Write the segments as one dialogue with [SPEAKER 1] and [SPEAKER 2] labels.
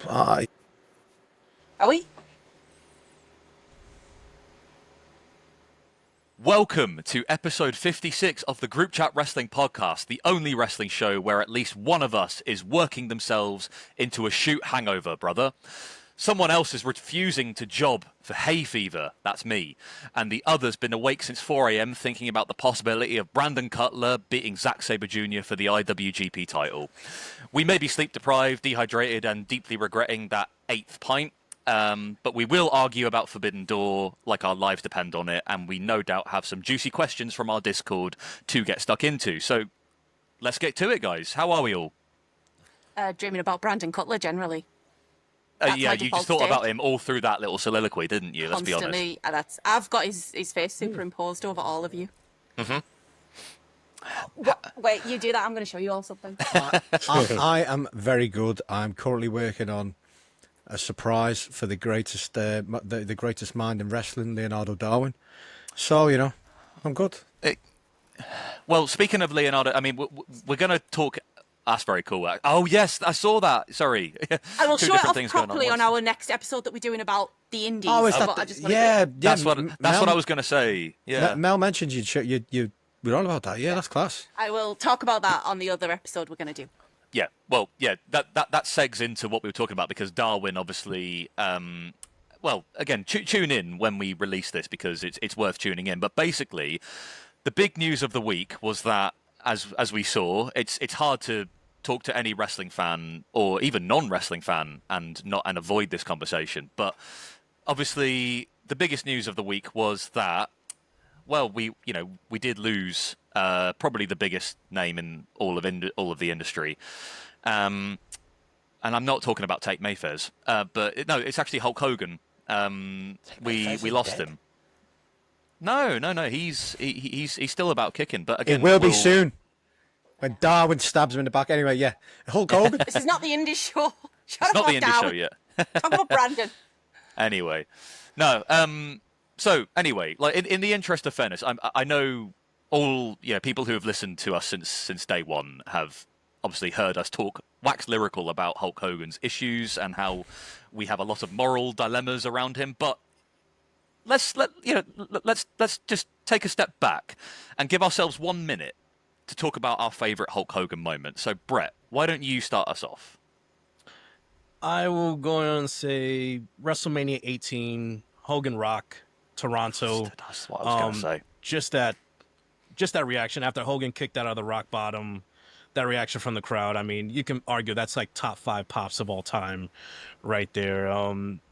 [SPEAKER 1] Bye.
[SPEAKER 2] Are we?
[SPEAKER 3] Welcome to episode 56 of the Groupchat Wrestling Podcast, the only wrestling show where at least one of us is working themselves into a shoot hangover, brother. Someone else is refusing to job for hay fever, that's me, and the other's been awake since 4 a.m. thinking about the possibility of Brandon Cutler beating Zack Sabre Jr. for the IWGP title. We may be sleep deprived, dehydrated, and deeply regretting that 8th pint. But we will argue about Forbidden Door like our lives depend on it, and we no doubt have some juicy questions from our Discord to get stuck into. So let's get to it, guys. How are we all?
[SPEAKER 2] Dreaming about Brandon Cutler generally.
[SPEAKER 3] Yeah, you just thought about him all through that little soliloquy, didn't you? Let's be honest.
[SPEAKER 2] Constantly. I've got his face superimposed over all of you.
[SPEAKER 3] Mm-hmm.
[SPEAKER 2] Wait, you do that, I'm going to show you all something.
[SPEAKER 1] I am very good. I'm currently working on a surprise for the greatest the greatest mind in wrestling, Leonardo Darwin. So, you know, I'm good.
[SPEAKER 3] Well, speaking of Leonardo, I mean, we're going to talk... That's very cool. Oh, yes, I saw that. Sorry.
[SPEAKER 2] And we'll show it off properly on
[SPEAKER 3] our
[SPEAKER 2] our next episode that we're doing about the indies.
[SPEAKER 1] Oh, is that yeah,
[SPEAKER 3] that's what I was going to say. Yeah.
[SPEAKER 1] Mel mentioned you were on about that. Yeah, that's class.
[SPEAKER 2] I will talk about that on the other episode we're going to do.
[SPEAKER 3] Yeah, well, yeah, that segs into what we were talking about because Darwin obviously, well, again, tune in when we release this because it's worth tuning in. But basically, the big news of the week was that, as we saw, it's hard to talk to any wrestling fan or even non-wrestling fan and avoid this conversation. But obviously, the biggest news of the week was that, well, we did lose probably the biggest name in all of the industry, and I'm not talking about Tate Mayfair's, but no, it's actually Hulk Hogan. We lost him. No, he's still about kicking, but again,
[SPEAKER 1] it will be soon when Darwin stabs him in the back. Anyway, yeah, Hulk Hogan.
[SPEAKER 2] This is not the indie show.
[SPEAKER 3] It's not the indie show yet.
[SPEAKER 2] Talk about Brandon.
[SPEAKER 3] Anyway, no. So anyway, like in the interest of fairness, I know all people who have listened to us since day one have obviously heard us talk wax lyrical about Hulk Hogan's issues and how we have a lot of moral dilemmas around him. But let's just take a step back and give ourselves 1 minute to talk about our favorite Hulk Hogan moment. So Brett, why don't you start us off?
[SPEAKER 4] I will go on and say WrestleMania 18, Hogan Rock, Toronto.
[SPEAKER 3] That's what I was going to say.
[SPEAKER 4] Just that reaction after Hogan kicked out of the rock bottom, that reaction from the crowd. I mean, you can argue that's like top 5 pops of all time, right there.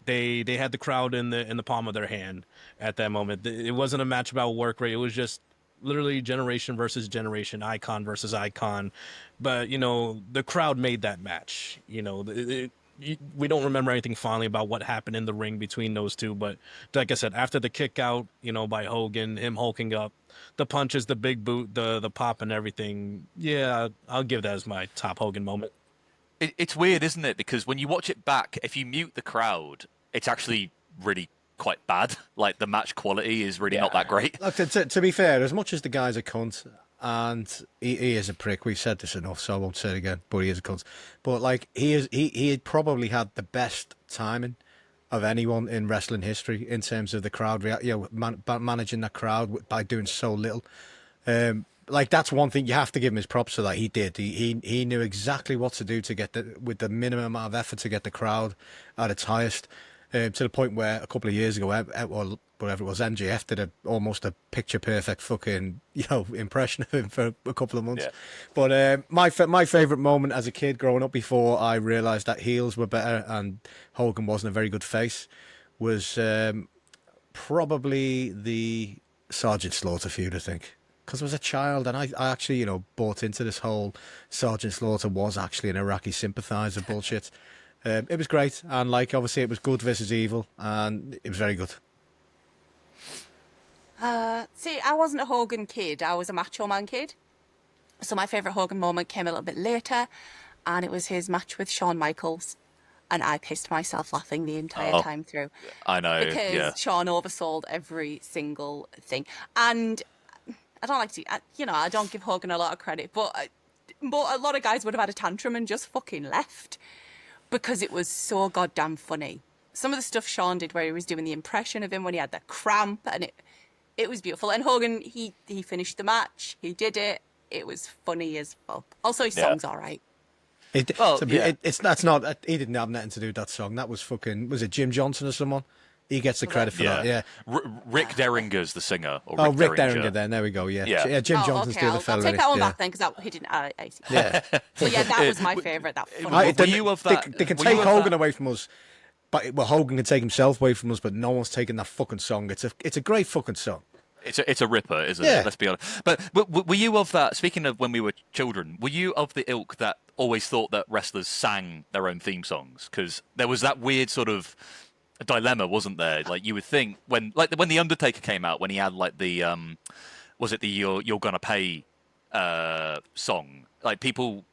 [SPEAKER 4] They had the crowd in the palm of their hand at that moment. It wasn't a match about work rate. It was just literally generation versus generation, icon versus icon. But the crowd made that match. We don't remember anything fondly about what happened in the ring between those two, but like I said, after the kick out, by Hogan, him hulking up, the punches, the big boot, the pop and everything, yeah, I'll give that as my top Hogan moment.
[SPEAKER 3] It's weird, isn't it? Because when you watch it back, if you mute the crowd, it's actually really quite bad. Like, the match quality is really not that great.
[SPEAKER 1] Look, to be fair, as much as the guy's a cunt, and he is a prick. We've said this enough, so I won't say it again. But he is a cunt. But like he probably had the best timing of anyone in wrestling history in terms of the crowd, managing that crowd by doing so little. Like, that's one thing you have to give him his props for that. He did. He knew exactly what to do to get with the minimum amount of effort to get the crowd at its highest. To the point where a couple of years ago, or whatever it was, MJF did almost a picture-perfect fucking impression of him for a couple of months. Yeah. But my favourite moment as a kid growing up, before I realised that heels were better and Hogan wasn't a very good face, was probably the Sergeant Slaughter feud, I think. Because I was a child and I actually, bought into this whole Sergeant Slaughter was actually an Iraqi sympathiser bullshit. It was great, and obviously it was good versus evil, and it was very good.
[SPEAKER 2] See, I wasn't a Hogan kid, I was a Macho Man kid. So my favourite Hogan moment came a little bit later, and it was his match with Shawn Michaels. And I pissed myself laughing the entire time through.
[SPEAKER 3] I know,
[SPEAKER 2] because Shawn oversold every single thing. And I don't like to, I don't give Hogan a lot of credit, but a lot of guys would have had a tantrum and just fucking left. because it was so goddamn funny. Some of the stuff Sean did where he was doing the impression of him when he had the cramp, and it was beautiful. And Hogan, he finished the match. He did it. It was funny as fuck. Also, his song's all right.
[SPEAKER 1] That's not. He didn't have nothing to do with that song. That was fucking. Was it Jim Johnson or someone? He gets the credit for that. Yeah.
[SPEAKER 3] Rick Derringer's the singer.
[SPEAKER 1] Or Rick Derringer. There we go. Yeah. Jim Johnson's the other fella.
[SPEAKER 2] I'll take that one back then because he didn't. Yeah. So yeah, that was my favourite. That funny.
[SPEAKER 1] They can take Hogan away from us. But Hogan can take himself away from us, but no one's taking that fucking song. It's a great fucking song.
[SPEAKER 3] It's a ripper, isn't it? Let's be honest. But were you of that? Speaking of when we were children, were you of the ilk that always thought that wrestlers sang their own theme songs? Because there was that weird sort of dilemma, wasn't there? Like you would think when the Undertaker came out, when he had like the was it the You're Gonna Pay song? Like people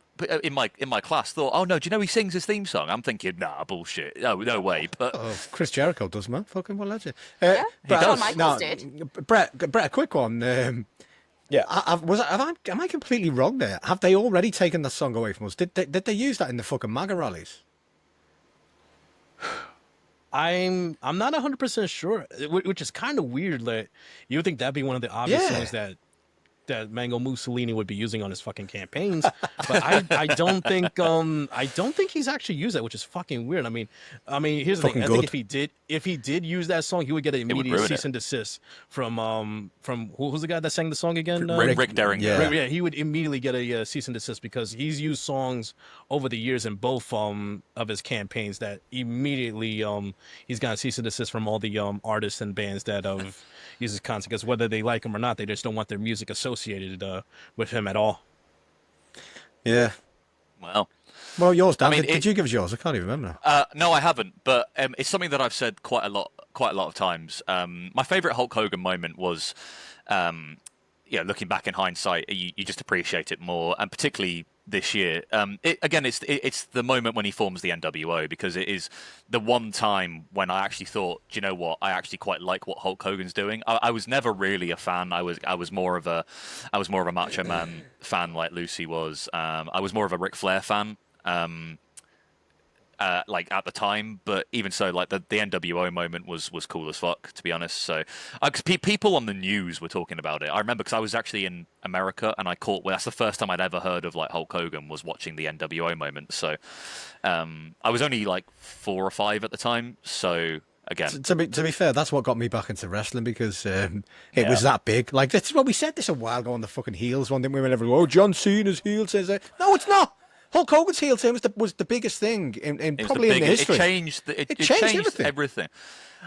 [SPEAKER 3] in my class thought, oh no, do you know he sings his theme song? I'm thinking, nah, bullshit. No way. But
[SPEAKER 1] Chris Jericho does, man. Fucking well, legend.
[SPEAKER 2] Yeah,
[SPEAKER 1] Brett,
[SPEAKER 2] Michaels did.
[SPEAKER 1] Brett, a quick one. Am I completely wrong there? Have they already taken that song away from us? Did they use that in the fucking MAGA rallies?
[SPEAKER 4] I'm not 100% sure, which is kind of weird. Like you would think that'd be one of the obvious songs that Mango Mussolini would be using on his fucking campaigns, but I don't think he's actually used that, which is fucking weird. I mean, here's the thing. I think if he did use that song, he would get an immediate cease and desist from who's the guy that sang the song again?
[SPEAKER 3] Rick Derringer.
[SPEAKER 4] Yeah, he would immediately get a cease and desist because he's used songs over the years in both of his campaigns that immediately he's got a cease and desist from all the artists and bands that uses content, because whether they like him or not, they just don't want their music associated with him at all.
[SPEAKER 1] Yeah. Well, yours, Dan. Did you give us yours? I can't even remember now.
[SPEAKER 3] No, I haven't. But it's something that I've said quite a lot of times. My favourite Hulk Hogan moment was, looking back in hindsight, you just appreciate it more, and particularly this year. It's the moment when he forms the NWO, because it is the one time when I actually thought, do you know what? I actually quite like what Hulk Hogan's doing. I was never really a fan. I was more of a Macho Man fan, like Lucy was. I was more of a Ric Flair fan. Like at the time, but even so, like the NWO moment was cool as fuck, to be honest. So, because people on the news were talking about it. I remember because I was actually in America and I caught. Well, that's the first time I'd ever heard of like Hulk Hogan was watching the NWO moment. So, I was only like 4 or 5 at the time. So again,
[SPEAKER 1] to be fair, that's what got me back into wrestling, because it was that big. Like that's what we said this a while ago on the fucking heels one, didn't we? When everyone, oh, John Cena's heel says that. No, it's not. Hulk Hogan's heel turn was the biggest thing in probably in the history.
[SPEAKER 3] It changed everything.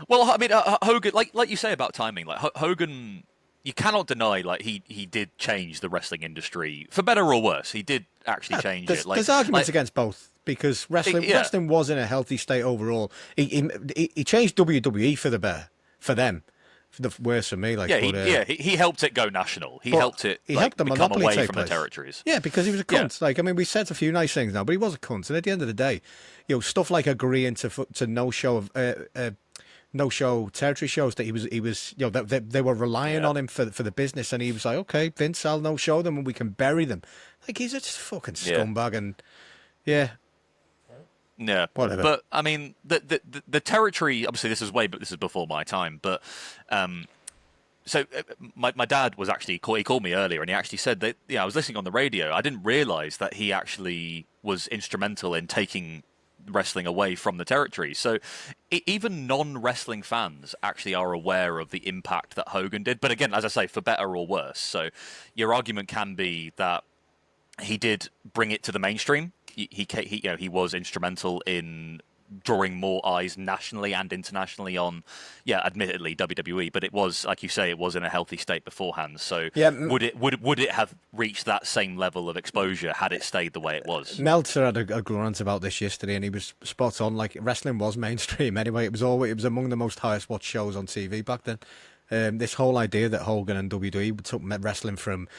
[SPEAKER 3] Well, I mean, Hogan, like you say about timing, like Hogan, you cannot deny, like he did change the wrestling industry for better or worse. He did actually change it.
[SPEAKER 1] There's arguments against both, because wrestling was in a healthy state overall. He changed WWE for the better for them. The worse for me,
[SPEAKER 3] he helped it go national. He helped the monopoly become away from the territories.
[SPEAKER 1] Yeah, because he was a cunt. Yeah. Like, I mean, we said a few nice things now, but he was a cunt. And at the end of the day, stuff like agreeing to no show territory shows that he was they were relying on him for the business, and he was like, okay, Vince, I'll no show them and we can bury them. Like, he's just fucking scumbag, and
[SPEAKER 3] yeah, whatever. But I mean, the territory. Obviously, this is before my time. But so my dad was actually he called me earlier, and he actually said that I was listening on the radio. I didn't realise that he actually was instrumental in taking wrestling away from the territory. So even non-wrestling fans actually are aware of the impact that Hogan did. But again, as I say, for better or worse. So your argument can be that he did bring it to the mainstream. He was instrumental in drawing more eyes nationally and internationally on, admittedly WWE, but it was, like you say, it was in a healthy state beforehand. So would it have reached that same level of exposure had it stayed the way it was?
[SPEAKER 1] Meltzer had a grunt about this yesterday, and he was spot on. Like, wrestling was mainstream anyway. It was among the most highest watched shows on TV back then. This whole idea that Hogan and WWE took wrestling from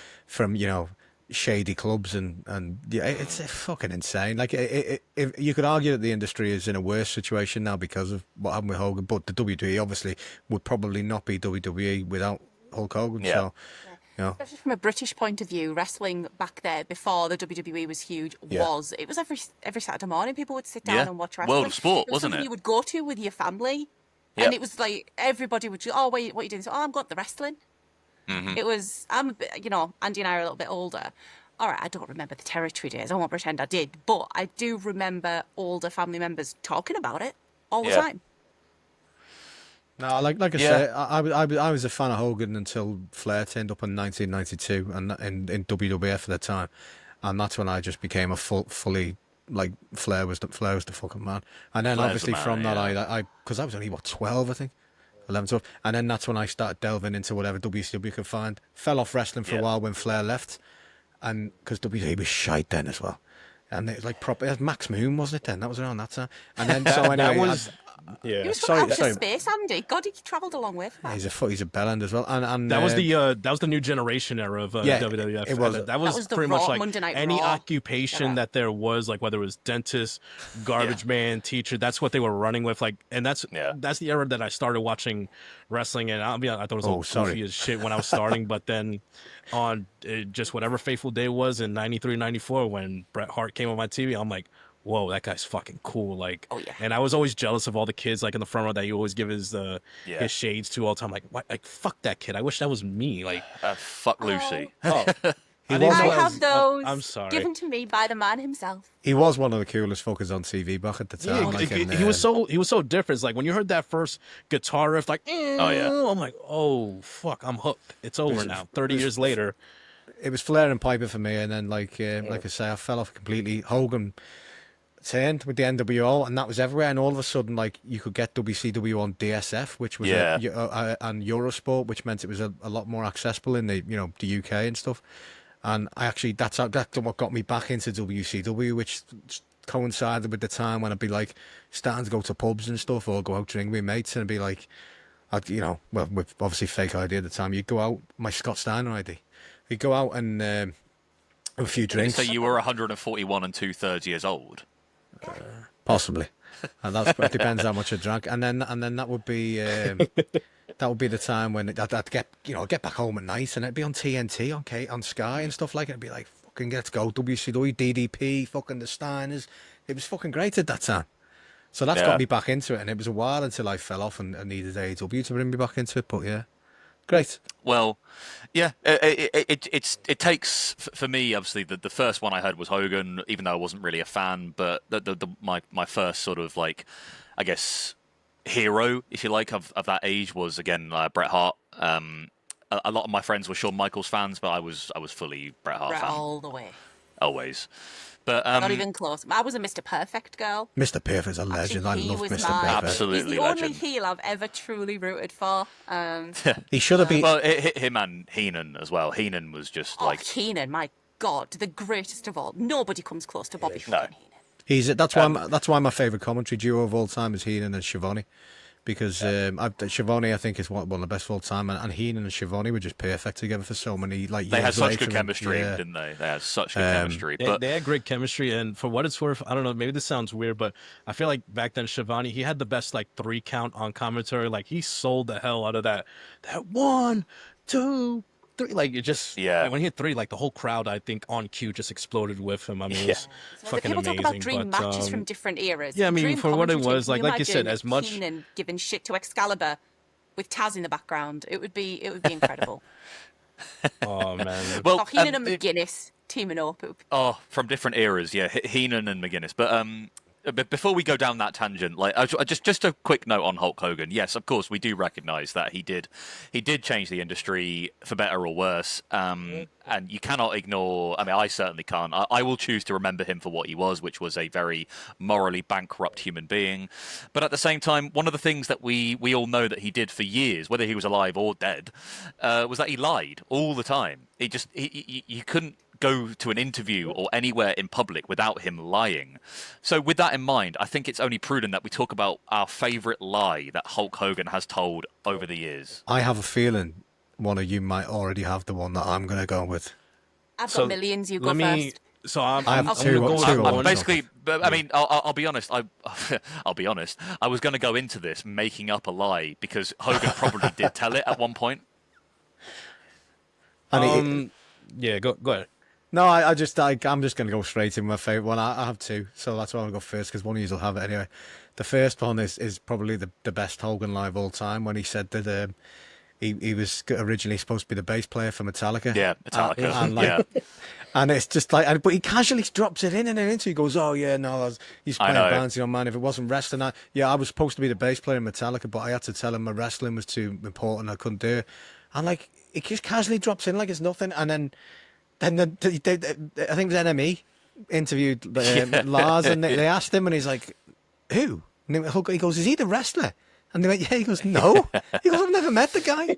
[SPEAKER 1] shady clubs and it's fucking insane. Like, if you could argue that the industry is in a worse situation now because of what happened with Hogan, but the WWE obviously would probably not be WWE without Hulk Hogan.
[SPEAKER 3] Yeah.
[SPEAKER 1] So You know?
[SPEAKER 2] Especially from a British point of view, wrestling back there before the WWE was huge it was every Saturday morning people would sit down and watch wrestling.
[SPEAKER 3] World of sport,
[SPEAKER 2] it was
[SPEAKER 3] wasn't
[SPEAKER 2] something
[SPEAKER 3] it?
[SPEAKER 2] you would go to with your family, and it was like everybody would. Oh, wait, what are you doing? So, I'm going to the wrestling. It was. I'm a bit, Andy and I are a little bit older. All right, I don't remember the territory days. I won't pretend I did, but I do remember older family members talking about it all the time.
[SPEAKER 1] No, like I say, I was a fan of Hogan until Flair turned up in 1992 and in WWF at the time, and that's when I just became a fully like Flair was the fucking man. And then
[SPEAKER 3] Flair's
[SPEAKER 1] obviously
[SPEAKER 3] the man,
[SPEAKER 1] from that
[SPEAKER 3] yeah.
[SPEAKER 1] I because I was only 12 I think. 11, 12. And then that's when I started delving into whatever WCW could find. Fell off wrestling for a while when Flair left, and because WWE was shite then as well. And it was like proper. It was Max Moon, wasn't it? Then that was around that time. And then so anyway,
[SPEAKER 4] that was
[SPEAKER 2] He was from outer space, Andy. God, he travelled a long way for that.
[SPEAKER 1] He's a bellend as well. And
[SPEAKER 4] that was the new generation era of WWF.
[SPEAKER 1] It was.
[SPEAKER 4] That was
[SPEAKER 2] the
[SPEAKER 4] pretty much like
[SPEAKER 2] Monday Night
[SPEAKER 4] any
[SPEAKER 2] Raw
[SPEAKER 4] occupation that there was, like whether it was dentist, garbage man, teacher. That's what they were running with. Like, and that's the era that I started watching wrestling. And I thought it was all goofy as shit when I was starting. But then on just whatever fateful day was in 93, 94, when Bret Hart came on my TV, I'm like, whoa, that guy's fucking cool. Like, and I was always jealous of all the kids like in the front row that he always give his shades to all the time. Like, what? Like, fuck that kid. I wish that was me. Like,
[SPEAKER 3] fuck Lucy.
[SPEAKER 2] I have those
[SPEAKER 4] I'm sorry.
[SPEAKER 2] given to me by the man himself.
[SPEAKER 1] He was one of the coolest fuckers on TV back at the time.
[SPEAKER 4] He was so different. It's like when you heard that first guitar riff, like, I'm like, oh fuck, I'm hooked. It's over now. 30 years later,
[SPEAKER 1] it was Flair and Piper for me, and then like I say, I fell off completely. Hogan turned with the NWO, and that was everywhere. And all of a sudden, like you could get WCW on DSF, which was and Eurosport, which meant it was a lot more accessible in the the UK and stuff. And I actually that's what got me back into WCW, which coincided with the time when I'd be like starting to go to pubs and stuff, or go out drinking with mates, and I'd be like, with obviously fake ID at the time, you'd go out, my Scott Steiner ID, you'd go out and have a few drinks.
[SPEAKER 3] So you were 141 and 2/3 years old.
[SPEAKER 1] Possibly, and that depends how much I drank, and then that would be the time when I'd get back home at night, and it'd be on TNT, on Sky and stuff like it. It'd be like, fucking let's go WCW, DDP, fucking the Steiners. It was fucking great at that time. So that's got me back into it, and it was a while until I fell off and needed AEW to bring me back into it. But yeah, great.
[SPEAKER 3] Well, yeah, it takes for me. Obviously, the first one I heard was Hogan, even though I wasn't really a fan. But my first sort of like, I guess, hero, if you like, of that age was again Bret Hart. A lot of my friends were Shawn Michaels fans, but I was fully Bret Hart fan
[SPEAKER 2] all the way,
[SPEAKER 3] always. But
[SPEAKER 2] not even close. I was a Mr. Perfect girl.
[SPEAKER 1] Mr. Perfect's a legend.
[SPEAKER 2] Actually,
[SPEAKER 1] I love Mr. Perfect.
[SPEAKER 3] Absolutely
[SPEAKER 2] He's the
[SPEAKER 3] legend.
[SPEAKER 2] only heel I've ever truly rooted for.
[SPEAKER 1] He should have been.
[SPEAKER 3] Well, him and Heenan as well. Heenan was just like
[SPEAKER 2] Heenan. My God, the greatest of all. Nobody comes close to Bobby fucking Heenan.
[SPEAKER 1] That's why my favourite commentary duo of all time is Heenan and Schiavone, because Schiavone I think is one of the best of all time, and Heenan and Schiavone were just perfect together for so many like years.
[SPEAKER 3] They had such
[SPEAKER 1] later,
[SPEAKER 3] good chemistry, didn't they? They had such good chemistry. But
[SPEAKER 4] they had great chemistry, and for what it's worth, I don't know, maybe this sounds weird, but I feel like back then Schiavone, he had the best like 3 count on commentary. Like he sold the hell out of that 1, 2, 3. Like it just like, when he hit 3, like the whole crowd I think on cue just exploded with him. I mean, it was fucking
[SPEAKER 2] people
[SPEAKER 4] amazing.
[SPEAKER 2] talk about dream matches from different eras.
[SPEAKER 4] Yeah, I mean,
[SPEAKER 2] dream
[SPEAKER 4] for what it was,
[SPEAKER 2] commentary,
[SPEAKER 4] like you said, as much
[SPEAKER 2] Heenan giving shit to Excalibur with Taz in the background, it would be incredible.
[SPEAKER 4] Oh man.
[SPEAKER 3] Well,
[SPEAKER 2] Heenan and McGuinness teaming up.
[SPEAKER 3] From different eras, yeah, Heenan and McGuinness. But before we go down that tangent, like just a quick note on Hulk Hogan. Yes, of course, we do recognise that he did change the industry for better or worse. And you cannot ignore. I mean, I certainly can't. I will choose to remember him for what he was, which was a very morally bankrupt human being. But at the same time, one of the things that we all know that he did for years, whether he was alive or dead, was that he lied all the time. You couldn't go to an interview or anywhere in public without him lying. So with that in mind, I think it's only prudent that we talk about our favourite lie that Hulk Hogan has told over the years.
[SPEAKER 1] I have a feeling one of you might already have the one that I'm going to go with.
[SPEAKER 2] I've got millions. You go first.
[SPEAKER 4] So
[SPEAKER 1] I have two.
[SPEAKER 3] I'm basically, I mean, I'll be honest. I'll be honest. I was going to go into this making up a lie because Hogan probably did tell it at one point.
[SPEAKER 1] And
[SPEAKER 4] Yeah, go ahead.
[SPEAKER 1] no, I'm just going to go straight in my favourite one. I have two, so that's why I'll go first, because one of you will have it anyway. The first one is probably the best Hogan live all time, when he said that he was originally supposed to be the bass player for Metallica.
[SPEAKER 3] Yeah, Metallica.
[SPEAKER 1] Yeah. And it's just like, but he casually drops it in and then into. He goes, "Oh yeah, no, he's playing bands, man. If it wasn't wrestling, I was supposed to be the bass player in Metallica, but I had to tell him my wrestling was too important. I couldn't do it." And like, it just casually drops in like it's nothing. And then I think it was NME interviewed Lars, and they asked him, and he's like, "Who?" And he goes, "Is he the wrestler?" And they went, "Yeah." He goes, "No." He goes, "I've never met the guy."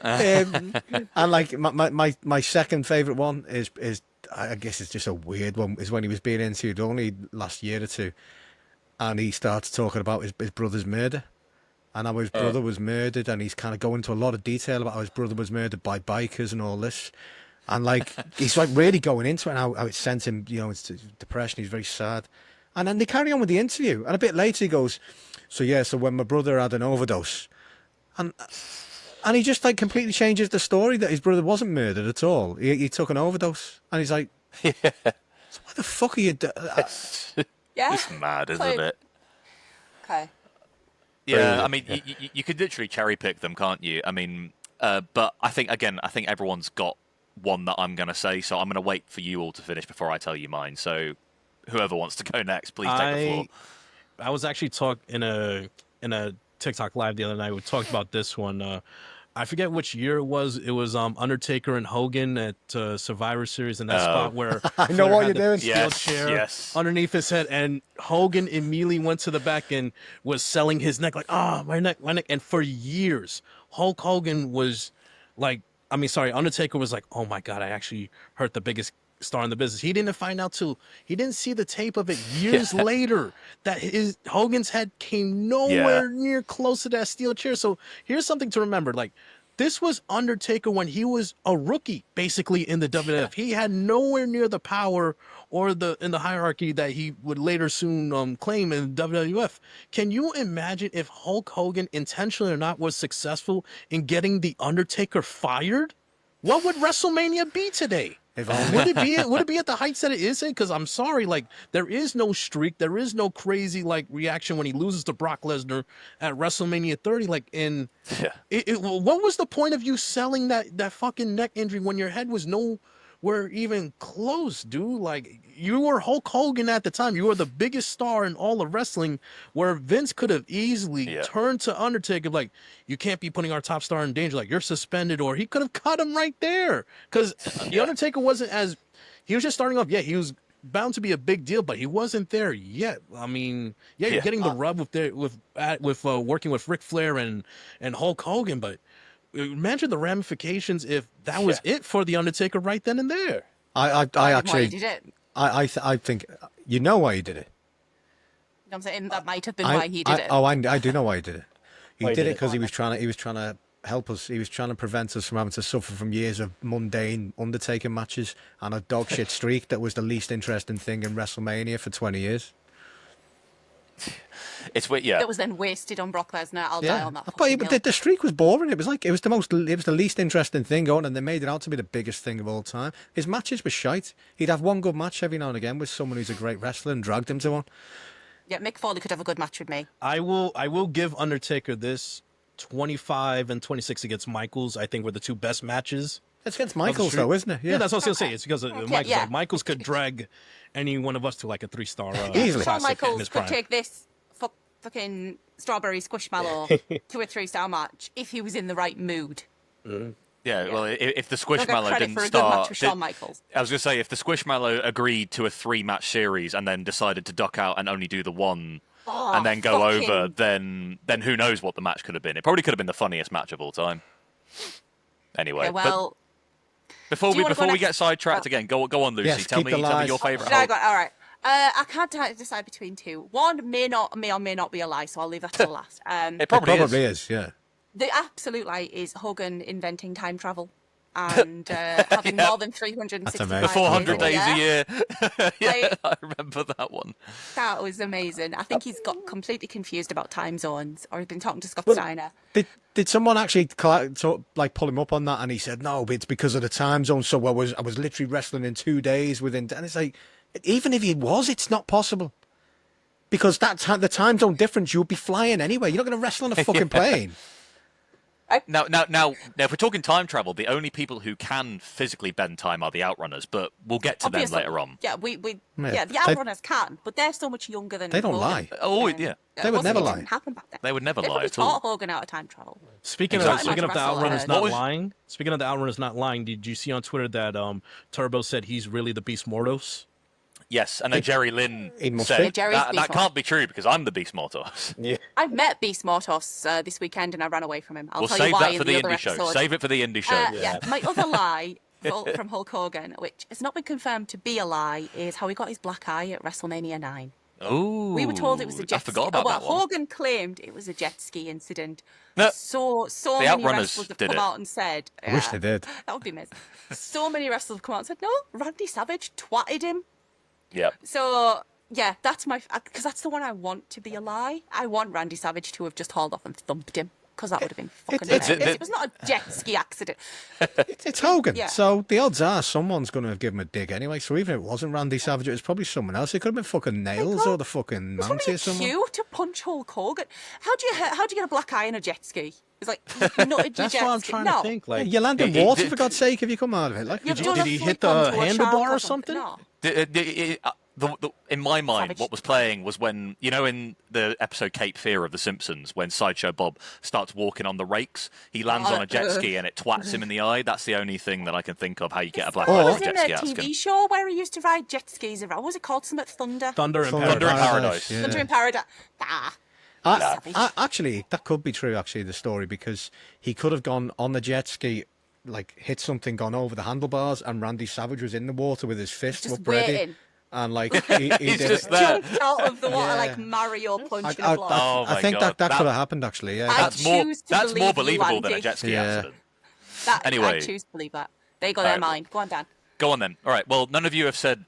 [SPEAKER 1] And like my second favourite one is I guess it's just a weird one, is when he was being interviewed only last year or two, and he starts talking about his brother's murder and how his brother was murdered, and he's kind of going into a lot of detail about how his brother was murdered by bikers and all this. And like, he's like really going into it, and how it sent him, into depression. He's very sad. And then they carry on with the interview. And a bit later he goes, so when my brother had an overdose, and he just like completely changes the story, that his brother wasn't murdered at all. He took an overdose. And he's like, so what the fuck are you doing?
[SPEAKER 2] Yeah.
[SPEAKER 3] It's mad, isn't it?
[SPEAKER 2] Okay.
[SPEAKER 3] Yeah, I mean, you could literally cherry pick them, can't you? I mean, but I think everyone's got one that I'm going to say, so I'm going to wait for you all to finish before I tell you mine. So whoever wants to go next, please take the floor.
[SPEAKER 4] I was actually in a TikTok live the other night. We talked about this one. I forget which year it was. It was Undertaker and Hogan at Survivor Series, in that spot where
[SPEAKER 1] I know what you're doing.
[SPEAKER 4] Steel chair underneath his head, and Hogan immediately went to the back and was selling his neck, like, my neck. And for years, Hulk Hogan was like, Undertaker was like, oh my God, I actually hurt the biggest star in the business. He didn't find out till he didn't see the tape of it years later that Hogan's head came nowhere near close to that steel chair. So here's something to remember. Like, this was Undertaker when he was a rookie, basically, in the WWF. He had nowhere near the power or in the hierarchy that he would later soon claim in WWF. Can you imagine if Hulk Hogan, intentionally or not, was successful in getting the Undertaker fired? What would WrestleMania be today? Would it be at the heights that it is? Because I'm sorry, like, there is no streak, there is no crazy like reaction when he loses to Brock Lesnar at WrestleMania 30. Like, what was the point of you selling that fucking neck injury when your head was nowhere even close, dude? Like, you were Hulk Hogan at the time. You were the biggest star in all of wrestling, where Vince could have easily turned to Undertaker, like, you can't be putting our top star in danger, like, you're suspended, or he could have cut him right there. Because the Undertaker he was just starting off. Yeah, he was bound to be a big deal, but he wasn't there yet. I mean, you're getting the rub with working with Ric Flair and Hulk Hogan, but imagine the ramifications if that was it for the Undertaker right then and there.
[SPEAKER 1] I actually
[SPEAKER 2] did it.
[SPEAKER 1] I think you know why he did it.
[SPEAKER 2] You know what I'm saying? That might have been why he did it.
[SPEAKER 1] I do know why he did it. He did it because he was trying to help us. He was trying to prevent us from having to suffer from years of mundane Undertaker matches and a dog shit streak that was the least interesting thing in WrestleMania for 20 years.
[SPEAKER 3] It's weird, yeah.
[SPEAKER 2] It was then wasted on Brock Lesnar. I'll die on that.
[SPEAKER 1] But the streak was boring. It was the least interesting thing going, and they made it out to be the biggest thing of all time. His matches were shite. He'd have one good match every now and again with someone who's a great wrestler and dragged him to one.
[SPEAKER 2] Yeah, Mick Foley could have a good match with me.
[SPEAKER 4] I will give Undertaker this. 25 and 26 against Michaels, I think, were the two best matches.
[SPEAKER 1] It's against Michaels, though, isn't it?
[SPEAKER 4] Yeah, that's what I was going to say. It's because of Michaels.
[SPEAKER 2] Yeah.
[SPEAKER 4] Like, Michaels could drag any one of us to like a 3-star.
[SPEAKER 1] Easily.
[SPEAKER 2] Shawn Michaels could take this fucking strawberry squishmallow to a 3-star match if he was in the right mood.
[SPEAKER 3] Yeah, well, if the Squishmallow didn't
[SPEAKER 2] for a
[SPEAKER 3] start,
[SPEAKER 2] good match with Shawn Michaels.
[SPEAKER 3] I was going to say, if the Squishmallow agreed to a 3-match series and then decided to duck out and only do the one. And then go over, then who knows what the match could have been. It probably could have been the funniest match of all time. Anyway,
[SPEAKER 2] well,
[SPEAKER 3] before we get sidetracked again, go on, Lucy.
[SPEAKER 1] Yes,
[SPEAKER 3] tell me your favourite.
[SPEAKER 2] All right. I can't decide between two. One may or may not be a lie, so I'll leave that to the last.
[SPEAKER 3] It probably
[SPEAKER 1] is. Yeah.
[SPEAKER 2] The absolute lie is Hogan inventing time travel. and having more than 365
[SPEAKER 1] amazing.
[SPEAKER 3] The 400 days
[SPEAKER 2] yeah.
[SPEAKER 3] a year. Yeah,
[SPEAKER 2] Like-
[SPEAKER 3] I remember that one.
[SPEAKER 2] That was amazing. I think he's got completely confused about time zones, or he's been talking to Scott
[SPEAKER 1] Well,
[SPEAKER 2] Steiner.
[SPEAKER 1] Did someone actually pull him up on that? And he said, no, but it's because of the time zone. So I was literally wrestling in 2 days within. And it's like, even if he was, it's not possible. Because the time zone difference, you'll be flying anyway. You're not going to wrestle on a fucking plane.
[SPEAKER 3] Now, if we're talking time travel, the only people who can physically bend time are the Outrunners, but we'll get to them later on.
[SPEAKER 2] Yeah,
[SPEAKER 1] Yeah,
[SPEAKER 2] the Outrunners can, but they're so much younger than
[SPEAKER 1] They don't
[SPEAKER 2] Hogan.
[SPEAKER 1] lie.
[SPEAKER 3] Oh, yeah.
[SPEAKER 1] They would never lie.
[SPEAKER 2] Didn't happen back then.
[SPEAKER 3] They would never
[SPEAKER 2] They
[SPEAKER 3] lie
[SPEAKER 2] probably
[SPEAKER 3] at all.
[SPEAKER 2] taught Hogan out of time travel.
[SPEAKER 4] Speaking
[SPEAKER 3] Exactly.
[SPEAKER 4] of the Outrunners
[SPEAKER 2] What
[SPEAKER 4] not
[SPEAKER 3] was-
[SPEAKER 4] lying, speaking of the Outrunners not lying, did you see on Twitter that Turbo said he's really the Beast Mordos?
[SPEAKER 3] Yes, and then Jerry Lynn
[SPEAKER 1] It must
[SPEAKER 3] said
[SPEAKER 1] be.
[SPEAKER 2] Yeah, Jerry's
[SPEAKER 3] that
[SPEAKER 2] Beast
[SPEAKER 3] can't be true because I'm the Beast Mortos.
[SPEAKER 1] Yeah.
[SPEAKER 2] I met Beast Mortos this weekend and I ran away from him. I'll
[SPEAKER 3] We'll
[SPEAKER 2] tell
[SPEAKER 3] save
[SPEAKER 2] you why
[SPEAKER 3] that
[SPEAKER 2] in
[SPEAKER 3] for the
[SPEAKER 2] other
[SPEAKER 3] indie show.
[SPEAKER 2] episode.
[SPEAKER 3] Save it for the indie show.
[SPEAKER 2] Yeah, my other lie from Hulk Hogan, which has not been confirmed to be a lie, is how he got his black eye at WrestleMania 9.
[SPEAKER 3] Oh,
[SPEAKER 2] We were told it was a jet
[SPEAKER 3] I forgot
[SPEAKER 2] ski.
[SPEAKER 3] about
[SPEAKER 2] Well,
[SPEAKER 3] that one.
[SPEAKER 2] Hogan claimed it was a jet ski incident.
[SPEAKER 3] No,
[SPEAKER 2] So many
[SPEAKER 3] Outrunners
[SPEAKER 2] wrestlers have
[SPEAKER 3] did
[SPEAKER 2] come
[SPEAKER 3] it.
[SPEAKER 2] out and said.
[SPEAKER 1] I wish they did.
[SPEAKER 2] That would be amazing. So many wrestlers have come out and said, no, Randy Savage twatted him.
[SPEAKER 3] Yeah.
[SPEAKER 2] So, yeah, that's because that's the one I want to be a lie. I want Randy Savage to have just hauled off and thumped him. Because that would have been fucking
[SPEAKER 1] it's-
[SPEAKER 2] hilarious. It was not a jet ski accident.
[SPEAKER 1] It's Hogan.
[SPEAKER 2] Yeah.
[SPEAKER 1] So the odds are someone's going to have given him a dig anyway. So even if it wasn't Randy Savage, it was probably someone else. It could have been fucking Nails or the fucking
[SPEAKER 2] It's
[SPEAKER 1] Mountie
[SPEAKER 2] probably
[SPEAKER 1] or
[SPEAKER 2] a
[SPEAKER 1] someone.
[SPEAKER 2] cue to punch Hulk Hogan. How do you get a black eye in a jet ski? It's like, you nutted your
[SPEAKER 4] That's
[SPEAKER 2] jet
[SPEAKER 4] what I'm
[SPEAKER 2] ski.
[SPEAKER 4] trying
[SPEAKER 2] No.
[SPEAKER 4] to think. Like,
[SPEAKER 1] You land in
[SPEAKER 3] He-
[SPEAKER 1] water,
[SPEAKER 3] he-
[SPEAKER 1] for God's sake, if you come out of it. Like,
[SPEAKER 2] You've
[SPEAKER 1] you
[SPEAKER 2] done
[SPEAKER 1] just-
[SPEAKER 4] Did
[SPEAKER 2] a
[SPEAKER 4] he hit
[SPEAKER 2] flip
[SPEAKER 4] the
[SPEAKER 2] onto a
[SPEAKER 4] handlebar
[SPEAKER 2] shark
[SPEAKER 4] or something?
[SPEAKER 2] No.
[SPEAKER 3] In my mind,
[SPEAKER 2] Savage.
[SPEAKER 3] what was playing was when, in the episode Cape Fear of The Simpsons, when Sideshow Bob starts walking on the rakes, he lands on a jet ski and it twats him in the eye. That's the only thing that I can think of how you get a black
[SPEAKER 1] Or-
[SPEAKER 3] eye
[SPEAKER 2] Was
[SPEAKER 3] from a
[SPEAKER 2] in
[SPEAKER 3] jet
[SPEAKER 2] a
[SPEAKER 3] ski
[SPEAKER 2] TV
[SPEAKER 3] accident.
[SPEAKER 2] show where he used to ride jet skis around. What was it called? Something Thunder?
[SPEAKER 4] Thunder in
[SPEAKER 3] Thunder in
[SPEAKER 4] Paradise.
[SPEAKER 3] Paradise.
[SPEAKER 1] Yeah.
[SPEAKER 2] Thunder in Paradise. Ah.
[SPEAKER 1] Actually, that could be true, actually, the story, because he could have gone on the jet ski, like, hit something, gone over the handlebars, and Randy Savage was in the water with his fist
[SPEAKER 2] Just
[SPEAKER 1] up ready.
[SPEAKER 2] waiting.
[SPEAKER 1] And, like, he
[SPEAKER 3] He's
[SPEAKER 1] did
[SPEAKER 3] just
[SPEAKER 1] it.
[SPEAKER 3] there.
[SPEAKER 2] Jumped out of the water
[SPEAKER 1] Yeah.
[SPEAKER 2] like Mario punching
[SPEAKER 1] I,
[SPEAKER 2] a block.
[SPEAKER 3] Oh my
[SPEAKER 1] I think
[SPEAKER 3] God,
[SPEAKER 1] that
[SPEAKER 3] that-
[SPEAKER 1] could have happened, actually, yeah.
[SPEAKER 2] I
[SPEAKER 3] That's more
[SPEAKER 2] choose to believe you,
[SPEAKER 3] believable than a
[SPEAKER 2] Andy.
[SPEAKER 3] jet ski
[SPEAKER 1] Yeah.
[SPEAKER 3] accident.
[SPEAKER 2] I
[SPEAKER 3] Anyway.
[SPEAKER 2] choose to believe that. They got their
[SPEAKER 3] Alright.
[SPEAKER 2] mind. Go on, Dan.
[SPEAKER 3] Go on then. All right. Well, none of you have said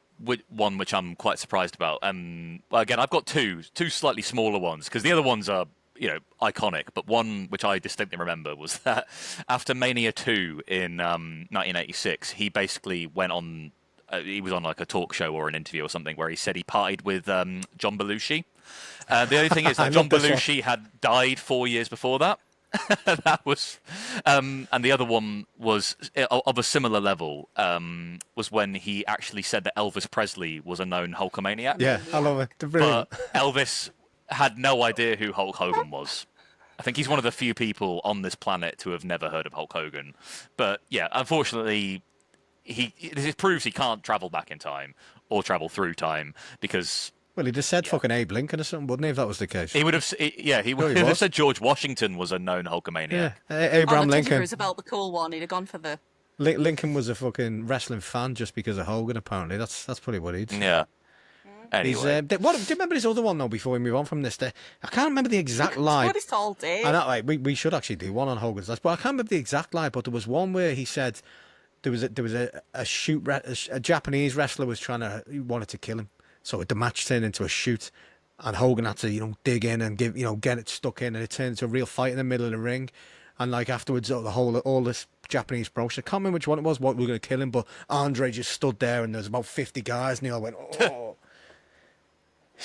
[SPEAKER 3] one which I'm quite surprised about. Well, again, I've got two slightly smaller ones because the other ones are, iconic. But one which I distinctly remember was that after Mania 2 in 1986, he basically went on. He was on like a talk show or an interview or something where he said he partied with John Belushi. The only thing is
[SPEAKER 1] I
[SPEAKER 3] that John
[SPEAKER 1] love this one.
[SPEAKER 3] Belushi had died 4 years before that. That was, and the other one was of a similar level. Was when he actually said that Elvis Presley was a known Hulkamaniac.
[SPEAKER 1] Yeah, I love it. They're brilliant.
[SPEAKER 3] But Elvis had no idea who Hulk Hogan was. I think he's one of the few people on this planet to have never heard of Hulk Hogan. But yeah, unfortunately, it proves he can't travel back in time or travel through time because
[SPEAKER 1] Well, he just said fucking Abe Lincoln or something, wouldn't he, if that was the case?
[SPEAKER 3] he would have. He would
[SPEAKER 1] he
[SPEAKER 3] have
[SPEAKER 1] was.
[SPEAKER 3] said George Washington was a known Hulkamaniac.
[SPEAKER 1] Yeah,
[SPEAKER 2] Oh,
[SPEAKER 1] Abraham
[SPEAKER 2] the
[SPEAKER 1] Lincoln.
[SPEAKER 2] Roosevelt, the cool one. He'd have gone for the.
[SPEAKER 1] Lincoln was a fucking wrestling fan just because of Hogan, apparently. That's probably what he'd.
[SPEAKER 3] Yeah.
[SPEAKER 1] He's,
[SPEAKER 3] Anyway,
[SPEAKER 1] do you remember his other one, though, before we move on from this? I can't remember the exact lie.
[SPEAKER 2] What is all day?
[SPEAKER 1] I know, like, we should actually do one on Hogan's list, but I can't remember the exact lie. But there was one where he said there was a Japanese wrestler he wanted to kill him, so the match turned into a shoot, and Hogan had to dig in and get it stuck in, and it turned into a real fight in the middle of the ring, and like afterwards all this Japanese promotion, I can't remember which one it was, what we were going to kill him, but Andre just stood there and there's about 50 guys, and he all went, oh.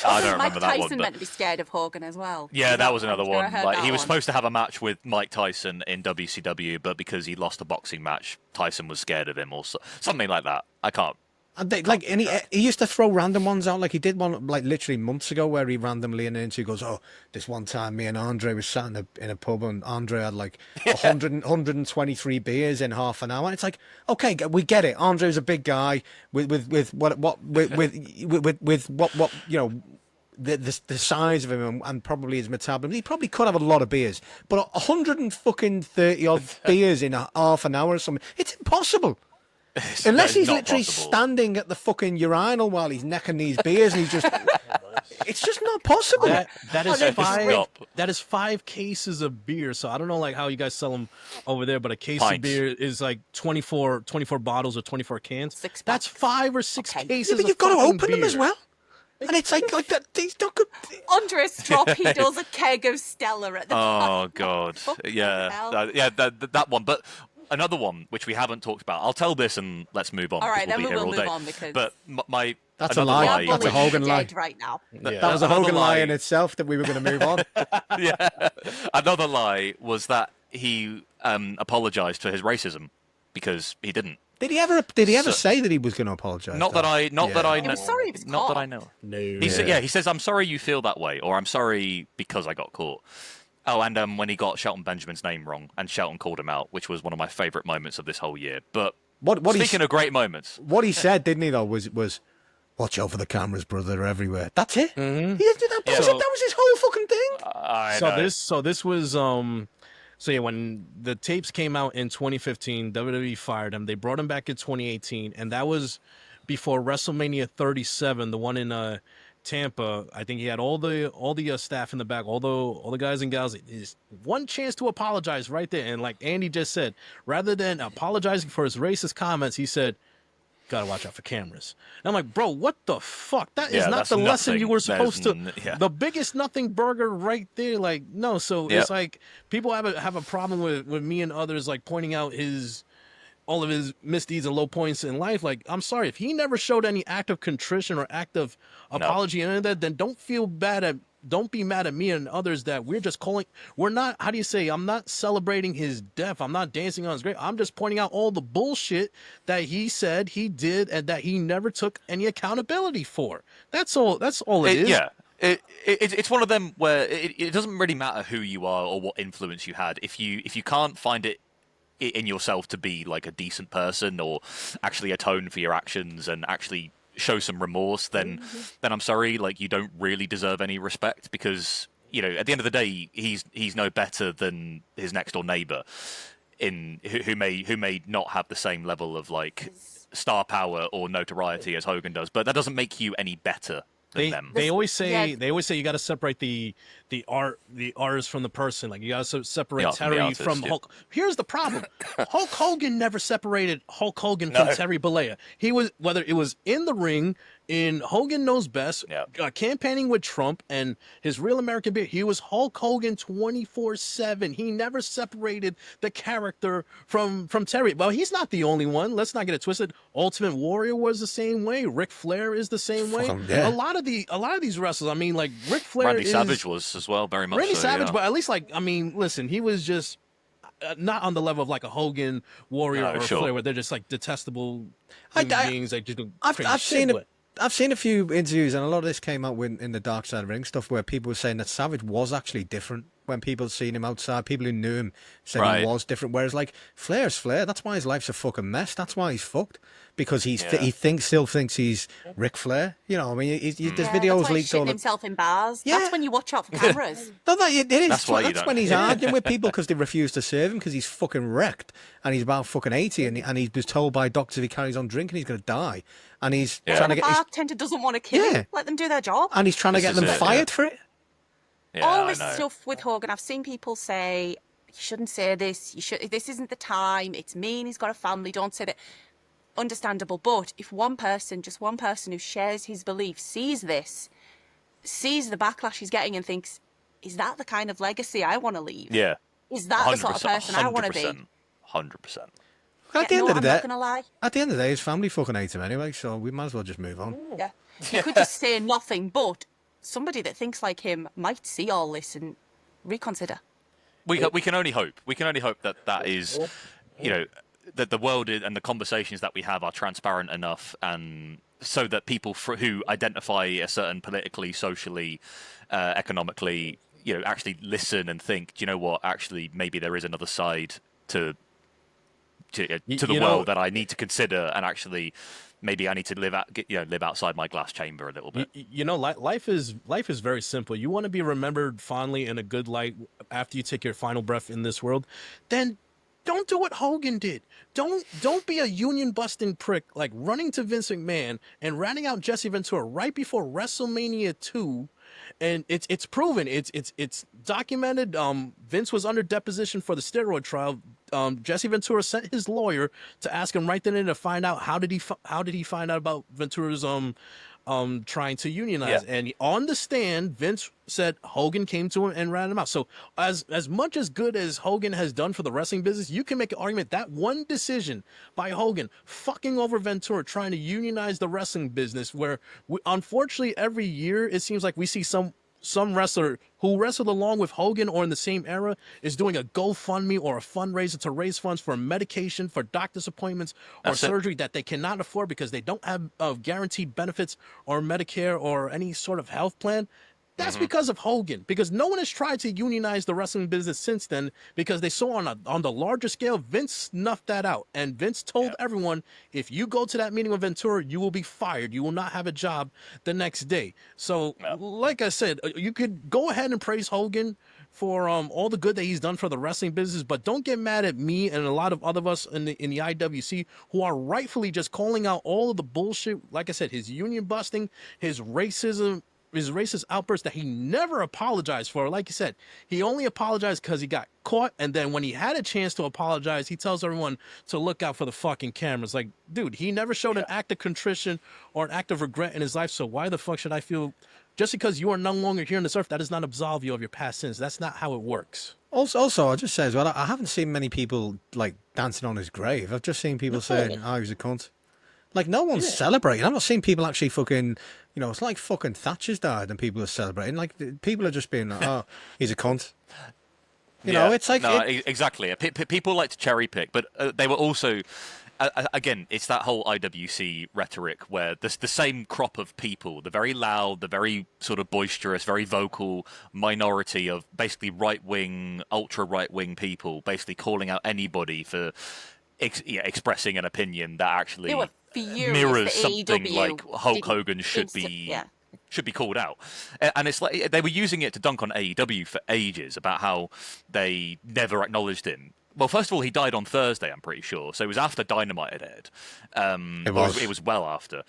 [SPEAKER 3] I don't
[SPEAKER 2] Mike
[SPEAKER 3] remember that
[SPEAKER 2] Tyson
[SPEAKER 3] one.
[SPEAKER 2] meant
[SPEAKER 3] But
[SPEAKER 2] to be scared of Hogan as well.
[SPEAKER 3] yeah, that was another
[SPEAKER 2] Sure, I
[SPEAKER 3] one.
[SPEAKER 2] heard
[SPEAKER 3] Like
[SPEAKER 2] that
[SPEAKER 3] he was
[SPEAKER 2] one.
[SPEAKER 3] supposed to have a match with Mike Tyson in WCW, but because he lost a boxing match, Tyson was scared of him, or something like that. I can't.
[SPEAKER 1] And he used to throw random ones out, like he did one like literally months ago where he randomly into goes, oh, this one time me and Andre was sat in a pub and Andre had like 123 beers in half an hour. And it's like, okay, we get it. Andre's a big guy with what the size of him and probably his metabolism. He probably could have a lot of beers, but 130 odd beers in half an hour or something, it's impossible. Unless he's
[SPEAKER 3] not
[SPEAKER 1] literally
[SPEAKER 3] possible.
[SPEAKER 1] standing at the fucking urinal while he's necking these beers and he's just... It's just not possible.
[SPEAKER 4] That is
[SPEAKER 2] Oh,
[SPEAKER 4] five.
[SPEAKER 3] stop.
[SPEAKER 4] That is 5 cases of beer. So I don't know like how you guys sell them over there, but a case
[SPEAKER 3] Pints.
[SPEAKER 4] of beer is like 24 bottles or 24 cans.
[SPEAKER 2] 6
[SPEAKER 4] That's
[SPEAKER 2] packs.
[SPEAKER 4] 5 or 6
[SPEAKER 2] Okay.
[SPEAKER 4] cases.
[SPEAKER 1] Yeah, but
[SPEAKER 4] of
[SPEAKER 1] you've got to
[SPEAKER 4] fucking
[SPEAKER 1] open them as
[SPEAKER 4] beer.
[SPEAKER 1] well. And it's like that. These not good.
[SPEAKER 2] Under a strop, he does a keg of Stella at the
[SPEAKER 3] Oh God,
[SPEAKER 2] Fucking
[SPEAKER 3] yeah,
[SPEAKER 2] hell.
[SPEAKER 3] that one. But another one which we haven't talked about. I'll tell this and let's move on.
[SPEAKER 2] All right,
[SPEAKER 3] because
[SPEAKER 2] then
[SPEAKER 3] we'll be
[SPEAKER 2] we'll
[SPEAKER 3] here all
[SPEAKER 2] move
[SPEAKER 3] day.
[SPEAKER 2] on because-
[SPEAKER 3] But my
[SPEAKER 1] That's a
[SPEAKER 3] another
[SPEAKER 1] lie. That's a
[SPEAKER 2] Bully's
[SPEAKER 1] Hogan lie.
[SPEAKER 2] dead right now.
[SPEAKER 4] Yeah.
[SPEAKER 1] That was a
[SPEAKER 3] Another
[SPEAKER 1] Hogan lie
[SPEAKER 3] lie.
[SPEAKER 1] in itself that we were going to move on.
[SPEAKER 3] Yeah, another lie was that he apologized for his racism because he didn't.
[SPEAKER 1] Did he ever
[SPEAKER 3] So-
[SPEAKER 1] say that he was going to apologise?
[SPEAKER 3] Not that I know.
[SPEAKER 2] He was sorry he was
[SPEAKER 3] Not that
[SPEAKER 2] caught.
[SPEAKER 3] I know.
[SPEAKER 4] No.
[SPEAKER 3] He said, he says, "I'm sorry you feel that way," or "I'm sorry because I got caught." Oh, and when he got Shelton Benjamin's name wrong, and Shelton called him out, which was one of my favourite moments of this whole year. But
[SPEAKER 1] What he
[SPEAKER 3] speaking of great moments,
[SPEAKER 1] What he said, didn't he, though, was watch out for the cameras, brother, they're everywhere. That's it. Mm-hmm. He didn't do that bullshit.
[SPEAKER 3] So-
[SPEAKER 1] That was his whole fucking thing.
[SPEAKER 3] I know.
[SPEAKER 4] So this was so yeah, when the tapes came out in 2015, WWE fired him. They brought him back in 2018, and that was before WrestleMania 37, the one in Tampa. I think he had all the staff in the back, all the guys and gals. Is one chance to apologize right there, and like Andy just said, rather than apologizing for his racist comments, he said, "Gotta watch out for cameras." And I'm like, bro, what the fuck? That is
[SPEAKER 3] Yeah,
[SPEAKER 4] not
[SPEAKER 3] that's
[SPEAKER 4] the lesson
[SPEAKER 3] nothing.
[SPEAKER 4] you were supposed to.
[SPEAKER 3] Yeah.
[SPEAKER 4] The biggest nothing burger right there. Like, no. So
[SPEAKER 3] Yep.
[SPEAKER 4] it's like people have a problem with me and others like pointing out all of his misdeeds and low points in life. Like, I'm sorry, if he never showed any act of contrition or act of apology and any of that, then don't be mad at me and others that we're just calling. We're not, how do you say, I'm not celebrating his death. I'm not dancing on his grave. I'm just pointing out all the bullshit that he said he did and that he never took any accountability for. That's all it is.
[SPEAKER 3] Yeah. It's one of them where it doesn't really matter who you are or what influence you had. If you can't find it in yourself to be like a decent person or actually atone for your actions and actually show some remorse, then I'm sorry, like you don't really deserve any respect, because at the end of the day he's no better than his next door neighbor who may not have the same level of like star power or notoriety as Hogan does, but that doesn't make you any better than them.
[SPEAKER 4] They always say
[SPEAKER 2] Yeah.
[SPEAKER 4] you got to separate the artist from the person. Like you got to separate
[SPEAKER 3] Yeah, from the
[SPEAKER 4] Terry
[SPEAKER 3] artist,
[SPEAKER 4] from
[SPEAKER 3] yeah.
[SPEAKER 4] Hulk. Here's the problem: Hulk Hogan never separated Hulk Hogan from Terry Bollea. He was, whether it was in the ring, in Hogan Knows Best,
[SPEAKER 3] Yeah.
[SPEAKER 4] campaigning with Trump, and his Real American Beer. He was Hulk Hogan 24/7. He never separated the character from Terry. Well, he's not the only one. Let's not get it twisted. Ultimate Warrior was the same way. Ric Flair is the same way.
[SPEAKER 1] yeah.
[SPEAKER 4] A lot of these wrestlers. I mean, like Ric Flair.
[SPEAKER 3] Randy Savage was as well, very much.
[SPEAKER 4] Randy
[SPEAKER 3] so,
[SPEAKER 4] Savage,
[SPEAKER 3] yeah.
[SPEAKER 4] but at least like I mean, listen, he was just not on the level of like a Hogan, Warrior,
[SPEAKER 3] No,
[SPEAKER 4] or
[SPEAKER 3] sure.
[SPEAKER 4] Flair, where they're just like detestable
[SPEAKER 1] I-
[SPEAKER 4] human
[SPEAKER 1] I-
[SPEAKER 4] beings. Like just do
[SPEAKER 1] I've
[SPEAKER 4] crazy
[SPEAKER 1] seen
[SPEAKER 4] shit,
[SPEAKER 1] a, I've seen a few interviews, and a lot of this came out in the Dark Side of the Ring stuff, where people were saying that Savage was actually different when people seen him outside. People who knew him said
[SPEAKER 3] Right.
[SPEAKER 1] he was different. Whereas like Flair's Flair, that's why his life's a fucking mess. That's why he's fucked, because he still thinks he's Ric Flair. You know, I mean, there's
[SPEAKER 2] Yeah,
[SPEAKER 1] videos
[SPEAKER 2] that's why
[SPEAKER 1] leaked
[SPEAKER 2] he's
[SPEAKER 1] all
[SPEAKER 2] shitting
[SPEAKER 1] the.
[SPEAKER 2] himself in bars.
[SPEAKER 1] Yeah.
[SPEAKER 2] That's when you watch out for cameras.
[SPEAKER 1] No, it is.
[SPEAKER 3] That's why you
[SPEAKER 1] That's
[SPEAKER 3] don't-
[SPEAKER 1] when he's arguing with people because they refuse to serve him because he's fucking wrecked and he's about fucking 80 and he was told by doctors if he carries on drinking he's going to die, and he's
[SPEAKER 3] Yeah.
[SPEAKER 1] trying to
[SPEAKER 2] The
[SPEAKER 1] get
[SPEAKER 2] bartender doesn't want to kill
[SPEAKER 1] Yeah.
[SPEAKER 2] him. Let them do their job.
[SPEAKER 1] and he's trying to
[SPEAKER 3] This
[SPEAKER 1] get
[SPEAKER 3] is
[SPEAKER 1] them
[SPEAKER 3] it,
[SPEAKER 1] fired
[SPEAKER 3] yeah.
[SPEAKER 1] for it.
[SPEAKER 3] Yeah,
[SPEAKER 2] All
[SPEAKER 3] I
[SPEAKER 2] this
[SPEAKER 3] know.
[SPEAKER 2] stuff with Hogan, I've seen people say, you shouldn't say this. This isn't the time. It's mean. He's got a family. Don't say that. Understandable. But if just one person who shares his beliefs, sees this, sees the backlash he's getting and thinks, is that the kind of legacy I want to leave?
[SPEAKER 3] Yeah.
[SPEAKER 2] Is that the sort of person I want to be?
[SPEAKER 3] 100%.
[SPEAKER 1] At the
[SPEAKER 2] Yeah,
[SPEAKER 1] end
[SPEAKER 2] no,
[SPEAKER 1] of the
[SPEAKER 2] I'm
[SPEAKER 1] day,
[SPEAKER 2] not going to lie.
[SPEAKER 1] at the end of the day, his family fucking hates him anyway, so we might as well just move on.
[SPEAKER 2] Yeah. You could just say nothing, but somebody that thinks like him might see all this and reconsider.
[SPEAKER 3] We can only hope. We can only hope that is, that the world and the conversations that we have are transparent enough, and so that people who identify a certain politically, socially, economically, actually listen and think, do you know what? Actually, maybe there is another side to the
[SPEAKER 4] you know-
[SPEAKER 3] world that I need to consider, and actually, maybe I need to live outside my glass chamber a little bit.
[SPEAKER 4] Life is very simple. You want to be remembered fondly in a good light after you take your final breath in this world, then Don't do what Hogan did. Don't be a union busting prick like running to Vince McMahon and ratting out Jesse Ventura right before WrestleMania 2. And it's proven. It's documented. Vince was under deposition for the steroid trial. Jesse Ventura sent his lawyer to ask him right then and to find out how did he find out about Ventura's trying to unionize.
[SPEAKER 3] Yeah.
[SPEAKER 4] And on the stand, Vince said Hogan came to him and ratted him out. So as much as good as Hogan has done for the wrestling business, you can make an argument that one decision by Hogan fucking over Ventura, trying to unionize the wrestling business, where unfortunately every year it seems like we see some wrestler who wrestled along with Hogan or in the same era is doing a GoFundMe or a fundraiser to raise funds for medication, for doctor's appointments, or surgery that they cannot afford because they don't have guaranteed benefits or Medicare or any sort of health plan. That's because of Hogan, because no one has tried to unionize the wrestling business since then, because they saw on the larger scale, Vince snuffed that out. And Vince told everyone, if you go to that meeting with Ventura, you will be fired. You will not have a job the next day. So, like I said, you could go ahead and praise Hogan for all the good that he's done for the wrestling business, but don't get mad at me and a lot of other of us in the IWC who are rightfully just calling out all of the bullshit. Like I said, his union busting, his racism, his racist outburst that he never apologized for. Like you said, he only apologized because he got caught, and then when he had a chance to apologize, he tells everyone to look out for the fucking cameras. Like, dude, he never showed an act of contrition or an act of regret in his life, so why the fuck should I feel just because you are no longer here on this earth, that does not absolve you of your past sins? That's not how it works.
[SPEAKER 1] Also, I'll just say as well, I haven't seen many people like dancing on his grave. I've just seen people saying, "Oh, he was a cunt." Like, no one's celebrating. I've not seen people actually fucking, it's like fucking Thatcher's died and people are celebrating. Like, people are just being like, "Oh, he's a cunt." You know, it's like...
[SPEAKER 3] No, exactly. People like to cherry pick, but they were also... again, it's that whole IWC rhetoric where the same crop of people, the very loud, the very sort of boisterous, very vocal minority of basically right-wing, ultra-right-wing people, basically calling out anybody for expressing an opinion that actually mirrors something like Hulk Hogan should be called out. And it's like they were using it to dunk on AEW for ages about how they never acknowledged him. Well, first of all, he died on Thursday, I'm pretty sure. So it was after Dynamite had aired. It was well after.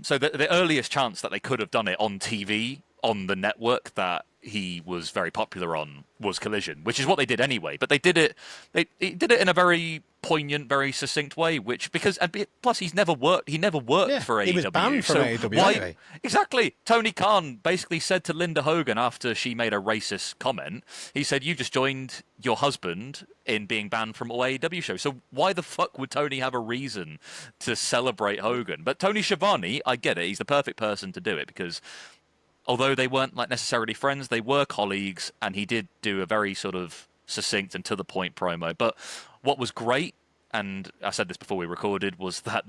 [SPEAKER 3] So the earliest chance that they could have done it on TV, on the network that he was very popular on, was Collision, which is what they did anyway. But they did it in a very poignant, very succinct way, plus he never worked for AEW.
[SPEAKER 1] He was banned from AEW anyway.
[SPEAKER 3] Exactly. Tony Khan basically said to Linda Hogan after she made a racist comment, he said, "You just joined your husband in being banned from all AEW shows." So why the fuck would Tony have a reason to celebrate Hogan? But Tony Schiavone, I get it, he's the perfect person to do it, because although they weren't like necessarily friends, they were colleagues, and he did do a very sort of succinct and to the point promo. But what was great, and I said this before we recorded, was that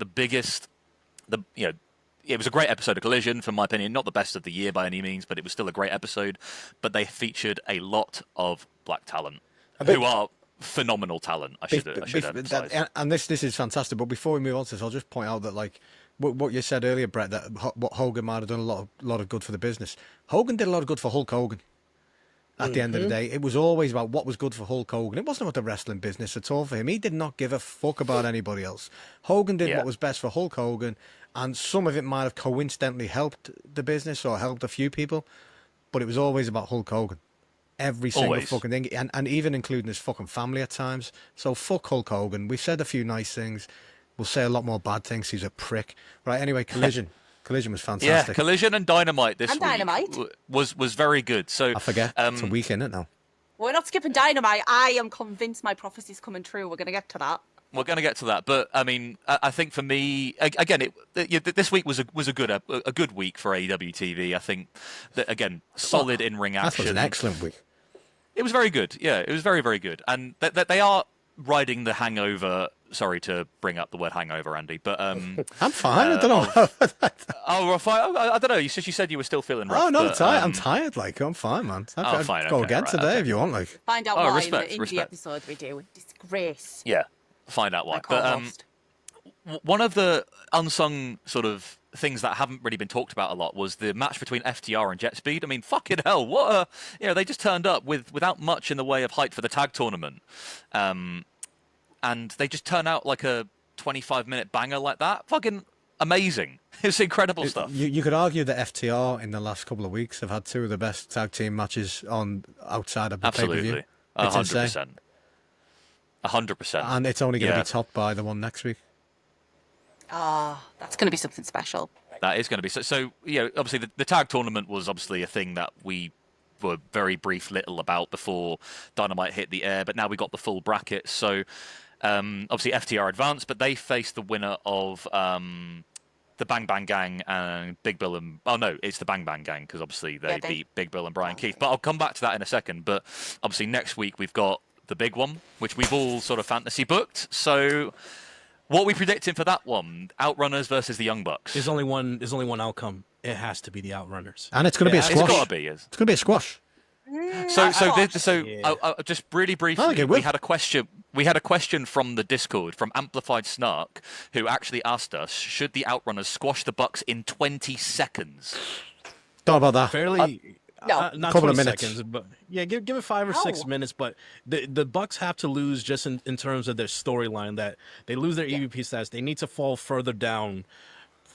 [SPEAKER 3] it was a great episode of Collision, from my opinion. Not the best of the year by any means, but it was still a great episode. But they featured a lot of black talent, who are phenomenal talent, I should emphasize.
[SPEAKER 1] And this is fantastic. But before we move on to this, I'll just point out that, like, what you said earlier, Brett, that what Hogan might have done a lot of good for the business. Hogan did a lot of good for Hulk Hogan. At the end of the day, it was always about what was good for Hulk Hogan. It wasn't about the wrestling business at all for him. He did not give a fuck about anybody else. Hogan did what was best for Hulk Hogan, and some of it might have coincidentally helped the business or helped a few people, but it was always about Hulk Hogan. Every single fucking thing, and even including his fucking family at times. So fuck Hulk Hogan. We've said a few nice things. We'll say a lot more bad things. He's a prick. Right, anyway, Collision. Collision was fantastic.
[SPEAKER 3] Yeah, Collision and Dynamite this week was very good. So
[SPEAKER 1] I forget. It's a week in it now.
[SPEAKER 2] We're not skipping Dynamite. I am convinced my prophecy's coming true. We're going to get to that.
[SPEAKER 3] We're going to get to that, but I mean, I think for me, again, this week was a good week for AWTV. I think that, again, solid in-ring action.
[SPEAKER 1] That was an excellent week.
[SPEAKER 3] It was very good. Yeah, it was very, very good, and they are riding the hangover. Sorry to bring up the word hangover, Andy, but
[SPEAKER 1] I'm fine. I don't know.
[SPEAKER 3] I don't know. You said you were still feeling rough.
[SPEAKER 1] Oh no,
[SPEAKER 3] but,
[SPEAKER 1] I'm tired. Like, I'm fine, man.
[SPEAKER 3] Fine.
[SPEAKER 1] Go
[SPEAKER 3] okay,
[SPEAKER 1] again today if you want. Like,
[SPEAKER 2] find out why
[SPEAKER 3] respect,
[SPEAKER 2] in the indie episode we do. Disgrace.
[SPEAKER 3] Yeah, find out why. But one of the unsung sort of things that haven't really been talked about a lot was the match between FTR and Jet Speed. I mean, fucking hell, they just turned up without much in the way of hype for the tag tournament. and they just turn out like a 25-minute banger like that. Fucking amazing. It's incredible stuff.
[SPEAKER 1] You could argue that FTR in the last couple of weeks have had two of the best tag team matches on outside of the pay-per-view.
[SPEAKER 3] Absolutely. 100%.
[SPEAKER 1] And it's only going to be topped by the one next week.
[SPEAKER 2] That's going to be something special.
[SPEAKER 3] That is going to be. So obviously the tag tournament was obviously a thing that we were very brief little about before Dynamite hit the air, but now we got the full bracket. So obviously FTR advanced, but they faced the winner of the Bang Bang Gang and Big Bill and... Oh, no, it's the Bang Bang Gang, because obviously they beat Big Bill and Brian Keith. But I'll come back to that in a second. But obviously next week we've got the big one, which we've all sort of fantasy booked. So what are we predicting for that one? Outrunners versus the Young Bucks.
[SPEAKER 4] There's only one outcome. It has to be the Outrunners.
[SPEAKER 1] And it's going to be a squash.
[SPEAKER 3] It's got to be.
[SPEAKER 1] It's going to be a squash.
[SPEAKER 3] Just really briefly, we had a question. We had a question from the Discord from Amplified Snark, who actually asked us, should the Outrunners squash the Bucks in 20 seconds?
[SPEAKER 1] Don't know about that.
[SPEAKER 4] Fairly,
[SPEAKER 2] No.
[SPEAKER 4] not
[SPEAKER 1] Couple
[SPEAKER 4] 20
[SPEAKER 1] of minutes.
[SPEAKER 4] seconds, but yeah, give it 5 or 6 minutes. But the Bucks have to lose just in terms of their storyline. That they lose their EVP status. They need to fall further down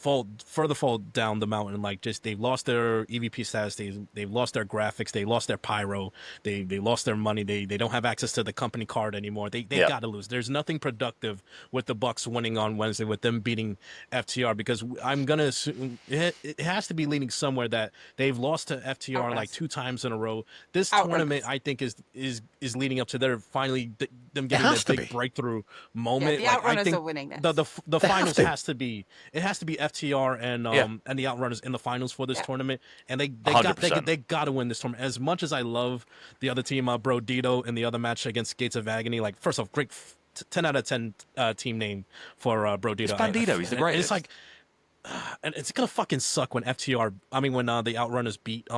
[SPEAKER 4] the mountain. Like, just they've lost their EVP status, they've lost their graphics, they lost their pyro, they lost their money, they don't have access to the company card anymore. They got to lose. There's nothing productive with the Bucks winning on Wednesday, with them beating FTR, because I'm gonna assume it has to be leading somewhere that they've lost to FTR like 2 times in a row. This tournament, I think, is leading up to their finally them getting that big breakthrough moment.
[SPEAKER 2] Yeah, the Outrunners are winning this.
[SPEAKER 4] The finals has to be FTR and the Outrunners in the finals for this tournament, and they got to win this tournament. As much as I love the other team, Brody in the other match against Gates of Agony, like, first off, great 10 out of 10 team name for Brody.
[SPEAKER 3] It's Bandito, he's the greatest.
[SPEAKER 4] It's like, and it's gonna fucking suck when the Outrunners beat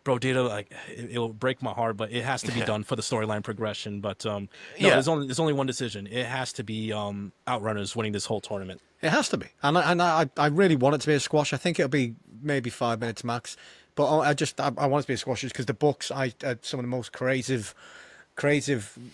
[SPEAKER 4] Brody. Like, it will break my heart, but it has to be done for the storyline progression. But there's only one decision. It has to be Outrunners winning this whole tournament.
[SPEAKER 1] It has to be, and I really want it to be a squash. I think it'll be maybe 5 minutes max, but I want it to be a squash just because the Bucks, some of the most creative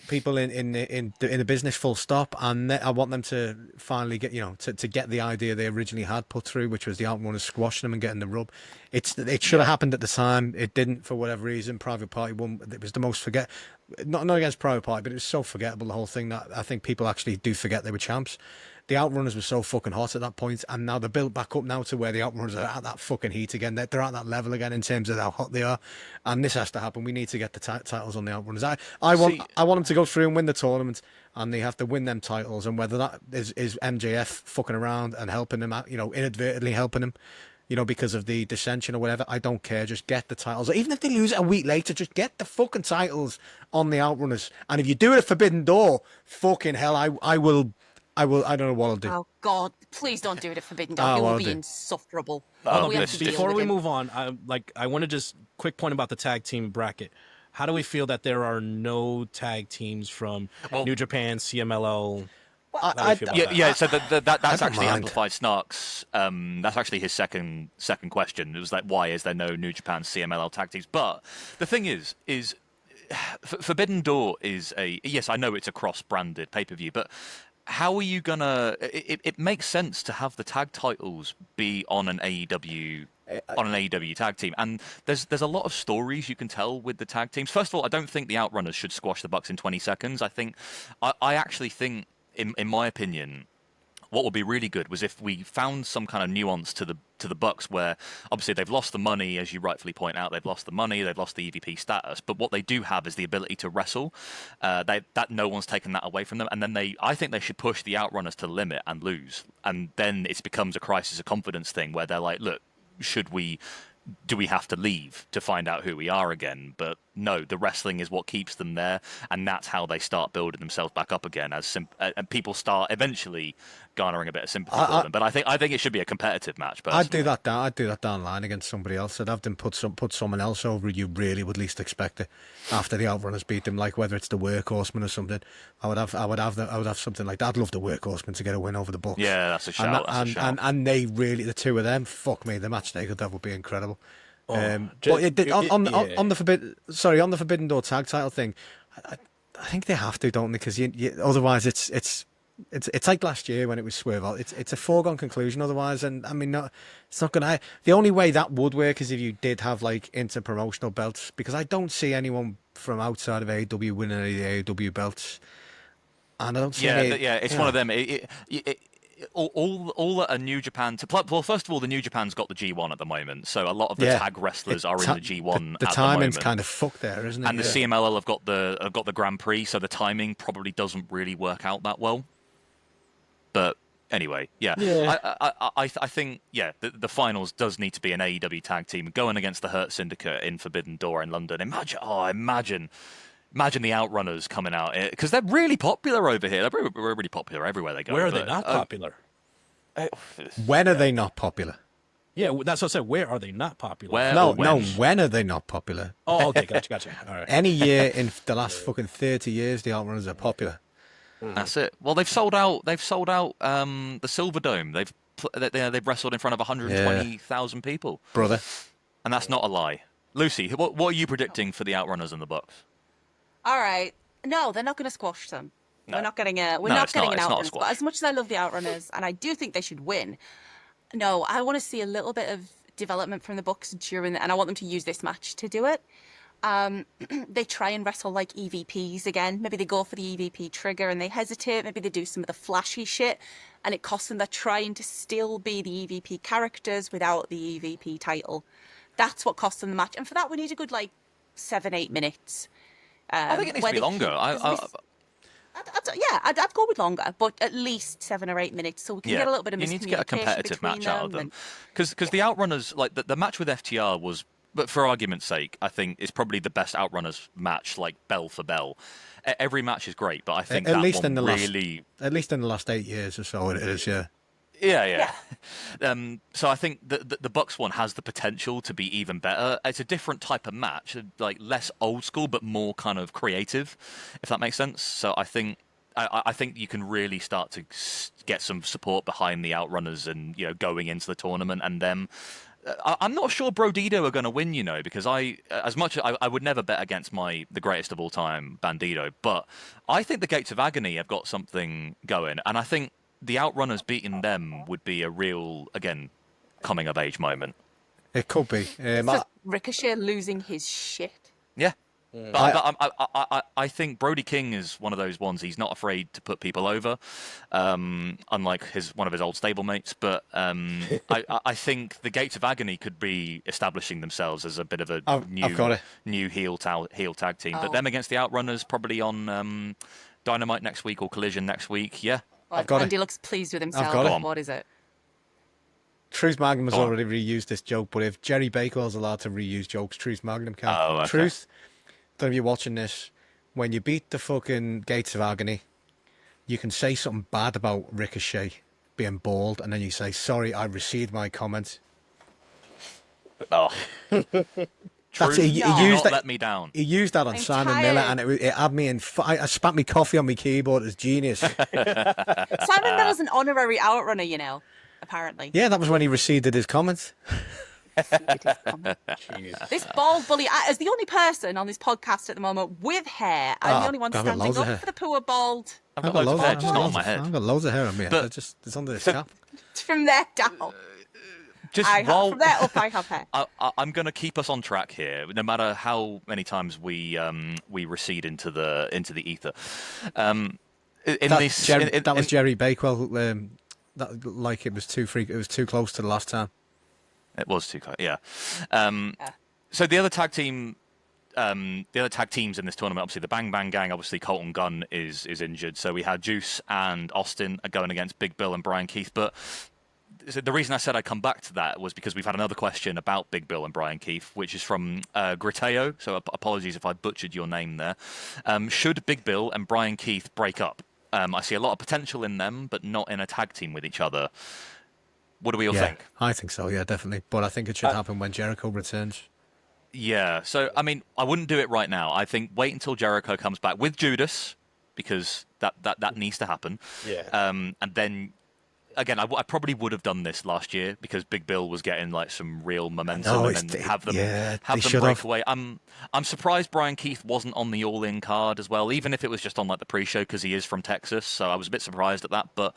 [SPEAKER 1] people in the business, full stop, and I want them to finally get to get the idea they originally had put through, which was the Outrunners squashing them and getting the rub. It should have happened at the time. It didn't, for whatever reason. Private Party won. It was the most not against Private Party, but it was so forgettable, the whole thing, that I think people actually do forget they were champs. The Outrunners were so fucking hot at that point, and now they're built back up now to where the Outrunners are at that fucking heat again. They're at that level again in terms of how hot they are, and this has to happen. We need to get the titles on the Outrunners. I want them to go through and win the tournament, and they have to win them titles. And whether that is MJF fucking around and helping them out, inadvertently helping them, because of the dissension or whatever, I don't care. Just get the titles. Even if they lose it a week later, just get the fucking titles on the Outrunners. And if you do it at Forbidden Door, fucking hell, I will. I don't know what I'll do.
[SPEAKER 2] Oh, God. Please don't do it at Forbidden Door. It will be insufferable.
[SPEAKER 4] Before we move on, I want to just quick point about the tag team bracket. How do we feel that there are no tag teams from New Japan, CMLL?
[SPEAKER 3] So that's actually Amplified Snark's. That's actually his second question. It was like, why is there no New Japan, CMLL tag teams? But the thing is Forbidden Door is yes, I know it's a cross-branded pay-per-view, but how are you gonna? It makes sense to have the tag titles be on an AEW tag team, and there's a lot of stories you can tell with the tag teams. First of all, I don't think the Outrunners should squash the Bucks in 20 seconds. I actually think, in my opinion, what would be really good was if we found some kind of nuance to the Bucks, where obviously they've lost the money, as you rightfully point out. They've lost the money, they've lost the EVP status, but what they do have is the ability to wrestle. That no one's taken that away from them, and then I think they should push the Outrunners to the limit and lose, and then it becomes a crisis of confidence thing where they're like, look, do we have to leave to find out who we are again? But no, the wrestling is what keeps them there, and that's how they start building themselves back up again, and people start eventually garnering a bit of sympathy for them. But I think it should be a competitive match. Personally.
[SPEAKER 1] I'd do that down the line against somebody else. I'd have them put someone else over you really would least expect it after the Outrunners beat them, like whether it's the Workhorsemen or something. I would have something like that. I'd love the Workhorsemen to get a win over the Bucks.
[SPEAKER 3] Yeah, that's a shout.
[SPEAKER 1] And they really, the two of them, fuck me, the match they could have would be incredible. On the Forbidden Door tag title thing, I think they have to, don't they? Because otherwise, it's like last year when it was Swerve. It's a foregone conclusion otherwise, and I mean, it's not gonna. The only way that would work is if you did have like inter-promotional belts, because I don't see anyone from outside of AEW winning any of the AEW belts, and I don't see.
[SPEAKER 3] It's one of them. All that a New Japan to play. Well, first of all, the New Japan's got the G1 at the moment, so a lot of the tag wrestlers are in the G1.
[SPEAKER 1] The timing's kind of fucked there, isn't it?
[SPEAKER 3] And the CMLL have got the Grand Prix, so the timing probably doesn't really work out that well. But anyway, I think the finals does need to be an AEW tag team going against the Hurt Syndicate in Forbidden Door in London. Imagine the Outrunners coming out, because they're really popular over here. They're really popular everywhere they go.
[SPEAKER 4] Where are they not popular?
[SPEAKER 1] When are they not popular?
[SPEAKER 4] Yeah, that's what I said. Where are they not popular?
[SPEAKER 1] When are they not popular?
[SPEAKER 4] Oh, okay, gotcha. All right.
[SPEAKER 1] Any year in the last fucking 30 years, the Outrunners are popular.
[SPEAKER 3] That's it. Well, they've sold out the Silver Dome. They've wrestled in front of 120,000 people,
[SPEAKER 1] brother,
[SPEAKER 3] and that's not a lie. Lucy, what are you predicting for the Outrunners in the Bucks?
[SPEAKER 2] All right. No, they're not going to squash them.
[SPEAKER 3] No.
[SPEAKER 2] We're not getting an Outrunners. But as much as I love the Outrunners, and I do think they should win, no, I want to see a little bit of development from the Bucks and I want them to use this match to do it. They try and wrestle like EVPs again. Maybe they go for the EVP trigger and they hesitate. Maybe they do some of the flashy shit, and it costs them. They're trying to still be the EVP characters without the EVP title. That's what costs them the match. And for that, we need a good 7-8 minutes.
[SPEAKER 3] I think it needs to be longer.
[SPEAKER 2] I'd go with longer, but at least 7 or 8 minutes, so we can get a little bit of miscommunication.
[SPEAKER 3] You need to get a competitive match out of them, because the Outrunners, like the match with FTR was, but for argument's sake, I think it's probably the best Outrunners match, like bell for bell. Every match is great, but I think at least in the
[SPEAKER 1] last 8 years or so, it is.
[SPEAKER 3] Yeah. So I think the Bucks one has the potential to be even better. It's a different type of match, like less old school, but more kind of creative, if that makes sense. So I think you can really start to get some support behind the Outrunners, and going into the tournament and them. I'm not sure Brody are going to win, because I would never bet against the greatest of all time, Bandito, but I think the Gates of Agony have got something going, and I think the Outrunners beating them would be a real, again, coming of age moment.
[SPEAKER 1] It could be.
[SPEAKER 2] Ricochet losing his shit.
[SPEAKER 3] Yeah. But I think Brody King is one of those ones. He's not afraid to put people over, unlike one of his old stablemates. But I think the Gates of Agony could be establishing themselves as a bit of a new heel tag team. But them against the Outrunners, probably on Dynamite next week or Collision next week. Yeah.
[SPEAKER 2] Andy looks pleased with himself. What is it?
[SPEAKER 1] Truth Magnum has already reused this joke, but if Jerry Bakewell's allowed to reuse jokes, Truth Magnum can.
[SPEAKER 3] Oh, okay.
[SPEAKER 1] Truth, don't know if you're watching this, when you beat the fucking Gates of Agony, you can say something bad about Ricochet being bald, and then you say, "Sorry, I received my comment."
[SPEAKER 3] Oh.
[SPEAKER 1] That's it. He used that.
[SPEAKER 3] Let me down.
[SPEAKER 1] He used that on Simon Miller, and it had me in. I spat me coffee on my keyboard. It's genius.
[SPEAKER 2] Simon Miller's an honorary outrunner, apparently.
[SPEAKER 1] Yeah, that was when he receded his comments.
[SPEAKER 2] This bald bully, as the only person on this podcast at the moment with hair, I'm the only one standing up for the poor bald.
[SPEAKER 3] I've got loads of hair, just not on my head.
[SPEAKER 1] I've got loads of hair on me. It's under this cap.
[SPEAKER 2] From there down. From there up, I have hair.
[SPEAKER 3] I'm going to keep us on track here, no matter how many times we recede into the ether.
[SPEAKER 1] That was Jerry Bakewell. It was too it was too close to the last time.
[SPEAKER 3] It was too close. Yeah. So the other tag teams in this tournament, obviously the Bang Bang Gang, obviously Colton Gunn is injured. So we had Juice and Austin going against Big Bill and Brian Keith, but. So the reason I said I'd come back to that was because we've had another question about Big Bill and Brian Keith, which is from Griteo. So apologies if I butchered your name there. Should Big Bill and Brian Keith break up? I see a lot of potential in them, but not in a tag team with each other. What do we all think?
[SPEAKER 1] I think so, yeah, definitely. But I think it should happen when Jericho returns.
[SPEAKER 3] Yeah, so, I mean, I wouldn't do it right now. I think wait until Jericho comes back with Judas, because that needs to happen.
[SPEAKER 5] Yeah.
[SPEAKER 3] And then again, I probably would have done this last year because Big Bill was getting like some real momentum
[SPEAKER 1] No,
[SPEAKER 3] and then have them
[SPEAKER 1] they should
[SPEAKER 3] break
[SPEAKER 1] have.
[SPEAKER 3] away. I'm surprised Brian Keith wasn't on the All In card as well, even if it was just on like the pre-show because he is from Texas. So I was a bit surprised at that. But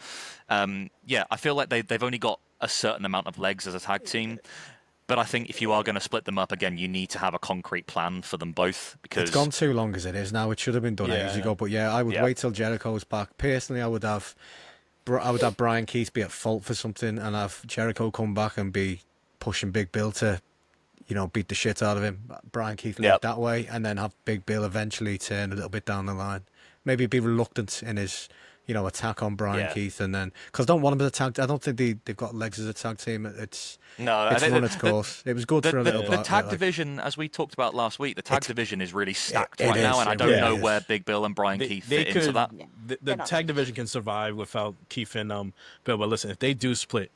[SPEAKER 3] yeah, I feel like they've only got a certain amount of legs as a tag team. But I think if you are going to split them up again, you need to have a concrete plan for them both because
[SPEAKER 1] It's gone too long as it is now. It should have been done ages ago. But yeah, I would wait till Jericho's back. Personally, I would have Brian Keith be at fault for something and have Jericho come back and be pushing Big Bill to, beat the shit out of him. Brian Keith lead that way, and then have Big Bill eventually turn a little bit down the line. Maybe be reluctant in his, attack on Brian Keith, and then because I don't want him as a tag. I don't think they've got legs as a tag team. It's run its course. It was good for a little bit.
[SPEAKER 3] The tag division, as we talked about last week, the tag division is really stacked right now, and I don't know where Big Bill and Brian Keith fit into that.
[SPEAKER 4] The tag division can survive without Keith and Bill. But listen, if they do split,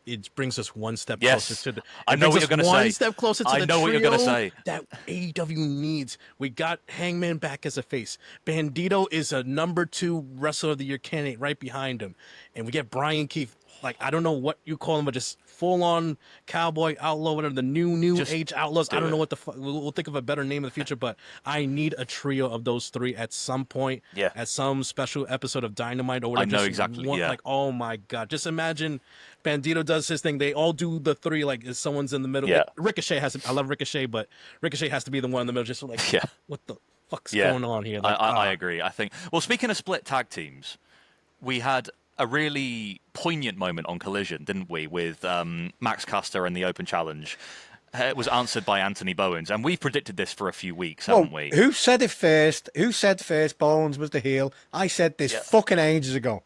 [SPEAKER 4] it brings us one step closer to the.
[SPEAKER 3] I know what you're going to say.
[SPEAKER 4] One step closer to the
[SPEAKER 3] know what you're going to say.
[SPEAKER 4] That AEW needs. We got Hangman back as a face. Bandito is a number 2 Wrestler of the Year candidate right behind him, and we get Brian Keith. Like, I don't know what you call him, but just full-on cowboy outlaw, whatever, the new age outlaws. I don't know what the fuck. We'll think of a better name in the future, but I need a trio of those 3 at some point, at some special episode of Dynamite or whatever.
[SPEAKER 3] I know exactly,
[SPEAKER 4] Like, oh my God. Just imagine Bandito does his thing. They all do the 3, like, if someone's in the middle.
[SPEAKER 3] Yeah.
[SPEAKER 4] Ricochet I love Ricochet, but Ricochet has to be the one in the middle, just like, what the fuck's going on here? Like,
[SPEAKER 3] I agree. I think, well, speaking of split tag teams, we had a really poignant moment on Collision, didn't we, with Max Caster and the Open Challenge. It was answered by Anthony Bowens, and we predicted this for a few weeks, haven't we?
[SPEAKER 1] Who said it first? Who said first Bowens was the heel? I said this fucking ages ago.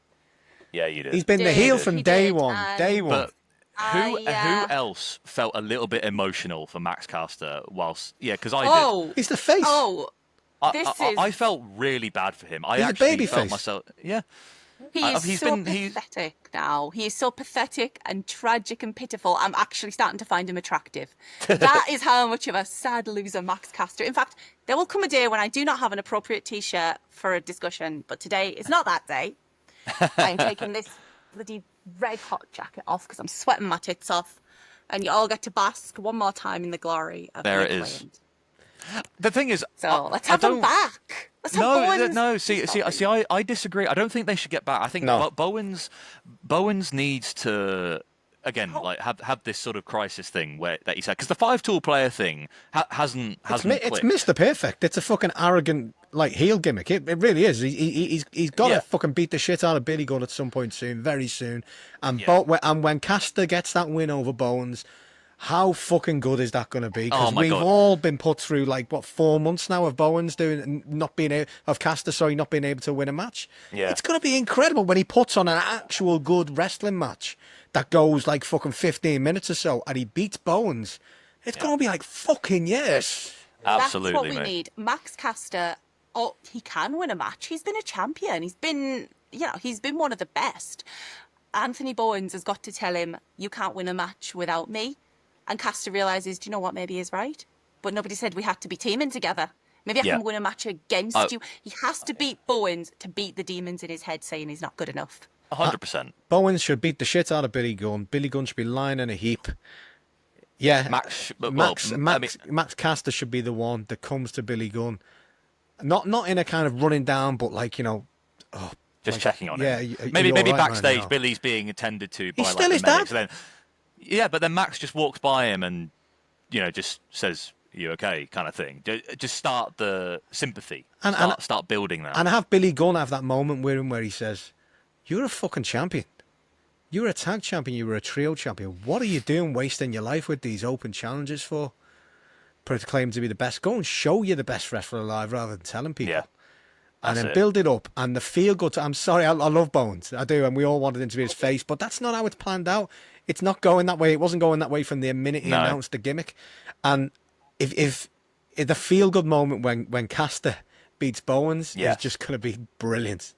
[SPEAKER 3] Yeah, you did.
[SPEAKER 1] He's been the heel from day one. Day one.
[SPEAKER 3] But who else felt a little bit emotional for Max Caster whilst... Yeah, because I did.
[SPEAKER 1] He's the face.
[SPEAKER 3] I felt really bad for him. I
[SPEAKER 1] He's
[SPEAKER 3] actually
[SPEAKER 1] a baby
[SPEAKER 3] felt
[SPEAKER 1] face.
[SPEAKER 3] myself... Yeah.
[SPEAKER 2] He is so pathetic now. He is so pathetic and tragic and pitiful. I'm actually starting to find him attractive. That is how much of a sad loser Max Caster. In fact, there will come a day when I do not have an appropriate T-shirt for a discussion, but today is not that day. I'm taking this bloody red hot jacket off because I'm sweating my tits off, and you all get to bask one more time in the glory of
[SPEAKER 3] there
[SPEAKER 2] the
[SPEAKER 3] it is.
[SPEAKER 2] Acclaimed.
[SPEAKER 3] The thing is,
[SPEAKER 2] so let's have them back.
[SPEAKER 3] I disagree. I don't think they should get back. I think Bowens needs to again have this sort of crisis thing that he said because the 5-tool player thing hasn't
[SPEAKER 1] It's
[SPEAKER 3] clicked.
[SPEAKER 1] Mr. Perfect. It's a fucking arrogant heel gimmick. It really is. He's got to fucking beat the shit out of Billy Gunn at some point soon, very soon. And when Caster gets that win over Bowens. How fucking good is that going to be? Because we've all been put through 4 months now of Bowens not being able to win a match.
[SPEAKER 3] Yeah.
[SPEAKER 1] It's going to be incredible when he puts on an actual good wrestling match that goes fucking 15 minutes or so, and he beats Bowens. It's going to be fucking yes.
[SPEAKER 3] Absolutely,
[SPEAKER 2] that's what we need. Max Caster. Oh, he can win a match. He's been a champion. He's been one of the best. Anthony Bowens has got to tell him, you can't win a match without me. And Caster realises, do you know what, maybe he's right. But nobody said we had to be teaming together. Maybe I can win a match against you. He has to beat Bowens to beat the demons in his head saying he's not good enough.
[SPEAKER 3] 100%.
[SPEAKER 1] Bowens should beat the shit out of Billy Gunn. Billy Gunn should be lying in a heap. Yeah, Max Caster should be the one that comes to Billy Gunn. Not in a kind of running down, but
[SPEAKER 3] just checking on
[SPEAKER 1] him.
[SPEAKER 3] Yeah, maybe backstage, man, Billy's being attended to by
[SPEAKER 1] still
[SPEAKER 3] the medics.
[SPEAKER 1] Dad.
[SPEAKER 3] But then Max just walks by him and, just says, "You okay?" kind of thing. Just start the sympathy. Start building that.
[SPEAKER 1] And have Billy Gunn have that moment with him where he says, "You're a fucking champion. You're a tag champion. You were a trio champion. What are you doing wasting your life with these open challenges for? Proclaim to be the best. Go and show you're the best wrestler alive rather than telling people."
[SPEAKER 3] Yeah.
[SPEAKER 1] And then build it up, and the feel good. I'm sorry, I love Bowens, I do, and we all wanted him to be his face, but that's not how it's planned out. It's not going that way. It wasn't going that way from the minute he announced the gimmick. And if the feel good moment when Caster beats Bowens is just going to be brilliant.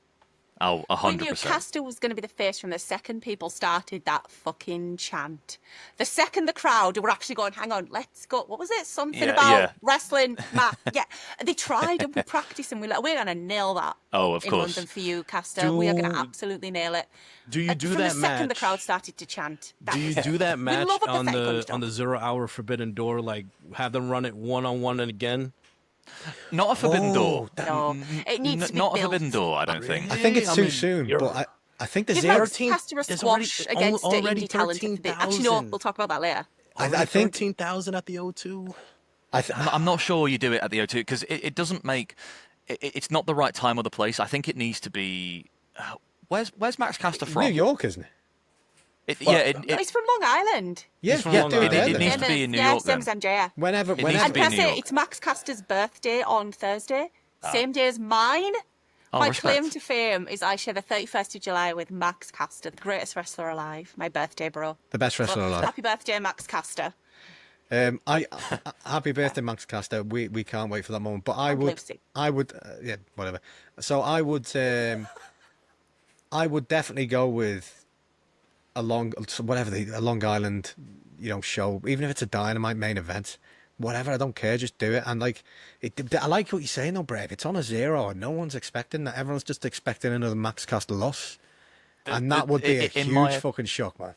[SPEAKER 3] Oh,
[SPEAKER 2] We knew
[SPEAKER 3] 100%.
[SPEAKER 2] Caster was going to be the face from the second people started that fucking chant. The second the crowd were actually going, hang on, let's go. What was it? Something
[SPEAKER 3] Yeah,
[SPEAKER 2] about
[SPEAKER 3] yeah.
[SPEAKER 2] wrestling, Matt. Yeah. And they tried and we practiced and we're going to nail that.
[SPEAKER 3] Oh, of
[SPEAKER 2] in
[SPEAKER 3] course.
[SPEAKER 2] London for you, Caster. We are going to
[SPEAKER 4] Do-
[SPEAKER 2] absolutely nail it.
[SPEAKER 4] Do you do
[SPEAKER 2] from
[SPEAKER 4] that
[SPEAKER 2] the second the
[SPEAKER 4] match?
[SPEAKER 2] crowd started to chant.
[SPEAKER 4] Do you do that match
[SPEAKER 2] love a
[SPEAKER 4] on
[SPEAKER 2] pathetic
[SPEAKER 4] the
[SPEAKER 2] underdog.
[SPEAKER 4] 0 hour Forbidden Door? Like have them run it 1-on-1 and again?
[SPEAKER 3] Not a forbidden door.
[SPEAKER 2] No, it needs to be
[SPEAKER 3] Not a
[SPEAKER 2] built.
[SPEAKER 3] forbidden door, I don't think.
[SPEAKER 1] I think it's
[SPEAKER 4] I
[SPEAKER 1] too
[SPEAKER 4] mean,
[SPEAKER 1] soon,
[SPEAKER 4] you're-
[SPEAKER 1] but I think the
[SPEAKER 2] Give
[SPEAKER 1] zero.
[SPEAKER 2] Max Caster a
[SPEAKER 4] there's
[SPEAKER 2] squash
[SPEAKER 4] already-
[SPEAKER 2] against the
[SPEAKER 4] already
[SPEAKER 2] indie talent. Actually, no,
[SPEAKER 4] 13,000.
[SPEAKER 2] we'll talk about that later.
[SPEAKER 1] I think
[SPEAKER 4] 13,000 at the O2.
[SPEAKER 3] I'm not sure you do it at the O2 because it doesn't make. It's not the right time or the place. I think it needs to be. Where's Max Caster from?
[SPEAKER 1] New York, isn't it?
[SPEAKER 2] He's from Long Island.
[SPEAKER 1] Yeah,
[SPEAKER 4] He's from
[SPEAKER 1] yeah,
[SPEAKER 4] Long
[SPEAKER 1] do it
[SPEAKER 4] Island.
[SPEAKER 1] there
[SPEAKER 3] It
[SPEAKER 1] then.
[SPEAKER 3] needs to be in New
[SPEAKER 2] yeah,
[SPEAKER 3] York
[SPEAKER 2] same
[SPEAKER 3] then.
[SPEAKER 2] as MJF.
[SPEAKER 1] Whenever,
[SPEAKER 3] needs
[SPEAKER 1] whenever.
[SPEAKER 3] to be in
[SPEAKER 2] And
[SPEAKER 3] New
[SPEAKER 2] Caster,
[SPEAKER 3] York.
[SPEAKER 2] it's Max Caster's birthday on Thursday. Same day as mine.
[SPEAKER 3] Oh,
[SPEAKER 2] My
[SPEAKER 3] respect.
[SPEAKER 2] claim to fame is I share the 31st of July with Max Caster, the greatest wrestler alive. My birthday, bro.
[SPEAKER 1] The best wrestler alive.
[SPEAKER 2] Happy birthday, Max Caster.
[SPEAKER 1] Happy birthday, Max Caster. We can't wait for that moment. But I
[SPEAKER 2] And
[SPEAKER 1] would,
[SPEAKER 2] Lucy.
[SPEAKER 1] yeah, whatever. So I would definitely go with a Long Island, show. Even if it's a Dynamite main event, whatever. I don't care. Just do it. And I like what you're saying, though, Brave. It's on a 0, and no one's expecting that. Everyone's just expecting another Max Caster loss, and that would be a
[SPEAKER 3] in
[SPEAKER 1] huge
[SPEAKER 3] my-
[SPEAKER 1] fucking shock, man.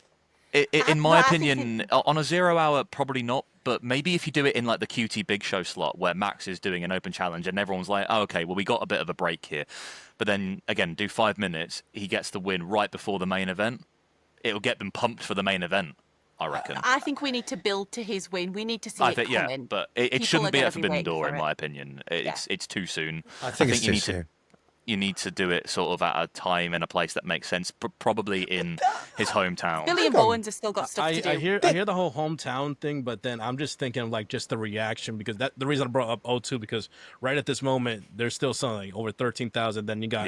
[SPEAKER 3] In
[SPEAKER 2] Well,
[SPEAKER 3] my
[SPEAKER 2] I think
[SPEAKER 3] opinion, on a 0 hour, probably not. But maybe if you do it in like the QT Big Show slot where Max is doing an open challenge and everyone's like, oh, okay, well, we got a bit of a break here. But then again, do 5 minutes. He gets the win right before the main event. It'll get them pumped for the main event, I reckon.
[SPEAKER 2] I think we need to build to his win. We need to see
[SPEAKER 3] I
[SPEAKER 2] it
[SPEAKER 3] think,
[SPEAKER 2] coming.
[SPEAKER 3] yeah, but it
[SPEAKER 2] People
[SPEAKER 3] shouldn't
[SPEAKER 2] are
[SPEAKER 3] be
[SPEAKER 2] gonna
[SPEAKER 3] a forbidden
[SPEAKER 2] waiting
[SPEAKER 3] door,
[SPEAKER 2] for
[SPEAKER 3] in
[SPEAKER 2] it.
[SPEAKER 3] my opinion. It's too soon.
[SPEAKER 1] I think it's
[SPEAKER 3] you
[SPEAKER 1] too
[SPEAKER 3] need
[SPEAKER 1] soon.
[SPEAKER 3] You need to do it sort of at a time and a place that makes sense, probably in his hometown.
[SPEAKER 2] Billy and Bowens have still got stuff to do.
[SPEAKER 4] I hear the whole hometown thing, but then I'm just thinking of like just the reaction because the reason I brought up O2 because right at this moment there's still something like over 13,000. Then you got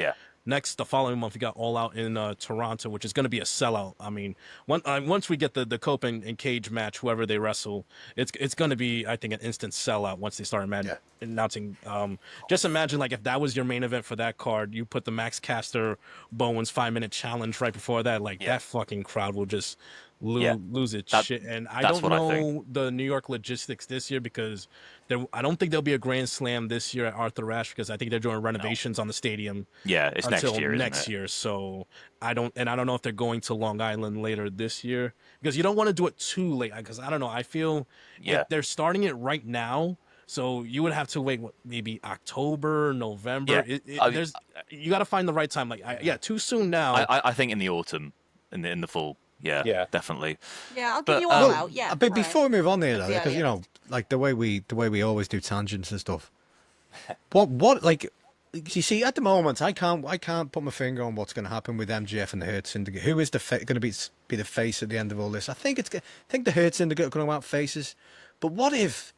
[SPEAKER 4] the following month you got All Out in Toronto, which is going to be a sellout. I mean, once we get the Cope and Cage match, whoever they wrestle, it's going to be I think an instant sellout once they start announcing. Just imagine like if that was your main event for that card, you put the Max Caster Bowens 5-minute challenge right before that, like that fucking crowd will just lose its shit. And I
[SPEAKER 3] that's
[SPEAKER 4] don't
[SPEAKER 3] what I
[SPEAKER 4] know
[SPEAKER 3] think.
[SPEAKER 4] the New York logistics this year because I don't think there'll be a Grand Slam this year at Arthur Ashe because I think they're doing renovations on the stadium.
[SPEAKER 3] Yeah, it's
[SPEAKER 4] until
[SPEAKER 3] next year, isn't
[SPEAKER 4] next
[SPEAKER 3] it?
[SPEAKER 4] year. So I don't know if they're going to Long Island later this year because you don't want to do it too late. Because I don't know. I feel if they're starting it right now. So you would have to wait, maybe October, November.
[SPEAKER 3] Yeah.
[SPEAKER 4] You got to find the right time. Too soon now.
[SPEAKER 3] I think in the autumn, in the fall. Yeah, definitely.
[SPEAKER 2] Yeah, I'll
[SPEAKER 3] But,
[SPEAKER 2] give you all out. Yeah.
[SPEAKER 1] But
[SPEAKER 2] all
[SPEAKER 1] before we move on there, though,
[SPEAKER 2] Yeah,
[SPEAKER 1] because
[SPEAKER 2] yeah.
[SPEAKER 1] like the way we always do tangents and stuff. What like you see at the moment, I can't put my finger on what's going to happen with MJF and the Hurt Syndicate. Who is going to be the face at the end of all this? I think the Hurt Syndicate are going to out faces, but what if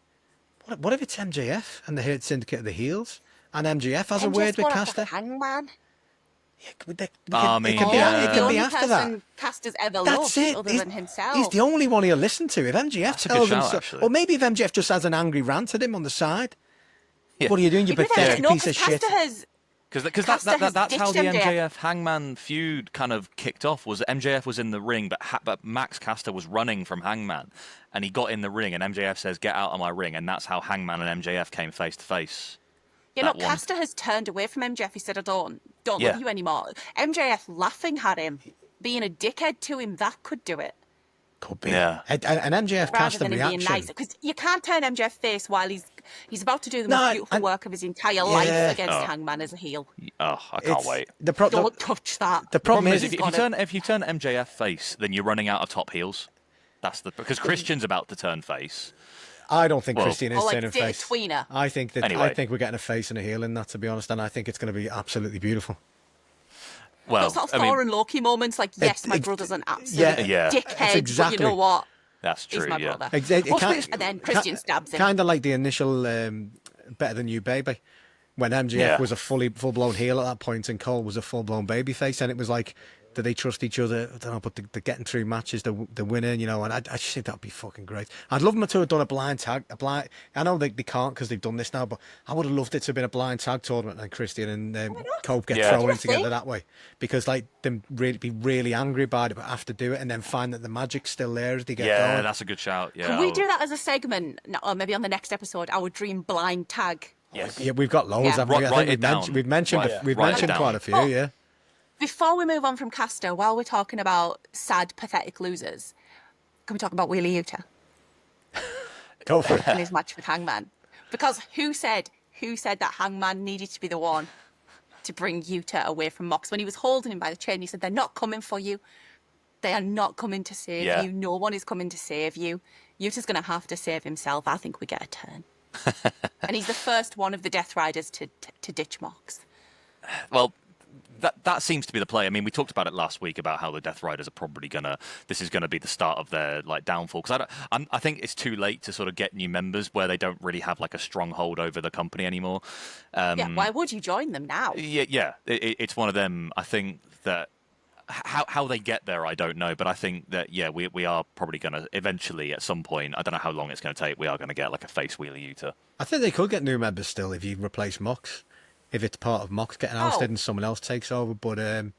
[SPEAKER 1] it's MJF and the Hurt Syndicate are the heels, and MJF has a word with Caster?
[SPEAKER 2] Hangman.
[SPEAKER 1] Yeah,
[SPEAKER 3] I
[SPEAKER 1] it
[SPEAKER 3] mean,
[SPEAKER 1] can be,
[SPEAKER 3] yeah.
[SPEAKER 1] it
[SPEAKER 2] The
[SPEAKER 1] can
[SPEAKER 2] only
[SPEAKER 1] be after
[SPEAKER 2] person
[SPEAKER 1] that.
[SPEAKER 2] Caster's ever
[SPEAKER 1] That's
[SPEAKER 2] loved
[SPEAKER 1] it.
[SPEAKER 2] other than himself.
[SPEAKER 1] He's the only one he'll listen to. If MJF
[SPEAKER 3] That's a good
[SPEAKER 1] tells him
[SPEAKER 3] shout,
[SPEAKER 1] so,
[SPEAKER 3] actually.
[SPEAKER 1] or maybe if MJF just has an angry rant at him on the side.
[SPEAKER 3] Yeah.
[SPEAKER 1] What are you doing, you
[SPEAKER 2] But
[SPEAKER 1] pathetic
[SPEAKER 2] no,
[SPEAKER 1] piece of
[SPEAKER 2] 'cause
[SPEAKER 1] shit?
[SPEAKER 2] Caster has
[SPEAKER 3] Because
[SPEAKER 2] Caster has
[SPEAKER 3] that's how the
[SPEAKER 2] ditched MJF.
[SPEAKER 3] MJF Hangman feud kind of kicked off. Was MJF was in the ring, but Max Caster was running from Hangman, and he got in the ring, and MJF says, "Get out of my ring," and that's how Hangman and MJF came face to face.
[SPEAKER 2] You know,
[SPEAKER 3] that one.
[SPEAKER 2] Caster has turned away from MJF. He said, I don't
[SPEAKER 3] Yeah.
[SPEAKER 2] love you anymore. MJF laughing at him, being a dickhead to him, that could do it.
[SPEAKER 1] Could be.
[SPEAKER 3] Yeah.
[SPEAKER 1] And MJF
[SPEAKER 2] Rather
[SPEAKER 1] Caster
[SPEAKER 2] than him
[SPEAKER 1] reaction.
[SPEAKER 2] being nice. Because you can't turn MJF face while he's about to do the
[SPEAKER 1] No,
[SPEAKER 2] most beautiful
[SPEAKER 1] and-
[SPEAKER 2] work of his entire life
[SPEAKER 1] Yeah.
[SPEAKER 2] against Hangman as a heel.
[SPEAKER 3] Oh, I can't wait.
[SPEAKER 2] Don't touch that.
[SPEAKER 1] The problem is,
[SPEAKER 3] if you turn MJF face, then you're running out of top heels. That's because Christian's about to turn face.
[SPEAKER 1] I don't think
[SPEAKER 3] Well-
[SPEAKER 1] Christian is
[SPEAKER 2] Or like
[SPEAKER 1] turning
[SPEAKER 2] Data
[SPEAKER 1] face.
[SPEAKER 2] Tweener.
[SPEAKER 1] I think
[SPEAKER 3] Anyway.
[SPEAKER 1] we're getting a face and a heel in that, to be honest, and I think it's going to be absolutely beautiful.
[SPEAKER 3] Well,
[SPEAKER 2] Those sort of
[SPEAKER 3] I mean,
[SPEAKER 2] Thor and Loki moments, like, yes, my
[SPEAKER 1] it-
[SPEAKER 2] brother's an absolute
[SPEAKER 3] Yeah.
[SPEAKER 2] dickhead,
[SPEAKER 1] exactly-
[SPEAKER 2] but you know what?
[SPEAKER 3] that's
[SPEAKER 2] He's
[SPEAKER 3] true.
[SPEAKER 2] my
[SPEAKER 3] Yeah.
[SPEAKER 2] brother. And then Christian stabs him.
[SPEAKER 1] Kind of like the initial Better Than You Baby, when MJF
[SPEAKER 3] Yeah.
[SPEAKER 1] was a full-blown heel at that point and Cole was a full-blown babyface, and it was like Do they trust each other? I don't know, but they're getting through matches, they're winning, you know, and I just think that'd be fucking great. I'd love them to have done a blind tag, I know they can't because they've done this now, but I would have loved it to have been a blind tag tournament and Christian and Cope get thrown in together that way. Because, like, them be really angry about it, but have to do it and then find that the magic's still there as they get going.
[SPEAKER 3] Yeah, that's a good shout. Yeah,
[SPEAKER 2] Can we do that as a segment, or maybe on the next episode, our dream blind tag?
[SPEAKER 3] Yes.
[SPEAKER 1] Yeah, we've got loads, haven't we? I think we've mentioned quite a few, yeah.
[SPEAKER 2] Before we move on from Castor, while we're talking about sad, pathetic losers, can we talk about Willie Uta
[SPEAKER 1] Go for it.
[SPEAKER 2] and his match with Hangman? Because who said that Hangman needed to be the one to bring Yuta away from Mox? When he was holding him by the chain, he said, "They're not coming for you. They are not coming to save you. No one is coming to save you. Yuta's going to have to save himself. I think we get a turn." And he's the first one of the Death Riders to ditch Mox.
[SPEAKER 3] Well, that seems to be the play. I mean, we talked about it last week about how the Death Riders are probably this is gonna be the start of their like downfall. Because I think it's too late to sort of get new members where they don't really have like a strong hold over the company anymore.
[SPEAKER 2] Why would you join them now?
[SPEAKER 3] Yeah. It's one of them. I think that how they get there, I don't know, but I think that we are probably gonna eventually at some point. I don't know how long it's gonna take. We are gonna get like a face Willie Uta.
[SPEAKER 1] I think they could get new members still if you replace Mox. If it's part of Mox getting ousted and someone else takes over, but
[SPEAKER 2] it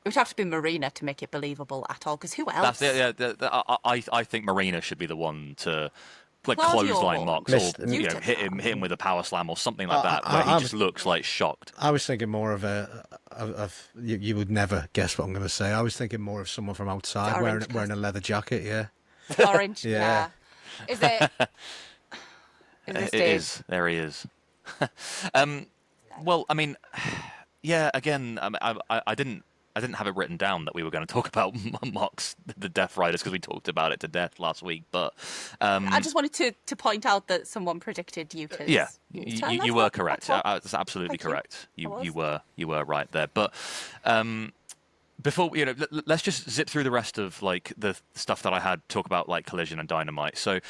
[SPEAKER 2] would have to be Marina to make it believable at all. Because who else?
[SPEAKER 3] I think Marina should be the one to like clothesline Mox or hit him with a power slam or something like that, where he just looks like shocked.
[SPEAKER 1] I was thinking more of you would never guess what I'm going to say. I was thinking more of someone from outside wearing a leather jacket. Yeah,
[SPEAKER 2] orange. Yeah. Is it?
[SPEAKER 3] It is. There he is. Well, I mean, yeah. Again, I didn't have it written down that we were going to talk about Mox, the Death Riders, because we talked about it to death last week. But
[SPEAKER 2] I just wanted to point out that someone predicted Yuta's.
[SPEAKER 3] Yeah, you were correct. That's absolutely correct. You were right there. But before let's just zip through the rest of like the stuff that I had talk about, like Collision and Dynamite. So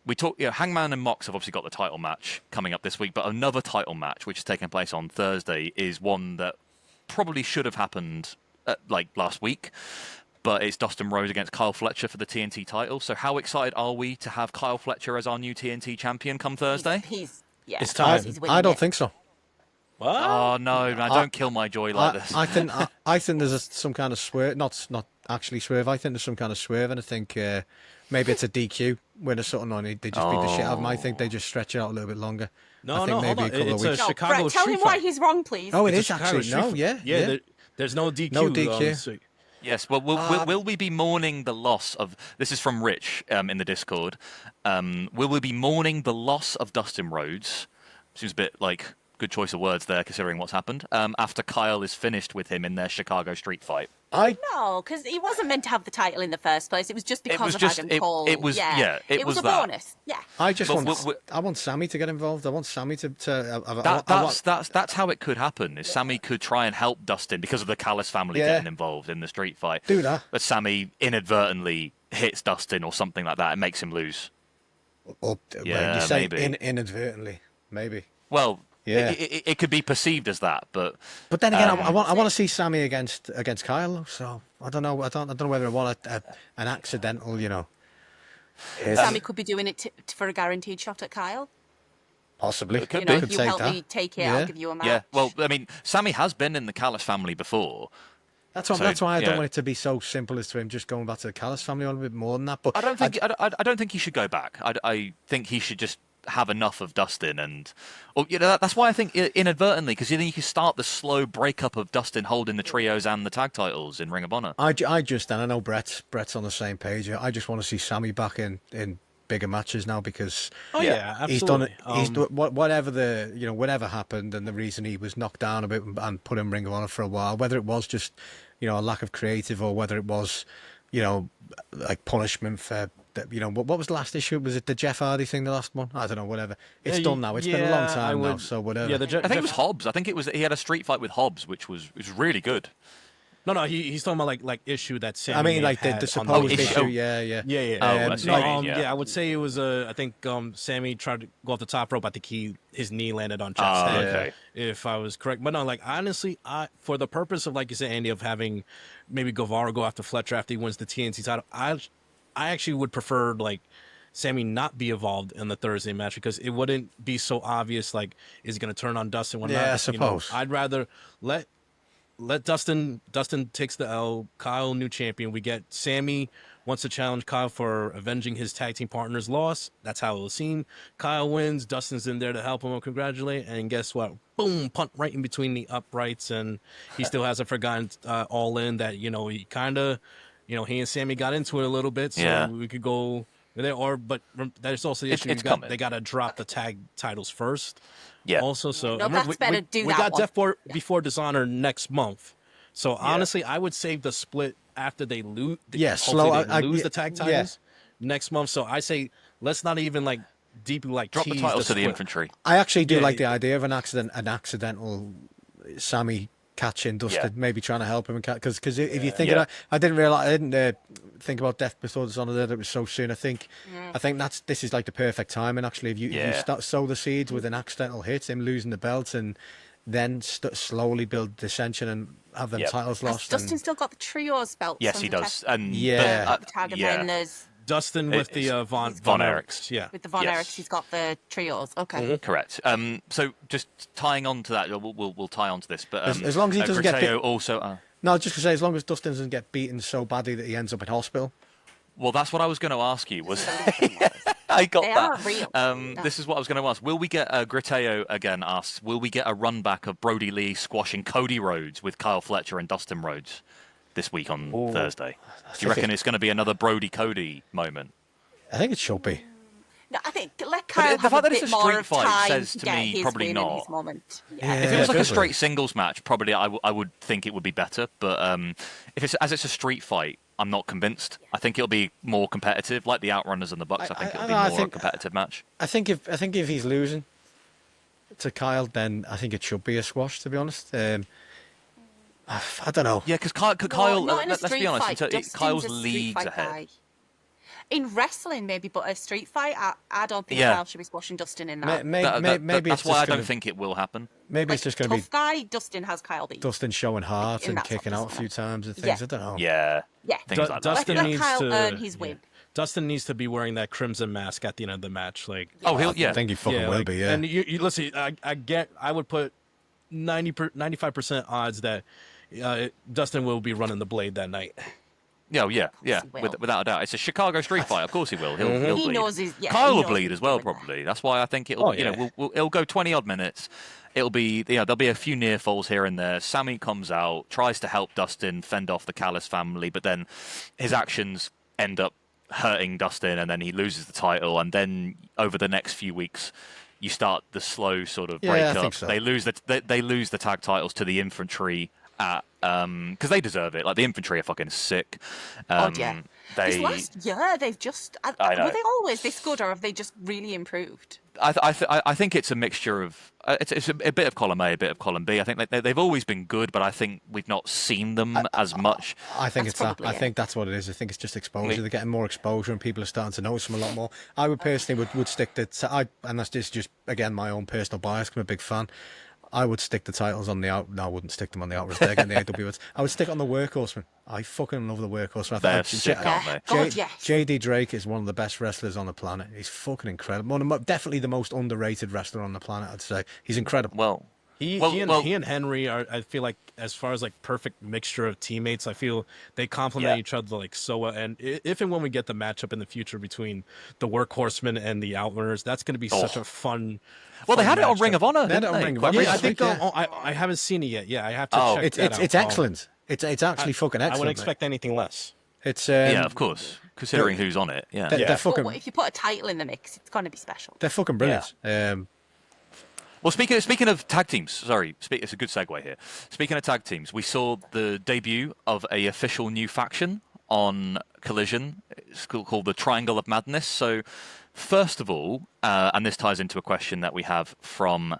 [SPEAKER 3] we talked. Hangman and Mox have obviously got the title match coming up this week, but another title match which is taking place on Thursday is one that probably should have happened like last week, but it's Dustin Rhodes against Kyle Fletcher for the TNT title. So how excited are we to have Kyle Fletcher as our new TNT champion come Thursday?
[SPEAKER 1] It's time. I don't think so.
[SPEAKER 4] What?
[SPEAKER 3] Oh no! Don't kill my joy like this.
[SPEAKER 1] I think there's some kind of swerve. Not actually swerve. I think there's some kind of swerve, and I think maybe it's a DQ when there's something on it. They just beat the shit out of him. I think they just stretch it out a little bit longer.
[SPEAKER 4] No,
[SPEAKER 1] maybe
[SPEAKER 4] hold on. It's a Chicago
[SPEAKER 2] Brett, tell
[SPEAKER 4] street
[SPEAKER 2] him why
[SPEAKER 4] fight.
[SPEAKER 2] he's wrong, please.
[SPEAKER 1] Oh, it is actually. No, yeah.
[SPEAKER 4] There's no DQ.
[SPEAKER 1] No DQ.
[SPEAKER 3] Yes, well, will we be mourning the loss of... This is from Rich in the Discord. Will we be mourning the loss of Dustin Rhodes? Seems a bit like good choice of words there, considering what's happened, after Kyle is finished with him in their Chicago street fight.
[SPEAKER 2] No, because he wasn't meant to have the title in the first place. It was just because of Adam Cole.
[SPEAKER 3] It was
[SPEAKER 2] a bonus. Yeah.
[SPEAKER 1] I just want Sammy to get involved. I want Sammy to
[SPEAKER 3] that's how it could happen. Is Sammy could try and help Dustin because of the Callis family getting involved in the street fight.
[SPEAKER 1] Do that.
[SPEAKER 3] But Sammy inadvertently hits Dustin or something like that and makes him lose.
[SPEAKER 1] You say maybe. Inadvertently, maybe.
[SPEAKER 3] Well, yeah, it could be perceived as that, but
[SPEAKER 1] then again, I want to see Sammy against Kyle. So I don't know. I don't know whether I want an accidental,
[SPEAKER 2] Sammy could be doing it for a guaranteed shot at Kyle.
[SPEAKER 1] Possibly.
[SPEAKER 2] If you help me take it, I'll give you a match.
[SPEAKER 3] Yeah. Well, I mean, Sammy has been in the Callis family before.
[SPEAKER 1] That's why I don't want it to be so simple as to him just going back to the Callis family a little bit more than that. But
[SPEAKER 3] I don't think he should go back. I think he should just have enough of Dustin, and that's why I think inadvertently, because then you can start the slow breakup of Dustin holding the trios and the tag titles in Ring of Honor.
[SPEAKER 1] I know Brett's on the same page. I just want to see Sammy back in bigger matches now, because
[SPEAKER 4] absolutely.
[SPEAKER 1] he's done whatever happened, and the reason he was knocked down a bit and put in Ring of Honor for a while, whether it was just a lack of creative or whether it was like punishment for what was the last issue? Was it the Jeff Hardy thing, the last one? I don't know, whatever. It's done now. It's been a long time now, so whatever.
[SPEAKER 3] I think it was Hobbs. I think he had a street fight with Hobbs, which was really good.
[SPEAKER 4] No, he's talking about like issue that Sammy.
[SPEAKER 1] I mean, like the
[SPEAKER 4] had on
[SPEAKER 1] supposed
[SPEAKER 3] issue.
[SPEAKER 1] issue. Yeah.
[SPEAKER 4] Yeah.
[SPEAKER 3] Oh, I see what you mean, yeah.
[SPEAKER 4] I would say it was I think Sammy tried to go off the top rope. I think his knee landed on Jeff's head.
[SPEAKER 3] Okay.
[SPEAKER 4] If I was correct, but no, like honestly, for the purpose of, like you said, Andy, of having maybe Guevara go after Fletcher after he wins the TNT title, I actually would prefer like Sammy not be involved in the Thursday match because it wouldn't be so obvious. Like, is he going to turn on Dustin?
[SPEAKER 1] Yeah, I suppose.
[SPEAKER 4] I'd rather let Dustin takes the L. Kyle, new champion. We get Sammy wants to challenge Kyle for avenging his tag team partner's loss. That's how it was seen. Kyle wins. Dustin's in there to help him and congratulate. And guess what? Boom! Punt right in between the uprights, and he still hasn't forgotten All In that he kind of he and Sammy got into it a little bit, so we could go there. But there's also the issue. They got to drop the tag titles first.
[SPEAKER 3] Yeah.
[SPEAKER 4] Also, so
[SPEAKER 2] No, that's better. Do
[SPEAKER 4] we
[SPEAKER 2] that
[SPEAKER 4] got
[SPEAKER 2] one.
[SPEAKER 4] Death before Dishonor next month. So honestly, I would save the split after they lose. Lose the tag titles next month. So I say let's not even like deeply like
[SPEAKER 3] drop the
[SPEAKER 4] tease
[SPEAKER 3] titles to the
[SPEAKER 4] split.
[SPEAKER 3] infantry.
[SPEAKER 1] I actually do like the idea of an accidental Sammy catching Dustin, maybe trying to help him, because if you think about, I didn't think about Death Before Dishonor that it was so soon. I think this is like the perfect timing actually. If you start sow the seeds with an accidental hit, him losing the belt, and then slowly build dissension and have them titles lost.
[SPEAKER 2] Dustin still got the trios belt.
[SPEAKER 3] Yes, he does. And
[SPEAKER 2] tag, and then there's
[SPEAKER 4] Dustin with the Von Erichs. Yeah.
[SPEAKER 2] With the Von Erichs, he's got the trios. Okay.
[SPEAKER 3] Correct. So just tying on to that, we'll tie on to this. But
[SPEAKER 1] as long as he doesn't get
[SPEAKER 3] also.
[SPEAKER 1] No, just to say, as long as Dustin doesn't get beaten so badly that he ends up in hospital.
[SPEAKER 3] Well, that's what I was going to ask you. I got
[SPEAKER 2] they
[SPEAKER 3] that.
[SPEAKER 2] Are real.
[SPEAKER 3] This is what I was going to ask. Will we get Griteo again? Asks. Will we get a run back of Brody Lee squashing Cody Rhodes with Kyle Fletcher and Dustin Rhodes this week on Thursday? Do you reckon it's going to be another Brody Cody moment?
[SPEAKER 1] I think it should be.
[SPEAKER 2] No, I think let Kyle
[SPEAKER 3] the
[SPEAKER 2] have
[SPEAKER 3] fact
[SPEAKER 2] a
[SPEAKER 3] that it's
[SPEAKER 2] bit
[SPEAKER 3] a
[SPEAKER 2] more
[SPEAKER 3] street
[SPEAKER 2] of
[SPEAKER 3] fight
[SPEAKER 2] time
[SPEAKER 3] says
[SPEAKER 2] to
[SPEAKER 3] to
[SPEAKER 2] get
[SPEAKER 3] me
[SPEAKER 2] his
[SPEAKER 3] probably
[SPEAKER 2] win
[SPEAKER 3] not.
[SPEAKER 2] in his moment.
[SPEAKER 3] If it was like a straight singles match, probably I would think it would be better. But if it's a street fight, I'm not convinced. I think it'll be more competitive, like the Outrunners and the Bucks. I think it'll be more a competitive match.
[SPEAKER 1] I think if he's losing to Kyle, then I think it should be a squash. To be honest, I don't know.
[SPEAKER 3] Yeah, because Kyle.
[SPEAKER 2] Not in a
[SPEAKER 3] Let's be
[SPEAKER 2] street
[SPEAKER 3] honest.
[SPEAKER 2] fight. Dustin's
[SPEAKER 3] Kyle's
[SPEAKER 2] a street
[SPEAKER 3] leagues
[SPEAKER 2] fight
[SPEAKER 3] ahead.
[SPEAKER 2] guy. In wrestling, maybe, but a street fight, I don't think Kyle should be squashing Dustin in that.
[SPEAKER 1] Maybe
[SPEAKER 3] that's why I don't think it will happen.
[SPEAKER 1] Maybe it's just going to be
[SPEAKER 2] tough guy. Dustin has Kyle beat.
[SPEAKER 1] Dustin showing heart and
[SPEAKER 2] that
[SPEAKER 1] kicking out a few times and things. I don't know.
[SPEAKER 3] Yeah. Things like that.
[SPEAKER 4] Dustin
[SPEAKER 2] let
[SPEAKER 4] needs
[SPEAKER 2] Kyle
[SPEAKER 4] to
[SPEAKER 2] earn his win.
[SPEAKER 4] Dustin needs to be wearing that crimson mask at the end of the match. Like,
[SPEAKER 3] I
[SPEAKER 1] think he fucking will be. Yeah.
[SPEAKER 4] And you listen. I would put 95% odds that Dustin will be running the blade that night.
[SPEAKER 3] Yeah. Without a doubt, it's a Chicago street fight. Of course he will. He'll
[SPEAKER 2] He
[SPEAKER 3] bleed.
[SPEAKER 2] knows
[SPEAKER 3] Kyle will bleed as well, probably. That's why I think it'll. It'll go 20 odd minutes. It'll be there'll be a few near falls here and there. Sammy comes out, tries to help Dustin fend off the Callis family, but then his actions end up hurting Dustin, and then he loses the title. And then over the next few weeks, you start the slow sort of breakup.
[SPEAKER 1] I think so.
[SPEAKER 3] They lose the tag titles to the infantry. Because they deserve it. Like the infantry are fucking sick.
[SPEAKER 2] This last year, they've just were they always this good, or have they just really improved?
[SPEAKER 3] I think it's a mixture of it's a bit of column A, a bit of column B. I think they've always been good, but I think we've not seen them as much.
[SPEAKER 1] I think it's that. I think that's what it is. I think it's just exposure. They're getting more exposure, and people are starting to notice them a lot more. I would personally would stick to and that's just again my own personal bias. I'm a big fan. I would stick the titles on the out. No, I wouldn't stick them on the Outrunners. They're getting the AWTV. I would stick on the Workhorsemen. I fucking love the Workhorsemen.
[SPEAKER 3] They're sick, aren't they?
[SPEAKER 1] JD Drake is one of the best wrestlers on the planet. He's fucking incredible. Definitely the most underrated wrestler on the planet, I'd say. He's incredible.
[SPEAKER 3] Well,
[SPEAKER 4] He and Henry are, I feel like, as far as like perfect mixture of teammates, I feel they complement each other like so well. And if and when we get the matchup in the future between the Workhorsemen and the Outrunners, that's going to be such a fun.
[SPEAKER 3] Well, they had it on
[SPEAKER 4] matchup.
[SPEAKER 3] Ring of Honor.
[SPEAKER 1] They had it on Ring of Honor.
[SPEAKER 4] Yeah, I think I haven't seen it yet. Yeah, I have to check that out.
[SPEAKER 1] It's excellent. It's actually fucking excellent.
[SPEAKER 4] I wouldn't expect anything less.
[SPEAKER 1] It's
[SPEAKER 3] yeah, of course, considering who's on it. Yeah,
[SPEAKER 1] they're fucking.
[SPEAKER 2] But if you put a title in the mix, it's going to be special.
[SPEAKER 1] They're fucking brilliant.
[SPEAKER 3] Well, speaking of tag teams, sorry, it's a good segue here. Speaking of tag teams, we saw the debut of a official new faction on Collision. It's called the Triangle of Madness. So, first of all, and this ties into a question that we have from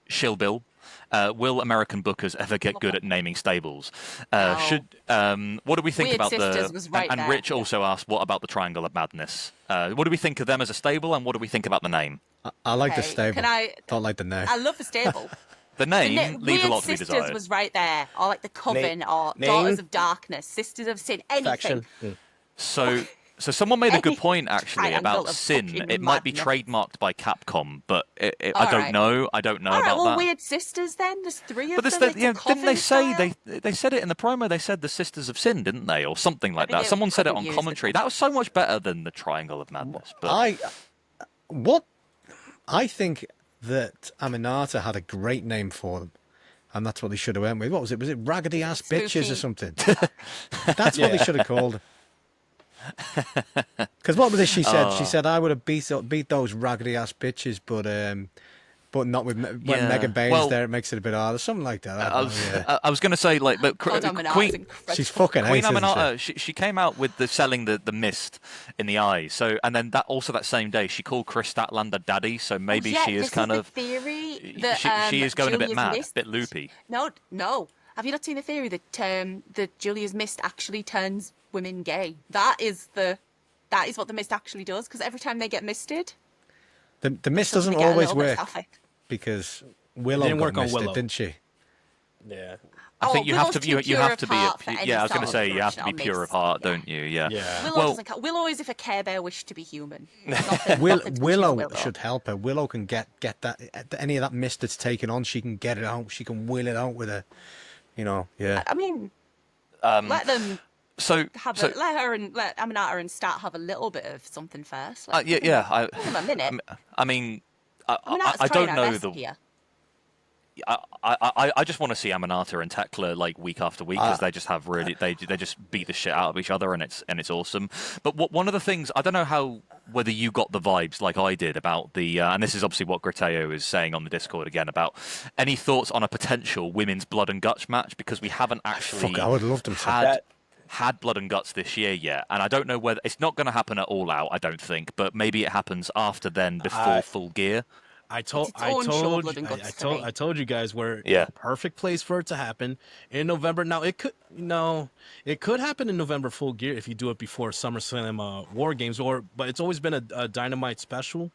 [SPEAKER 3] Shill Bill Will American bookers ever get good at naming stables?
[SPEAKER 2] No.
[SPEAKER 3] What do we think
[SPEAKER 2] Weird
[SPEAKER 3] about
[SPEAKER 2] Sisters was right
[SPEAKER 3] and
[SPEAKER 2] there.
[SPEAKER 3] Rich also asked, what about the Triangle of Madness? What do we think of them as a stable, and what do we think about the name?
[SPEAKER 1] I like the
[SPEAKER 2] Okay,
[SPEAKER 1] stable.
[SPEAKER 2] can I-
[SPEAKER 1] Don't like the name.
[SPEAKER 2] I love the stable.
[SPEAKER 3] The name leaves a
[SPEAKER 2] Weird
[SPEAKER 3] lot to be
[SPEAKER 2] Sisters
[SPEAKER 3] desired.
[SPEAKER 2] was right there, or like the Coven, or
[SPEAKER 5] name?
[SPEAKER 2] Daughters of Darkness, Sisters of Sin, anything.
[SPEAKER 5] Faction.
[SPEAKER 3] So someone made a good point actually
[SPEAKER 2] Triangle
[SPEAKER 3] about
[SPEAKER 2] of
[SPEAKER 3] Sin.
[SPEAKER 2] fucking
[SPEAKER 3] It might be
[SPEAKER 2] madness.
[SPEAKER 3] trademarked by Capcom, but I
[SPEAKER 2] All
[SPEAKER 3] don't
[SPEAKER 2] right.
[SPEAKER 3] know. I don't know
[SPEAKER 2] All right,
[SPEAKER 3] about
[SPEAKER 2] well,
[SPEAKER 3] that.
[SPEAKER 2] Weird Sisters then. There's three of
[SPEAKER 3] But
[SPEAKER 2] them.
[SPEAKER 3] didn't they say they said it in the promo? They said the Sisters of Sin, didn't they, or something like
[SPEAKER 2] think
[SPEAKER 3] that?
[SPEAKER 2] it
[SPEAKER 3] Someone said it
[SPEAKER 2] couldn't
[SPEAKER 3] on
[SPEAKER 2] use
[SPEAKER 3] commentary.
[SPEAKER 2] it.
[SPEAKER 3] That was so much better than the Triangle of Madness. But
[SPEAKER 1] I think that Aminata had a great name for them, and that's what they should have went with. What was it? Was it raggedy ass bitches or
[SPEAKER 2] Spooky.
[SPEAKER 1] something? That's what they should have called it. Because what was it she said? She said I would have beat those raggedy ass bitches, but not with when
[SPEAKER 3] Yeah.
[SPEAKER 1] Megan Baines
[SPEAKER 3] Well,
[SPEAKER 1] there. It makes it a bit harder, something like that.
[SPEAKER 3] I was going to say, like, but
[SPEAKER 2] God, Aminata's
[SPEAKER 3] Queen,
[SPEAKER 2] incredible.
[SPEAKER 1] She's fucking
[SPEAKER 3] Queen
[SPEAKER 1] ace, isn't
[SPEAKER 3] Aminata,
[SPEAKER 1] she?
[SPEAKER 3] she came out with selling the mist in the eye. So, and then that same day, she called Chris Statlander daddy. So maybe
[SPEAKER 2] Yeah,
[SPEAKER 3] she is
[SPEAKER 2] this
[SPEAKER 3] kind
[SPEAKER 2] the
[SPEAKER 3] of
[SPEAKER 2] theory that
[SPEAKER 3] she is going a bit
[SPEAKER 2] Julia's
[SPEAKER 3] mad,
[SPEAKER 2] Mist-
[SPEAKER 3] a bit loopy.
[SPEAKER 2] No. Have you not seen the theory that that Julia's Mist actually turns women gay? That is what the mist actually does. Because every time they get misted,
[SPEAKER 1] The mist doesn't
[SPEAKER 2] they get a
[SPEAKER 1] always
[SPEAKER 2] little bit
[SPEAKER 1] work
[SPEAKER 2] sapphic.
[SPEAKER 1] because Willow
[SPEAKER 4] Didn't
[SPEAKER 1] got
[SPEAKER 4] work on
[SPEAKER 1] misted,
[SPEAKER 4] Willow.
[SPEAKER 1] didn't she?
[SPEAKER 5] Yeah.
[SPEAKER 3] I think you have
[SPEAKER 2] Willow's
[SPEAKER 3] to
[SPEAKER 2] too
[SPEAKER 3] you
[SPEAKER 2] pure
[SPEAKER 3] have
[SPEAKER 2] of
[SPEAKER 3] to be
[SPEAKER 2] heart for any
[SPEAKER 3] yeah. I was
[SPEAKER 2] sort
[SPEAKER 3] going to
[SPEAKER 2] of
[SPEAKER 3] say you have to be
[SPEAKER 2] original
[SPEAKER 3] pure of
[SPEAKER 2] mist.
[SPEAKER 3] heart,
[SPEAKER 2] Yeah.
[SPEAKER 3] don't you? Yeah.
[SPEAKER 5] Yeah.
[SPEAKER 2] Willow
[SPEAKER 3] Well,
[SPEAKER 2] doesn't count. Willow is if a Care Bear wished to be human. Nothing to
[SPEAKER 1] Willow should help her. Willow can get that any of that mist that's taken on. She can get it out. She can will it out with her. Yeah.
[SPEAKER 2] I mean, let them
[SPEAKER 3] so
[SPEAKER 2] let Aminata and Stat have a little bit of something first. Like,
[SPEAKER 3] yeah.
[SPEAKER 2] give them a minute.
[SPEAKER 3] I mean,
[SPEAKER 2] Aminata's
[SPEAKER 3] I
[SPEAKER 2] trying
[SPEAKER 3] don't
[SPEAKER 2] her
[SPEAKER 3] know
[SPEAKER 2] best here.
[SPEAKER 3] I just want to see Aminata and Tekla like week after week because they just have really they just beat the shit out of each other and it's awesome. But one of the things I don't know whether you got the vibes like I did about the and this is obviously what Grateo is saying on the Discord again about any thoughts on a potential women's blood and guts match because we haven't actually
[SPEAKER 1] I would love them to.
[SPEAKER 3] had blood and guts this year yet, and I don't know whether it's not going to happen at All Out. I don't think, but maybe it happens after then before Full Gear.
[SPEAKER 4] I told
[SPEAKER 2] its own show, Blood and
[SPEAKER 4] I
[SPEAKER 2] Guts to me.
[SPEAKER 4] told you guys where
[SPEAKER 3] Yeah.
[SPEAKER 4] perfect place for it to happen in November. Now it could happen in November Full Gear if you do it before SummerSlam War Games but it's always been a Dynamite special.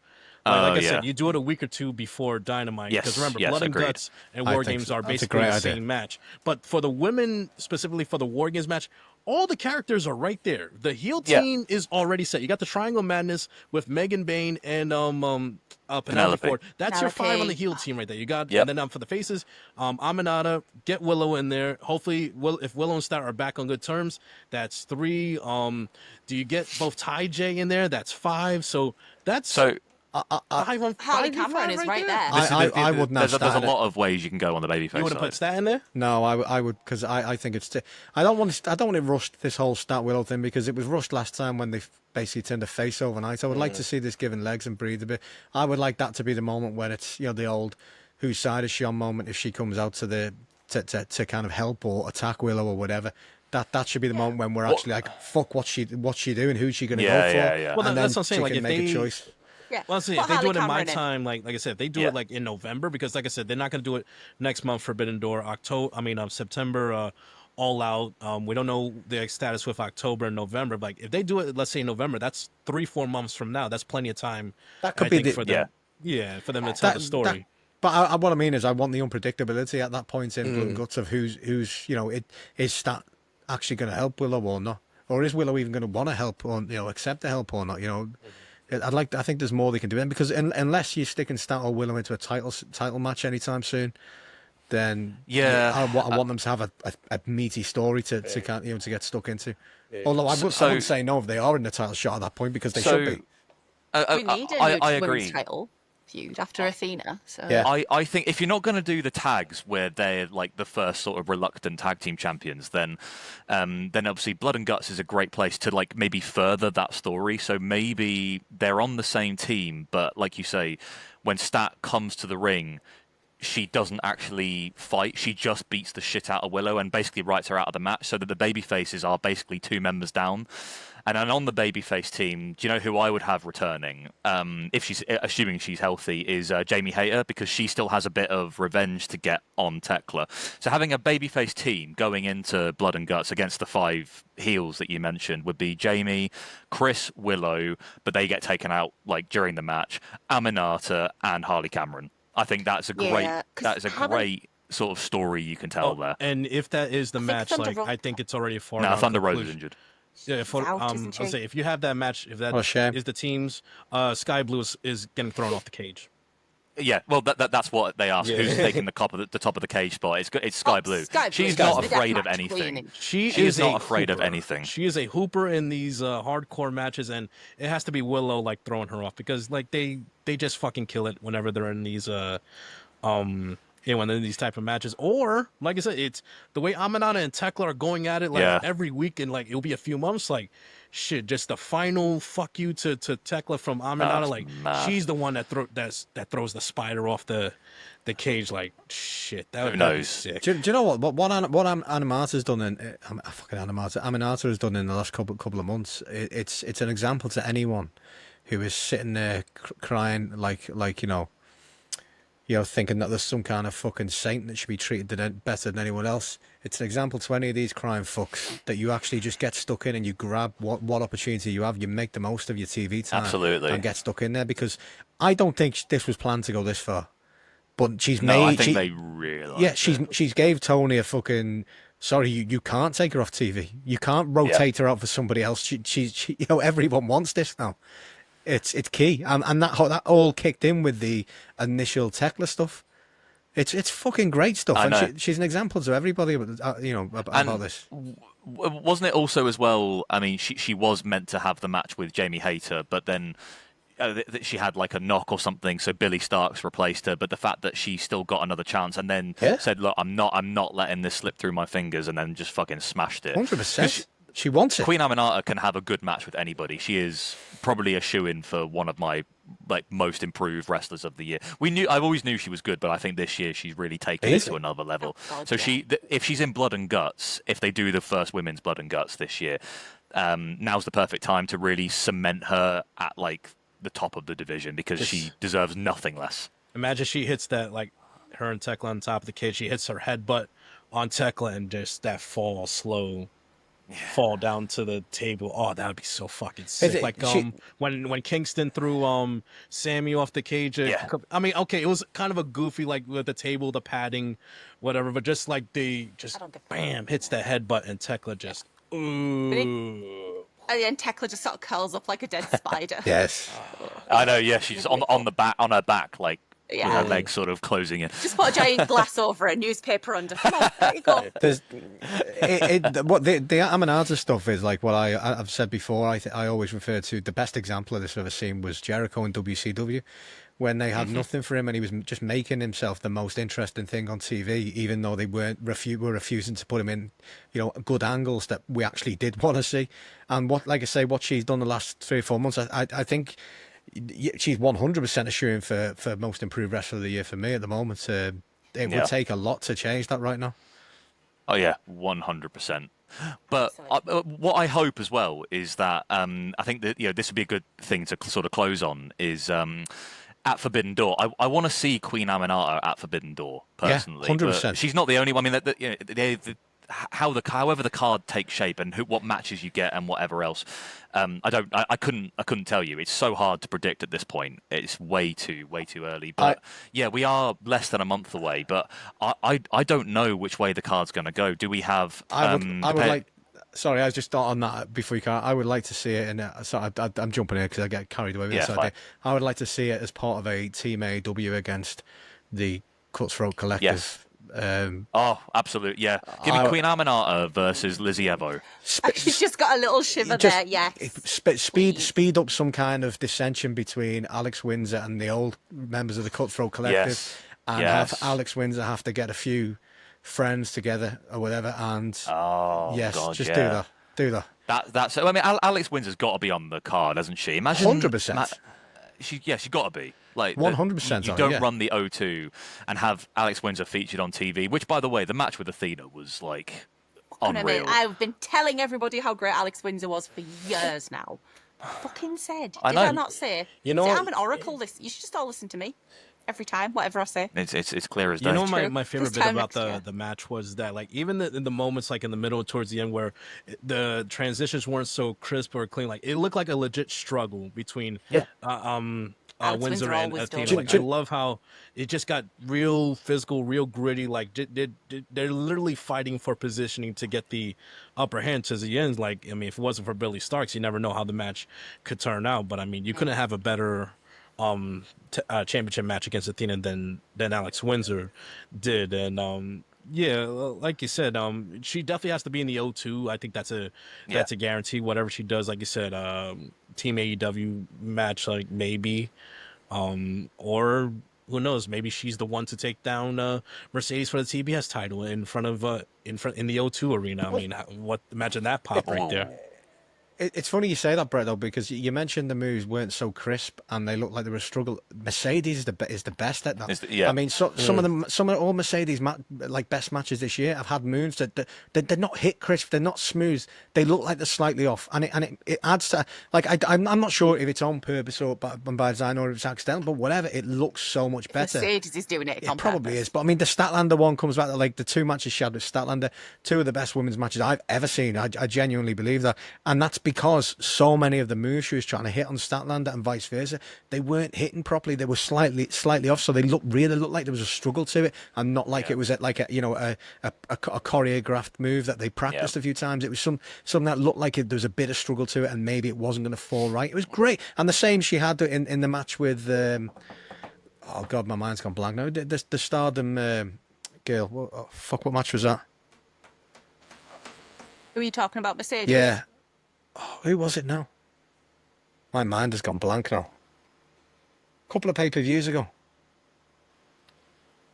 [SPEAKER 4] Like I said, you do it a week or two before Dynamite because remember Blood and
[SPEAKER 3] agreed.
[SPEAKER 4] Guts and
[SPEAKER 1] I
[SPEAKER 4] War
[SPEAKER 1] think
[SPEAKER 4] Games
[SPEAKER 1] so.
[SPEAKER 4] are
[SPEAKER 1] That's a
[SPEAKER 4] basically
[SPEAKER 1] great
[SPEAKER 4] the
[SPEAKER 1] idea.
[SPEAKER 4] same match. But for the women, specifically for the War Games match, all the characters are right there. The heel team is already set. You got the Triangle Madness with Megan Bain and Penelope Ford. That's your 5 on the heel team right there. You got and then for the faces, Aminata, get Willow in there. Hopefully, if Willow and Stat are back on good terms, that's 3. Do you get both Ty J in there? That's 5. So that's 5 on 5.
[SPEAKER 2] Harley Cameron is right there.
[SPEAKER 1] I wouldn't have
[SPEAKER 3] There's a
[SPEAKER 1] started it.
[SPEAKER 3] lot of ways you can go on the babyface
[SPEAKER 4] You want to
[SPEAKER 3] side.
[SPEAKER 4] put Stat in there?
[SPEAKER 1] No, I would because I think it's. I don't want it rushed this whole Stat Willow thing because it was rushed last time when they basically turned a face overnight. I would like to see this given legs and breathe a bit. I would like that to be the moment when it's the old whose side is she on moment if she comes out to kind of help or attack Willow or whatever. That should be the moment when we're actually like fuck what's she doing, who's she going to go for?
[SPEAKER 3] Yeah.
[SPEAKER 4] Well,
[SPEAKER 1] And
[SPEAKER 4] that's
[SPEAKER 1] then
[SPEAKER 4] what I'm saying.
[SPEAKER 1] she
[SPEAKER 4] Like
[SPEAKER 1] can
[SPEAKER 4] if
[SPEAKER 1] make
[SPEAKER 4] they
[SPEAKER 1] a choice.
[SPEAKER 2] Yeah.
[SPEAKER 4] Well, see,
[SPEAKER 2] Put
[SPEAKER 4] if they do
[SPEAKER 2] Harley
[SPEAKER 4] it in my
[SPEAKER 2] Cameron
[SPEAKER 4] time, like I said, if they do it like in November, because like I said, they're not going to do it next month, Forbidden Door, September, All Out. We don't know the status with October and November. But like if they do it, let's say in November, that's 3-4 months from now. That's plenty of time.
[SPEAKER 1] That could
[SPEAKER 4] I
[SPEAKER 1] be
[SPEAKER 4] think,
[SPEAKER 1] the-
[SPEAKER 4] for them. Yeah, for them to tell the story.
[SPEAKER 1] But what I mean is, I want the unpredictability at that point in Blood and Guts of who's is Stat actually going to help Willow or not, or is Willow even going to want to help or accept the help or not? I think there's more they can do then because unless you're sticking Stat or Willow into a title match anytime soon, then I want them to have a meaty story to get stuck into. Although I wouldn't say no if they are in the title shot at that point because they should be.
[SPEAKER 2] We need a
[SPEAKER 3] I
[SPEAKER 2] women's
[SPEAKER 3] agree.
[SPEAKER 2] title feud after Athena. So
[SPEAKER 1] Yeah.
[SPEAKER 3] I think if you're not going to do the tags where they're like the first sort of reluctant tag team champions, then obviously Blood and Guts is a great place to like maybe further that story. So maybe they're on the same team, but like you say, when Stat comes to the ring, she doesn't actually fight. She just beats the shit out of Willow and basically writes her out of the match so that the baby faces are basically 2 members down. And then on the babyface team, do you know who I would have returning? If she's assuming she's healthy, is Jamie Hayter, because she still has a bit of revenge to get on Tekla. So having a babyface team going into Blood and Guts against the 5 heels that you mentioned would be Jamie, Chris, Willow, but they get taken out like during the match, Aminata, and Harley Cameron. I think that's a great sort of story you can tell there.
[SPEAKER 4] And if that is the match,
[SPEAKER 2] Thunder
[SPEAKER 4] I think it's already a far.
[SPEAKER 3] No,
[SPEAKER 4] down
[SPEAKER 3] Thunder Rose is
[SPEAKER 4] conclusion.
[SPEAKER 3] injured.
[SPEAKER 4] Yeah, I'll say if you have that match, if that is the teams, Sky Blue is getting thrown off the cage.
[SPEAKER 3] Yeah, well, that's what they asked. Who's taking the top of the cage spot? It's Sky Blue. She's not afraid of anything. She is not afraid of anything.
[SPEAKER 4] She is a hooper in these hardcore matches, and it has to be Willow like throwing her off, because like they just fucking kill it whenever they're in these when they're in these type of matches. Or like I said, it's the way Aminata and Tekla are going at it every week, and like it'll be a few months. Like shit, just the final fuck you to Tekla from Aminata. She's the one that throws the spider off the cage. Like shit, that would be sick.
[SPEAKER 1] Do you know what Aminata's done Aminata has done in the last couple of months? It's an example to anyone who is sitting there crying like thinking that there's some kind of fucking saint that should be treated better than anyone else. It's an example to any of these crime fucks that you actually just get stuck in and you grab what opportunity you have, you make the most of your TV time.
[SPEAKER 3] Absolutely.
[SPEAKER 1] And get stuck in there, because I don't think this was planned to go this far. But she's
[SPEAKER 3] I think they realised.
[SPEAKER 1] Yeah, she's gave Tony a fucking... Sorry, you can't take her off TV. You can't rotate her out for somebody else. She everyone wants this now. It's key, and that all kicked in with the initial Tekla stuff. It's fucking great stuff, and she's an example to everybody. About this.
[SPEAKER 3] Wasn't it also as well? I mean, she was meant to have the match with Jamie Hayter, but then she had like a knock or something, so Billy Starks replaced her. But the fact that she still got another chance and then said, "Look, I'm not letting this slip through my fingers," and then just fucking smashed it.
[SPEAKER 1] 100%. She wants it.
[SPEAKER 3] Queen Aminata can have a good match with anybody. She is probably a shoo-in for one of my most improved wrestlers of the year. I always knew she was good, but I think this year she's really taken it to another level. If she's in Blood and Guts, if they do the first women's Blood and Guts this year, now's the perfect time to really cement her at the top of the division, because she deserves nothing less.
[SPEAKER 4] Imagine she hits that, her and Tekla on top of the cage. She hits her headbutt on Tekla and just that slow fall down to the table. Oh, that would be so fucking sick. When Kingston threw Sammy off the cage. I mean, okay, it was kind of a goofy, with the table, the padding, whatever, but just bam, hits the headbutt, and Tekla just
[SPEAKER 2] And then Tekla just sort of curls up like a dead spider.
[SPEAKER 1] Yes.
[SPEAKER 3] I know, yeah, she's on her back, with her legs sort of closing in.
[SPEAKER 2] Just put a giant glass over it, newspaper under. Come on, there you go.
[SPEAKER 1] What the Aminata stuff is what I've said before. I always refer to the best example of this I've ever seen was Jericho in WCW, when they had nothing for him and he was just making himself the most interesting thing on TV, even though they were refusing to put him in, good angles that we actually did want to see. And what she's done the last 3 or 4 months, I think. She's 100% assuring for most improved wrestler of the year for me at the moment. It would take a lot to change that right now. Oh yeah,
[SPEAKER 3] 100%. But what I hope as well is that I think that this would be a good thing to sort of close on is at Forbidden Door. I want to see Queen Aminata at Forbidden Door personally.
[SPEAKER 1] 100%.
[SPEAKER 3] She's not the only one. I mean, however the card takes shape and what matches you get and whatever else, I couldn't tell you. It's so hard to predict at this point. It's way too early. But we are less than a month away. But I don't know which way the card's going to go. Do we have? I would like.
[SPEAKER 1] Sorry, I just thought on that before you can. I would like to see it in. Sorry, I'm jumping here because I get carried away with this idea. I would like to see it as part of a Team AW against the Cutthroat Collective.
[SPEAKER 3] Yes. Absolutely, yeah. Give me Queen Aminata versus Lizzie Evo.
[SPEAKER 2] She's just got a little shiver there, yes.
[SPEAKER 1] Speed up some kind of dissension between Alex Windsor and the old members of the Cutthroat Collective, have Alex Windsor have to get a few friends together or whatever, and do that.
[SPEAKER 3] That's. I mean, Alex Windsor's got to be on the card, hasn't she? Imagine
[SPEAKER 1] 100%.
[SPEAKER 3] She's got to be.
[SPEAKER 1] 100%.
[SPEAKER 3] You don't run the O2 and have Alex Windsor featured on TV, which, by the way, the match with Athena was unreal.
[SPEAKER 2] I've been telling everybody how great Alex Windsor was for years now. Fucking said.
[SPEAKER 3] I
[SPEAKER 2] Did
[SPEAKER 3] know.
[SPEAKER 2] I not say?
[SPEAKER 4] You know
[SPEAKER 2] See,
[SPEAKER 4] what?
[SPEAKER 2] I'm an oracle. You should just all listen to me every time, whatever I say.
[SPEAKER 3] It's clear as day.
[SPEAKER 4] You know,
[SPEAKER 2] True.
[SPEAKER 4] my favorite
[SPEAKER 2] This
[SPEAKER 4] bit
[SPEAKER 2] time
[SPEAKER 4] about
[SPEAKER 2] next year.
[SPEAKER 4] the match was that, like, even in the moments, like, in the middle towards the end where the transitions weren't so crisp or clean, like, it looked like a legit struggle between
[SPEAKER 2] Alex
[SPEAKER 4] Windsor
[SPEAKER 2] Windsor
[SPEAKER 4] and
[SPEAKER 2] always
[SPEAKER 4] Athena.
[SPEAKER 2] does.
[SPEAKER 4] Like, I love how it just got real physical, real gritty. Like, they're literally fighting for positioning to get the upper hand to the end. Like, I mean, if it wasn't for Billy Starks, you never know how the match could turn out. But I mean, you couldn't have a better championship match against Athena than Alex Windsor did. And yeah, like you said, she definitely has to be in the O2. I think that's a guarantee. Whatever she does, like you said, Team AEW match, like, maybe, or who knows, maybe she's the one to take down Mercedes for the TBS title in the O2 arena. I mean, imagine that pop right there.
[SPEAKER 1] It's funny you say that, Brett, though, because you mentioned the moves weren't so crisp and they looked like they were a struggle. Mercedes is the best at that.
[SPEAKER 3] Yeah.
[SPEAKER 1] I mean, some of all Mercedes like best matches this year have had moves that they're not hit crisp, they're not smooth, they look like they're slightly off, and it adds to, like, I'm not sure if it's on purpose or by design or if it's accidental, but whatever, it looks so much better.
[SPEAKER 2] Mercedes is doing it.
[SPEAKER 1] It probably is, but I mean, the Statlander one comes back to, like, the two matches she had with Statlander, two of the best women's matches I've ever seen. I genuinely believe that, and that's because so many of the moves she was trying to hit on Statlander and vice versa, they weren't hitting properly. They were slightly off, so they really looked like there was a struggle to it, and not like it was a choreographed move that they practiced a few times. It was something that looked like there was a bit of struggle to it, and maybe it wasn't going to fall right. It was great, and the same she had in the match with oh god, my mind's gone blank now. The Stardom girl. What match was that?
[SPEAKER 2] Who are you talking about, Mercedes?
[SPEAKER 1] Yeah. Oh, who was it now? My mind has gone blank now. A couple of pay-per-views ago.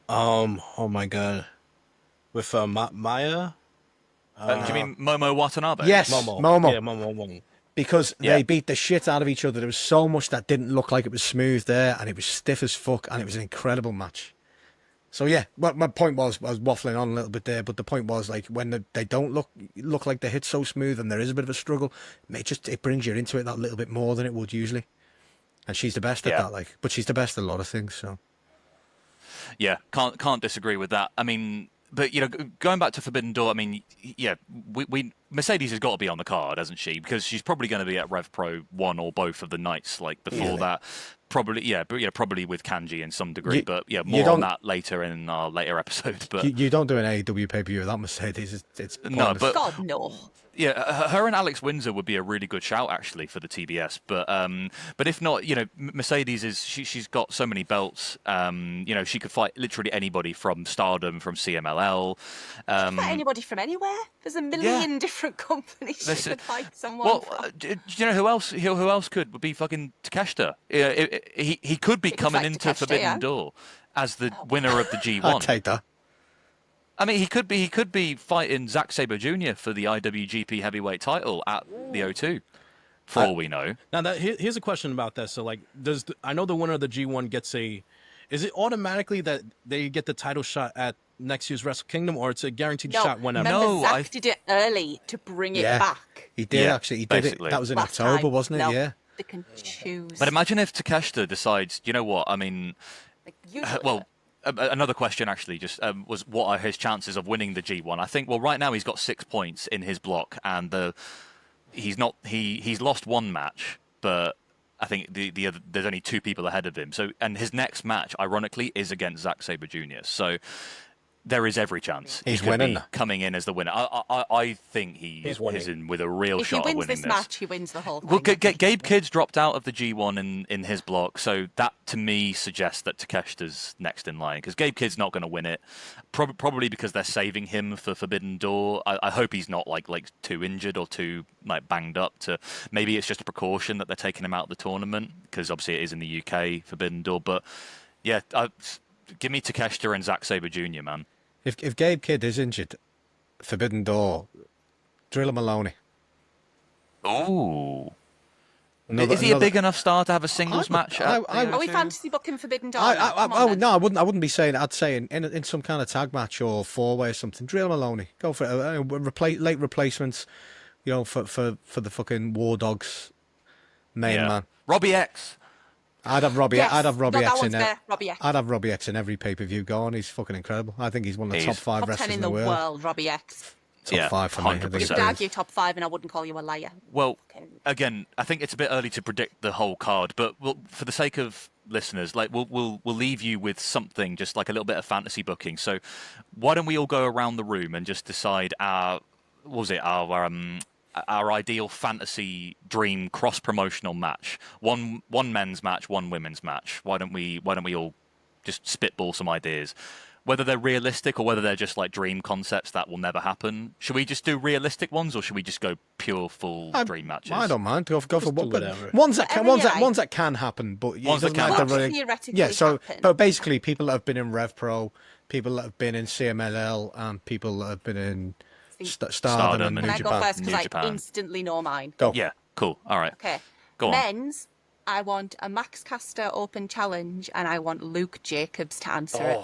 [SPEAKER 4] Oh my god, with Maya.
[SPEAKER 3] Do you mean Momo Watanabe?
[SPEAKER 1] Yes, Momo.
[SPEAKER 4] Yeah, Momo.
[SPEAKER 1] Because they beat the shit out of each other. There was so much that didn't look like it was smooth there, and it was stiff as fuck, and it was an incredible match. So yeah, well, my point was, I was waffling on a little bit there, but the point was, like, when they don't look like they hit so smooth and there is a bit of a struggle, it brings you into it that little bit more than it would usually. And she's the best at that, like, but she's the best at a lot of things. So
[SPEAKER 3] yeah, can't disagree with that. I mean, but going back to Forbidden Door, I mean, yeah, we Mercedes has got to be on the card, hasn't she? Because she's probably going to be at Rev Pro 1 or both of the nights, like, before that. Probably, probably with Kanji in some degree, but more on that later in our later episodes. But
[SPEAKER 1] you don't do an AEW pay-per-view without Mercedes. It's
[SPEAKER 3] no, but
[SPEAKER 2] God no.
[SPEAKER 3] Yeah, her and Alex Windsor would be a really good shout actually for the TBS. But if not, Mercedes she's got so many belts. She could fight literally anybody from Stardom, from CMLL.
[SPEAKER 2] Fight anybody from anywhere. There's a million different companies she could fight someone.
[SPEAKER 3] Well,
[SPEAKER 2] from.
[SPEAKER 3] do you know who else? Who else would be fucking Takeshita? He could be coming into
[SPEAKER 2] Takeshita,
[SPEAKER 3] Forbidden Door as the winner of the G1.
[SPEAKER 1] I'd take that.
[SPEAKER 3] I mean, he could be fighting Zack Sabre Jr. for the IWGP Heavyweight title at the O2, for all we know.
[SPEAKER 4] Now, here's a question about that. So, like, I know the winner of the G1 gets is it automatically that they get the title shot at next year's Wrestle Kingdom, or it's a guaranteed shot whenever?
[SPEAKER 2] Remember, Zack did it early to bring it back.
[SPEAKER 1] He did, actually. He did it. That was in October, wasn't it? Yeah.
[SPEAKER 2] They can choose.
[SPEAKER 3] But imagine if Takeshita decides, you know what, I mean, another question actually just was, what are his chances of winning the G1? I think, well, right now he's got 6 points in his block, and he's lost one match, but I think the other, there's only two people ahead of him. So, and his next match, ironically, is against Zack Sabre Jr. So there is every chance
[SPEAKER 1] he's winning,
[SPEAKER 3] coming in as the winner. I think he's in with a real shot of winning this.
[SPEAKER 2] If he wins this match, he wins the whole thing.
[SPEAKER 3] Well, Gabe Kidd's dropped out of the G1 in his block, so that to me suggests that Takeshita's next in line, because Gabe Kidd's not going to win it, probably because they're saving him for Forbidden Door. I hope he's not like too injured or too banged up. Maybe it's just a precaution that they're taking him out of the tournament, because obviously it is in the UK Forbidden Door. But yeah, give me Takeshita and Zack Sabre Jr., man.
[SPEAKER 1] If Gabe Kidd is injured, Forbidden Door, Drilla Maloney.
[SPEAKER 3] Ooh. Is he a big enough star to have a singles match?
[SPEAKER 2] Are we fantasy booking Forbidden Door? Come on, then.
[SPEAKER 1] No, I wouldn't be saying. I'd say in some kind of tag match or 4-way or something. Drill Maloney, go for it. Late replacements, for the fucking War Dogs main man.
[SPEAKER 3] Robbie X.
[SPEAKER 1] I'd have Robbie.
[SPEAKER 2] Yes.
[SPEAKER 1] I'd have Robbie
[SPEAKER 2] No, that
[SPEAKER 1] X in
[SPEAKER 2] one's
[SPEAKER 1] there.
[SPEAKER 2] fair, Robbie X.
[SPEAKER 1] I'd have Robbie X in every pay-per-view. Go on, he's fucking incredible. I think he's one of the top 5
[SPEAKER 2] Top
[SPEAKER 1] wrestlers
[SPEAKER 2] 10
[SPEAKER 1] in the world.
[SPEAKER 2] Robbie X.
[SPEAKER 1] Top 5 for me. I think
[SPEAKER 2] You
[SPEAKER 1] it
[SPEAKER 2] could
[SPEAKER 1] is.
[SPEAKER 2] argue top 5 and I wouldn't call you a liar.
[SPEAKER 3] Well, again, I think it's a bit early to predict the whole card, but for the sake of listeners, like we'll leave you with something, just like a little bit of fantasy booking. So, why don't we all go around the room and just decide our ideal fantasy dream cross promotional match? One men's match, one women's match. Why don't we all just spitball some ideas? Whether they're realistic or whether they're just like dream concepts that will never happen. Should we just do realistic ones, or should we just go pure full dream matches?
[SPEAKER 1] I don't mind. Go for
[SPEAKER 4] whatever.
[SPEAKER 1] Ones that can happen, but
[SPEAKER 3] Ones that can
[SPEAKER 1] have
[SPEAKER 3] happen.
[SPEAKER 2] Theoretically
[SPEAKER 1] yeah. So,
[SPEAKER 2] happen.
[SPEAKER 1] but basically, people that have been in Rev Pro, people that have been in CMLL, and people that have been in Stardom and
[SPEAKER 2] Can
[SPEAKER 1] New
[SPEAKER 2] I go
[SPEAKER 1] Japan.
[SPEAKER 2] first because I
[SPEAKER 3] Japan.
[SPEAKER 2] instantly know mine?
[SPEAKER 1] Go.
[SPEAKER 3] Yeah, cool. All right.
[SPEAKER 2] Okay.
[SPEAKER 3] Go on.
[SPEAKER 2] Men's, I want a Max Caster Open Challenge and I want Luke Jacobs to answer it.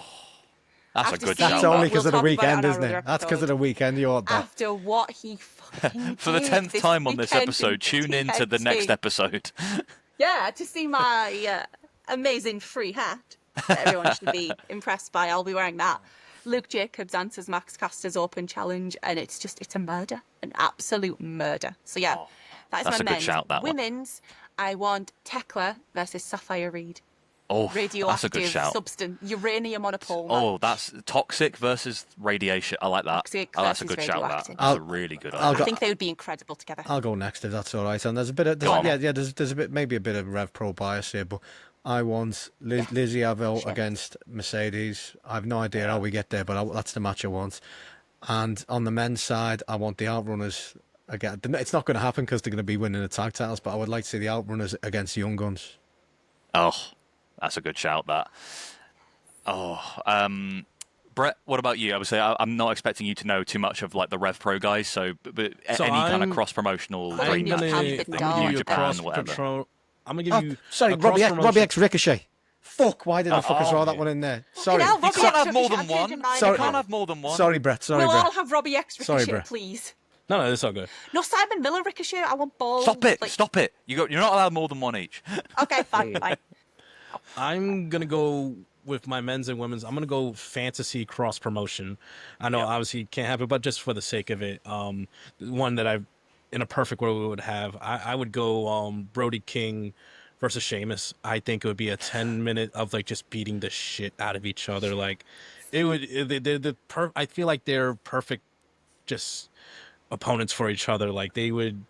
[SPEAKER 3] That's a
[SPEAKER 2] After
[SPEAKER 3] good
[SPEAKER 2] seeing
[SPEAKER 1] That's
[SPEAKER 3] shout.
[SPEAKER 1] only
[SPEAKER 2] We'll
[SPEAKER 1] because of the
[SPEAKER 2] talk about it
[SPEAKER 1] weekend,
[SPEAKER 2] on
[SPEAKER 1] isn't
[SPEAKER 2] our
[SPEAKER 1] it?
[SPEAKER 2] other
[SPEAKER 1] That's because of
[SPEAKER 2] episode.
[SPEAKER 1] the weekend. You want that.
[SPEAKER 2] After what he fucking
[SPEAKER 3] For the
[SPEAKER 2] did
[SPEAKER 3] 10th
[SPEAKER 2] this
[SPEAKER 3] time on this
[SPEAKER 2] weekend
[SPEAKER 3] episode,
[SPEAKER 2] in
[SPEAKER 3] tune in to the
[SPEAKER 2] TNT.
[SPEAKER 3] next episode.
[SPEAKER 2] Yeah, to see my amazing free hat that everyone should be impressed by. I'll be wearing that. Luke Jacobs answers Max Caster's Open Challenge, and it's a murder, an absolute murder. So yeah, that is
[SPEAKER 3] that's
[SPEAKER 2] my
[SPEAKER 3] a good
[SPEAKER 2] men's.
[SPEAKER 3] shout, that one.
[SPEAKER 2] Women's, I want Tekla versus Sapphire Reed.
[SPEAKER 3] Oh, that's a
[SPEAKER 2] Radioactive
[SPEAKER 3] good shout.
[SPEAKER 2] substance, uranium on a pole.
[SPEAKER 3] Oh, that's toxic versus radiation. I like that.
[SPEAKER 2] Toxic
[SPEAKER 3] That's a
[SPEAKER 2] versus
[SPEAKER 3] good shout.
[SPEAKER 2] radioactive.
[SPEAKER 3] That's a really good
[SPEAKER 1] I'll
[SPEAKER 3] idea.
[SPEAKER 2] I think they would be incredible together.
[SPEAKER 1] I'll go next if that's all right. And there's a bit of
[SPEAKER 3] Go on.
[SPEAKER 1] there's a bit, maybe a bit of Rev Pro bias here, but I want Lizzie Evo against Mercedes. I have no idea how we get there, but that's the match I want. And on the men's side, I want the Outrunners again. It's not going to happen because they're going to be winning the tag titles, but I would like to see the Outrunners against Young Guns.
[SPEAKER 3] Oh, that's a good shout, that. Brett, what about you? I would say I'm not expecting you to know too much of like the Rev Pro guys, so any kind of cross promotional dream
[SPEAKER 2] gonna-
[SPEAKER 3] match,
[SPEAKER 2] I'm gonna
[SPEAKER 3] New
[SPEAKER 2] give you a
[SPEAKER 3] Japan, whatever.
[SPEAKER 4] I'm gonna give you.
[SPEAKER 1] Sorry,
[SPEAKER 4] a
[SPEAKER 1] Robbie X Ricochet. Fuck, why did I fucking throw that
[SPEAKER 4] yeah.
[SPEAKER 1] one in there? Sorry.
[SPEAKER 2] hell,
[SPEAKER 3] You
[SPEAKER 2] Robbie
[SPEAKER 3] can't
[SPEAKER 2] X
[SPEAKER 3] have more
[SPEAKER 2] Ricochet,
[SPEAKER 3] than
[SPEAKER 2] I've changed
[SPEAKER 3] one.
[SPEAKER 2] my mind
[SPEAKER 3] You
[SPEAKER 2] again.
[SPEAKER 3] can't have more than one.
[SPEAKER 1] Sorry, Brett.
[SPEAKER 2] We'll all have Robbie X
[SPEAKER 1] Sorry,
[SPEAKER 2] Ricochet,
[SPEAKER 1] Brett.
[SPEAKER 2] please.
[SPEAKER 4] No, it's all good.
[SPEAKER 2] No, Simon Miller Ricochet. I want balls.
[SPEAKER 3] Stop it!
[SPEAKER 2] Like-
[SPEAKER 3] Stop it! You're not allowed more than one each.
[SPEAKER 2] Okay, fine.
[SPEAKER 4] I'm gonna go with my men's and women's. I'm gonna go fantasy cross promotion. I know obviously you can't have it, but just for the sake of it, one that I, in a perfect world, would have. I would go Brody King versus Sheamus. I think it would be a 10-minute of like just beating the shit out of each other. Like it would. I feel like they're perfect, just opponents for each other. Like they would.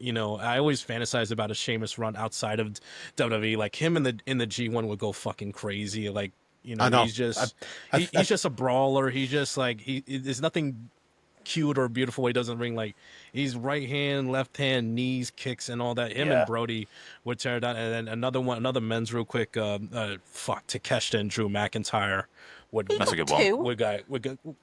[SPEAKER 4] You know, I always fantasize about a Sheamus run outside of WWE. Like him in the G1 would go fucking crazy. Like, you know,
[SPEAKER 1] I know.
[SPEAKER 4] he's just he's just a brawler. He's just like there's nothing cute or beautiful way he doesn't ring. Like he's right hand, left hand, knees, kicks, and all that. Him and Brody would tear it down. And then another men's real quick. Takeshita and Drew McIntyre would.
[SPEAKER 3] That's a good one.
[SPEAKER 2] Two.
[SPEAKER 4] We go.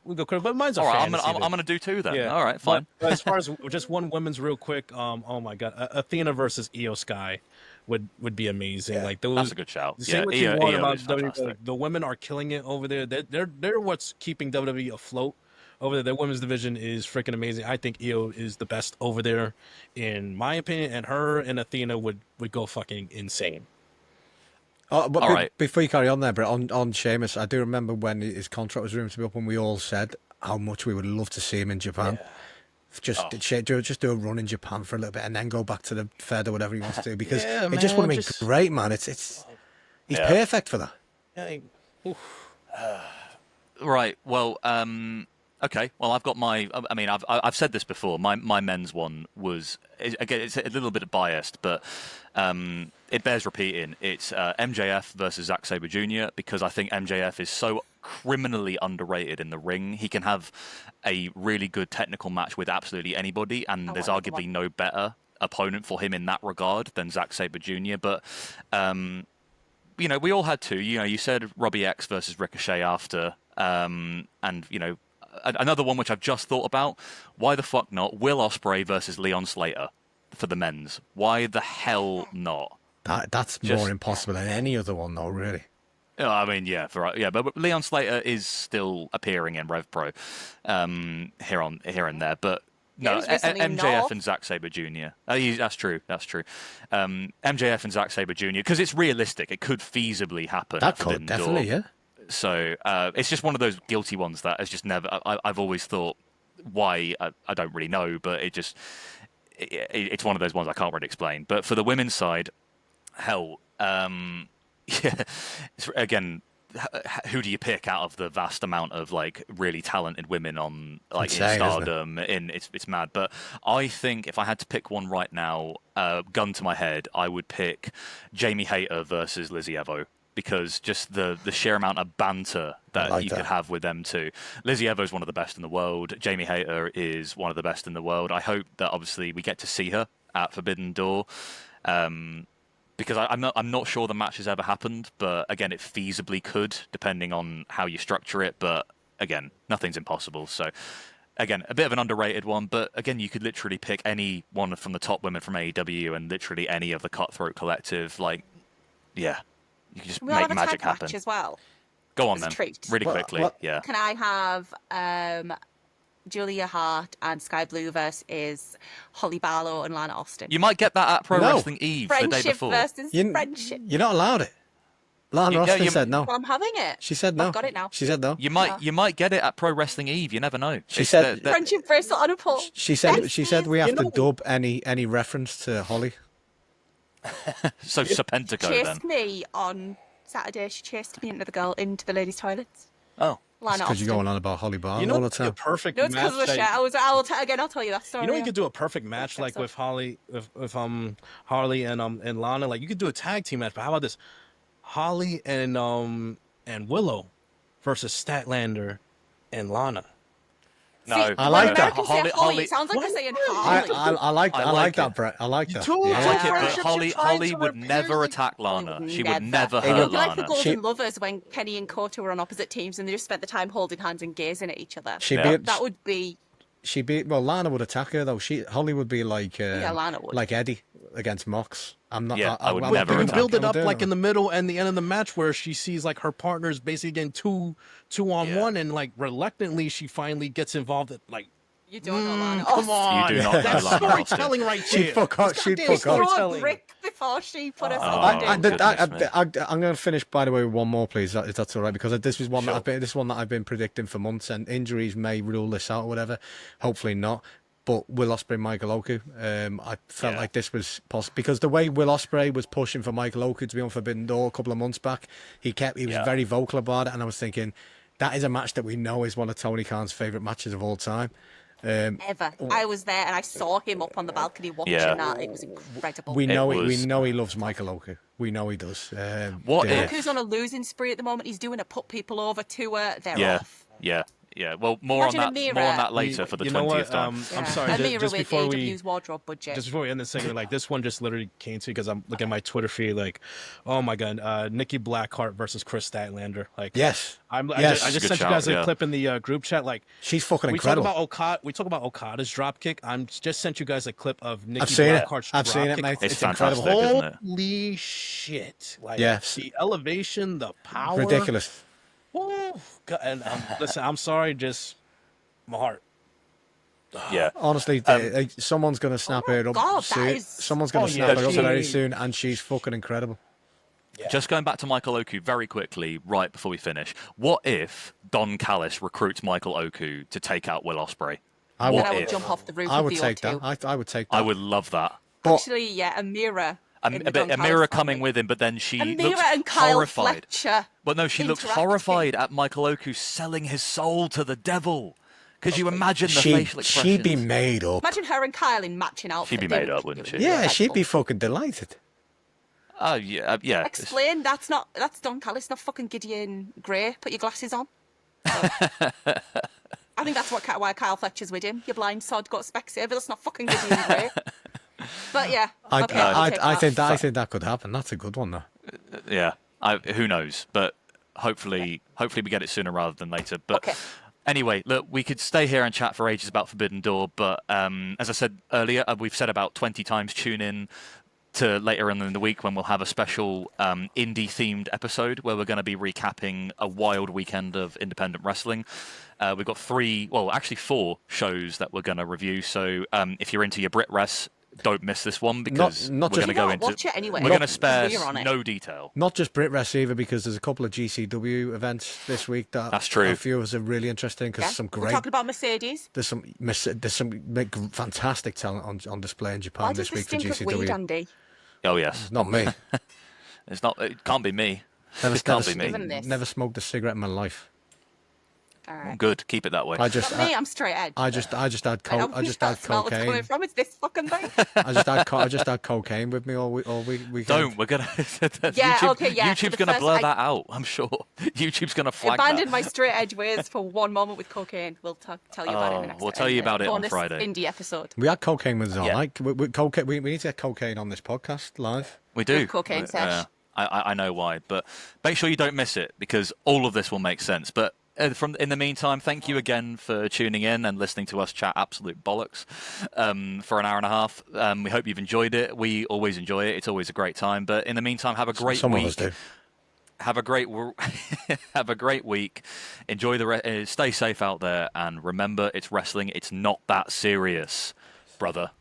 [SPEAKER 4] But mine's a
[SPEAKER 3] All right,
[SPEAKER 4] fantasy.
[SPEAKER 3] I'm gonna do two then.
[SPEAKER 4] Yeah.
[SPEAKER 3] All right, fine.
[SPEAKER 4] But as far as just one women's real quick, oh my god, Athena versus Io Sky would be amazing. Like those,
[SPEAKER 3] That's a good shout.
[SPEAKER 4] Say
[SPEAKER 3] Yeah,
[SPEAKER 4] what you
[SPEAKER 3] Io
[SPEAKER 4] want
[SPEAKER 3] is
[SPEAKER 4] about
[SPEAKER 3] fantastic.
[SPEAKER 4] WWE. The women are killing it over there. They're what's keeping WWE afloat over there. Their women's division is freaking amazing. I think Io is the best over there, in my opinion. And her and Athena would go fucking insane.
[SPEAKER 1] Oh, but
[SPEAKER 3] All right.
[SPEAKER 1] Before you carry on there, Brett, on Sheamus, I do remember when his contract was rumored to be up, and we all said how much we would love to see him in Japan. Just do a run in Japan for a little bit, and then go back to the Fed or whatever he wants to do, because it just would have been great, man. He's perfect for that.
[SPEAKER 3] Right. Well, okay. Well, I've got my. I mean, I've said this before. My men's one was, again, it's a little bit biased, but it bears repeating. It's MJF versus Zack Sabre Jr. because I think MJF is so criminally underrated in the ring. He can have a really good technical match with absolutely anybody, and there's arguably no better opponent for him in that regard than Zack Sabre Jr. But you know, we all had two. You know, you said Robbie X versus Ricochet after, and you know, another one which I've just thought about. Why the fuck not? Will Ospreay versus Leon Slater. for the men's. Why the hell not?
[SPEAKER 1] That's
[SPEAKER 3] Just-
[SPEAKER 1] more impossible than any other one, though, really.
[SPEAKER 3] I mean, yeah, but Leon Slater is still appearing in Rev Pro here and there, but
[SPEAKER 2] Yeah,
[SPEAKER 3] no,
[SPEAKER 2] he was recently in
[SPEAKER 3] MJF
[SPEAKER 2] North.
[SPEAKER 3] and Zack Sabre Jr. That's true. MJF and Zack Sabre Jr. because it's realistic. It could feasibly happen.
[SPEAKER 1] That
[SPEAKER 3] at
[SPEAKER 1] could,
[SPEAKER 3] Forbidden Door.
[SPEAKER 1] definitely, yeah.
[SPEAKER 3] So it's just one of those guilty ones that has just never. I've always thought why I don't really know, but it's one of those ones I can't really explain. But for the women's side, hell, yeah, again, who do you pick out of the vast amount of like really talented women on like in
[SPEAKER 1] Insane, isn't it?
[SPEAKER 3] Stardom? It's mad. But I think if I had to pick one right now, gun to my head, I would pick Jamie Hayter versus Lizzie Evo. Because just the sheer amount of banter that you could have with them two. Lizzie Evo is one of the best in the world. Jamie Hayter is one of the best in the world. I hope that obviously we get to see her at Forbidden Door. Because I'm not sure the match has ever happened, but again, it feasibly could, depending on how you structure it. But again, nothing's impossible. So again, a bit of an underrated one, but again, you could literally pick any one from the top women from AEW and literally any of the Cutthroat Collective. Like, yeah. You can just
[SPEAKER 2] We'll
[SPEAKER 3] make
[SPEAKER 2] have a
[SPEAKER 3] magic
[SPEAKER 2] tag
[SPEAKER 3] happen.
[SPEAKER 2] match as well.
[SPEAKER 3] Go on
[SPEAKER 2] as a
[SPEAKER 3] then,
[SPEAKER 2] treat.
[SPEAKER 3] really quickly. Yeah.
[SPEAKER 2] Can I have Julia Hart and Sky Blue versus Holly Barlow and Lana Austin?
[SPEAKER 3] You might get that at Pro
[SPEAKER 1] No.
[SPEAKER 3] Wrestling Eve the day
[SPEAKER 2] Friendship
[SPEAKER 3] before.
[SPEAKER 2] versus friendship.
[SPEAKER 1] You're not allowed it. Lana Austin said no.
[SPEAKER 2] Well, I'm having it.
[SPEAKER 1] She said no.
[SPEAKER 2] I've got it now.
[SPEAKER 1] She said no.
[SPEAKER 3] You might get it at Pro Wrestling Eve. You never know.
[SPEAKER 1] She said-
[SPEAKER 2] Friendship versus Lana Paul.
[SPEAKER 1] She said we have to dub any reference to Holly.
[SPEAKER 3] so Serpentico
[SPEAKER 2] Chased
[SPEAKER 3] then.
[SPEAKER 2] me on Saturday. She chased me into the ladies' toilets.
[SPEAKER 3] Oh.
[SPEAKER 2] Lana
[SPEAKER 1] Because you're
[SPEAKER 2] Austin.
[SPEAKER 1] going on about Holly Bar
[SPEAKER 4] You know,
[SPEAKER 1] all the
[SPEAKER 4] what's a
[SPEAKER 1] time.
[SPEAKER 4] perfect
[SPEAKER 2] No, it's
[SPEAKER 4] match.
[SPEAKER 2] because of the
[SPEAKER 4] that-
[SPEAKER 2] shit. I'll tell you that story.
[SPEAKER 4] You know, you could do a perfect match like with Holly, with Harley and Lana. Like you could do a tag team match. But how about this? Holly and Willow versus Statlander and Lana.
[SPEAKER 3] No,
[SPEAKER 1] I like that.
[SPEAKER 2] Americans say Holly, it sounds like they're saying Harley.
[SPEAKER 1] I like
[SPEAKER 3] I like
[SPEAKER 1] that,
[SPEAKER 3] it.
[SPEAKER 1] Brett. I like that.
[SPEAKER 4] Two
[SPEAKER 3] I like it, but
[SPEAKER 4] friendships
[SPEAKER 3] Holly
[SPEAKER 4] you're trying to
[SPEAKER 3] would
[SPEAKER 4] repair,
[SPEAKER 3] never
[SPEAKER 4] like-
[SPEAKER 3] attack Lana.
[SPEAKER 2] would
[SPEAKER 3] She would never
[SPEAKER 1] It
[SPEAKER 3] hurt
[SPEAKER 1] would-
[SPEAKER 2] It'd be like the
[SPEAKER 3] Lana.
[SPEAKER 2] Golden
[SPEAKER 1] She-
[SPEAKER 2] Lovers when Kenny and Kota were on opposite teams and they just spent the time holding hands and gazing at each other. That would be.
[SPEAKER 1] Well, Lana would attack her though. Holly would be like
[SPEAKER 2] Lana would.
[SPEAKER 1] like Eddie against Mox. I'm not.
[SPEAKER 3] Yeah, I would
[SPEAKER 1] I'm
[SPEAKER 3] never
[SPEAKER 1] not
[SPEAKER 4] You
[SPEAKER 3] attack
[SPEAKER 4] build it
[SPEAKER 1] I'm
[SPEAKER 4] up
[SPEAKER 1] doing
[SPEAKER 4] like in the middle and the end of the match where she sees like her partner's basically getting two on
[SPEAKER 3] Yeah.
[SPEAKER 4] one, and like reluctantly she finally gets involved. Like,
[SPEAKER 2] You don't know Lana.
[SPEAKER 4] come on,
[SPEAKER 3] You do not know
[SPEAKER 4] that's
[SPEAKER 3] Lana Austin.
[SPEAKER 4] storytelling right
[SPEAKER 1] She'd
[SPEAKER 4] there.
[SPEAKER 1] fuck up.
[SPEAKER 4] That's
[SPEAKER 1] She'd
[SPEAKER 4] goddamn
[SPEAKER 1] fuck up.
[SPEAKER 2] Throw a
[SPEAKER 4] storytelling.
[SPEAKER 2] brick before she put herself
[SPEAKER 3] Oh,
[SPEAKER 2] on
[SPEAKER 3] goodness me.
[SPEAKER 1] I'm going to finish, by the way, with one more, please, if that's all right, because this is one
[SPEAKER 3] Sure.
[SPEAKER 1] that I've been predicting for months, and injuries may rule this out or whatever. Hopefully not. But Will Ospreay, Michael Oku, I felt like this was possible because the way Will Ospreay was pushing for Michael Oku to be on Forbidden Door a couple of months back, he was very vocal about it, and I was thinking that is a match that we know is one of Tony Khan's favourite matches of all time.
[SPEAKER 2] Ever. I was there and I saw him up on the balcony watching that. It was incredible.
[SPEAKER 1] We know
[SPEAKER 3] It
[SPEAKER 1] we
[SPEAKER 3] was-
[SPEAKER 1] know he loves Michael Oku. We know he does.
[SPEAKER 3] What
[SPEAKER 1] yeah.
[SPEAKER 3] if-
[SPEAKER 2] Oku's on a losing spree at the moment. He's doing a put people over tour. They're
[SPEAKER 3] Yeah,
[SPEAKER 2] off.
[SPEAKER 3] yeah. Well, more
[SPEAKER 2] Imagine
[SPEAKER 3] on
[SPEAKER 2] a
[SPEAKER 3] that.
[SPEAKER 2] mirror.
[SPEAKER 3] More on that later for the
[SPEAKER 4] You know
[SPEAKER 3] 20th
[SPEAKER 4] what?
[SPEAKER 3] time.
[SPEAKER 4] I'm sorry.
[SPEAKER 2] A mirror
[SPEAKER 4] Just
[SPEAKER 2] with
[SPEAKER 4] before we
[SPEAKER 2] AW's wardrobe budget.
[SPEAKER 4] Just before we end this segment, like this one just literally came to me because I'm looking at my Twitter feed, like, oh my god, Nikki Blackheart versus Chris Statlander. Like,
[SPEAKER 1] Yes.
[SPEAKER 4] I
[SPEAKER 1] Yes.
[SPEAKER 4] just
[SPEAKER 3] Good
[SPEAKER 4] sent
[SPEAKER 3] shout,
[SPEAKER 4] you guys a
[SPEAKER 3] yeah.
[SPEAKER 4] clip in the group chat. Like,
[SPEAKER 1] She's fucking
[SPEAKER 4] we talk
[SPEAKER 1] incredible.
[SPEAKER 4] about Okada. We talk about Okada's dropkick. I'm just sent you guys a clip of Nikki
[SPEAKER 1] I've seen it.
[SPEAKER 4] Blackheart's
[SPEAKER 1] I've seen it,
[SPEAKER 4] dropkick.
[SPEAKER 1] mate.
[SPEAKER 3] It's
[SPEAKER 1] It's incredible.
[SPEAKER 3] fantastic, isn't it?
[SPEAKER 4] Holy shit! Like,
[SPEAKER 1] Yes.
[SPEAKER 4] the elevation, the power,
[SPEAKER 1] Ridiculous.
[SPEAKER 4] Woo. God, and listen, I'm sorry, just my heart.
[SPEAKER 3] Yeah.
[SPEAKER 1] Honestly, someone's going to snap
[SPEAKER 2] Oh my
[SPEAKER 1] her up
[SPEAKER 2] God, that
[SPEAKER 1] soon.
[SPEAKER 2] is-
[SPEAKER 1] Someone's going
[SPEAKER 4] Oh,
[SPEAKER 1] to
[SPEAKER 4] yeah,
[SPEAKER 1] snap her up
[SPEAKER 3] she-
[SPEAKER 1] very soon, and she's fucking incredible.
[SPEAKER 3] Just going back to Michael Oku very quickly, right before we finish. What if Don Callis recruits Michael Oku to take out Will Ospreay?
[SPEAKER 1] I
[SPEAKER 3] What
[SPEAKER 2] And I would
[SPEAKER 3] if?
[SPEAKER 2] jump off the roof
[SPEAKER 1] I
[SPEAKER 2] with
[SPEAKER 1] would
[SPEAKER 2] the
[SPEAKER 1] take
[SPEAKER 2] O2.
[SPEAKER 1] that. I would take that.
[SPEAKER 3] I would love that.
[SPEAKER 1] But
[SPEAKER 2] Actually, yeah, a mirror. in the
[SPEAKER 3] A
[SPEAKER 2] Don
[SPEAKER 3] mirror
[SPEAKER 2] Callis
[SPEAKER 3] coming
[SPEAKER 2] family.
[SPEAKER 3] with him, but then she
[SPEAKER 2] A
[SPEAKER 3] looks
[SPEAKER 2] mirror and Kyle
[SPEAKER 3] horrified.
[SPEAKER 2] Fletcher.
[SPEAKER 3] But no, she looks
[SPEAKER 2] interacting.
[SPEAKER 3] horrified at Michael Oku selling his soul to the devil. Because you imagine the facial expressions.
[SPEAKER 1] she'd be made up.
[SPEAKER 2] Imagine her and Kyle in matching outfits.
[SPEAKER 3] She'd be made up, wouldn't she?
[SPEAKER 1] Yeah, she'd be fucking delighted.
[SPEAKER 3] Oh yeah, yeah.
[SPEAKER 2] Explain. That's Don Callis, not fucking Gideon Grey. Put your glasses on. I think that's why Kyle Fletcher's with him. You blind sod, got Specsavers. That's not fucking Gideon Grey. But yeah, okay, I'll take
[SPEAKER 1] I
[SPEAKER 2] that.
[SPEAKER 1] think that could happen. That's a good one, though.
[SPEAKER 3] Yeah. Who knows? But hopefully we get it sooner rather than later. But
[SPEAKER 2] Okay.
[SPEAKER 3] Anyway, look, we could stay here and chat for ages about Forbidden Door, but as I said earlier, we've said about 20 times tune in to later on in the week when we'll have a special indie-themed episode where we're going to be recapping a wild weekend of independent wrestling. We've got 4 shows that we're going to review, so if you're into your Britwres, don't miss this one because
[SPEAKER 1] Not
[SPEAKER 3] we're going to go into.
[SPEAKER 2] Watch it anyway.
[SPEAKER 3] We're going to spare
[SPEAKER 2] We're on it.
[SPEAKER 3] no detail.
[SPEAKER 1] Not just Britwres either, because there's a couple of GCW events this week
[SPEAKER 3] That's true.
[SPEAKER 1] I feel are really interesting because some
[SPEAKER 2] We're
[SPEAKER 1] great.
[SPEAKER 2] talking about Mercedes.
[SPEAKER 1] There's some fantastic talent on display in Japan
[SPEAKER 2] Why
[SPEAKER 1] this
[SPEAKER 2] does this
[SPEAKER 1] week for
[SPEAKER 2] stink of weed,
[SPEAKER 1] GCW.
[SPEAKER 2] Andy?
[SPEAKER 3] Oh yes,
[SPEAKER 1] Not me.
[SPEAKER 3] it's not. It can't be me.
[SPEAKER 1] Never,
[SPEAKER 3] It can't
[SPEAKER 1] never,
[SPEAKER 3] be me.
[SPEAKER 2] Given this.
[SPEAKER 1] never smoked a cigarette in my life.
[SPEAKER 2] All right.
[SPEAKER 3] Good. Keep it that way.
[SPEAKER 1] I just,
[SPEAKER 2] Not me, I'm straight edge.
[SPEAKER 1] I just had
[SPEAKER 2] I just had smell what's coming
[SPEAKER 1] cocaine.
[SPEAKER 2] from. It's this fucking thing.
[SPEAKER 1] I just had cocaine with me all weekend.
[SPEAKER 3] Don't. We're gonna.
[SPEAKER 2] Yeah, okay, yeah, for
[SPEAKER 3] YouTube's
[SPEAKER 2] the
[SPEAKER 3] gonna
[SPEAKER 2] first-
[SPEAKER 3] blur
[SPEAKER 2] I-
[SPEAKER 3] that out. I'm sure. YouTube's gonna flag
[SPEAKER 2] Abandoned
[SPEAKER 3] that.
[SPEAKER 2] my straight edge ways for one moment with cocaine. We'll tell you about it in the next
[SPEAKER 3] we'll tell you about it on
[SPEAKER 2] bonus
[SPEAKER 3] Friday.
[SPEAKER 2] indie episode.
[SPEAKER 1] We had cocaine with us on.
[SPEAKER 3] Yeah.
[SPEAKER 1] Like we need to get cocaine on this podcast live.
[SPEAKER 3] We do.
[SPEAKER 2] With cocaine sesh.
[SPEAKER 3] I know why, but make sure you don't miss it because all of this will make sense. But in the meantime, thank you again for tuning in and listening to us chat absolute bollocks for an hour and a half. We hope you've enjoyed it. We always enjoy it. It's always a great time. But in the meantime, have a great
[SPEAKER 1] Some
[SPEAKER 3] week.
[SPEAKER 1] of us do.
[SPEAKER 3] Have a great have a great week. Enjoy stay safe out there, and remember, it's wrestling. It's not that serious, brother.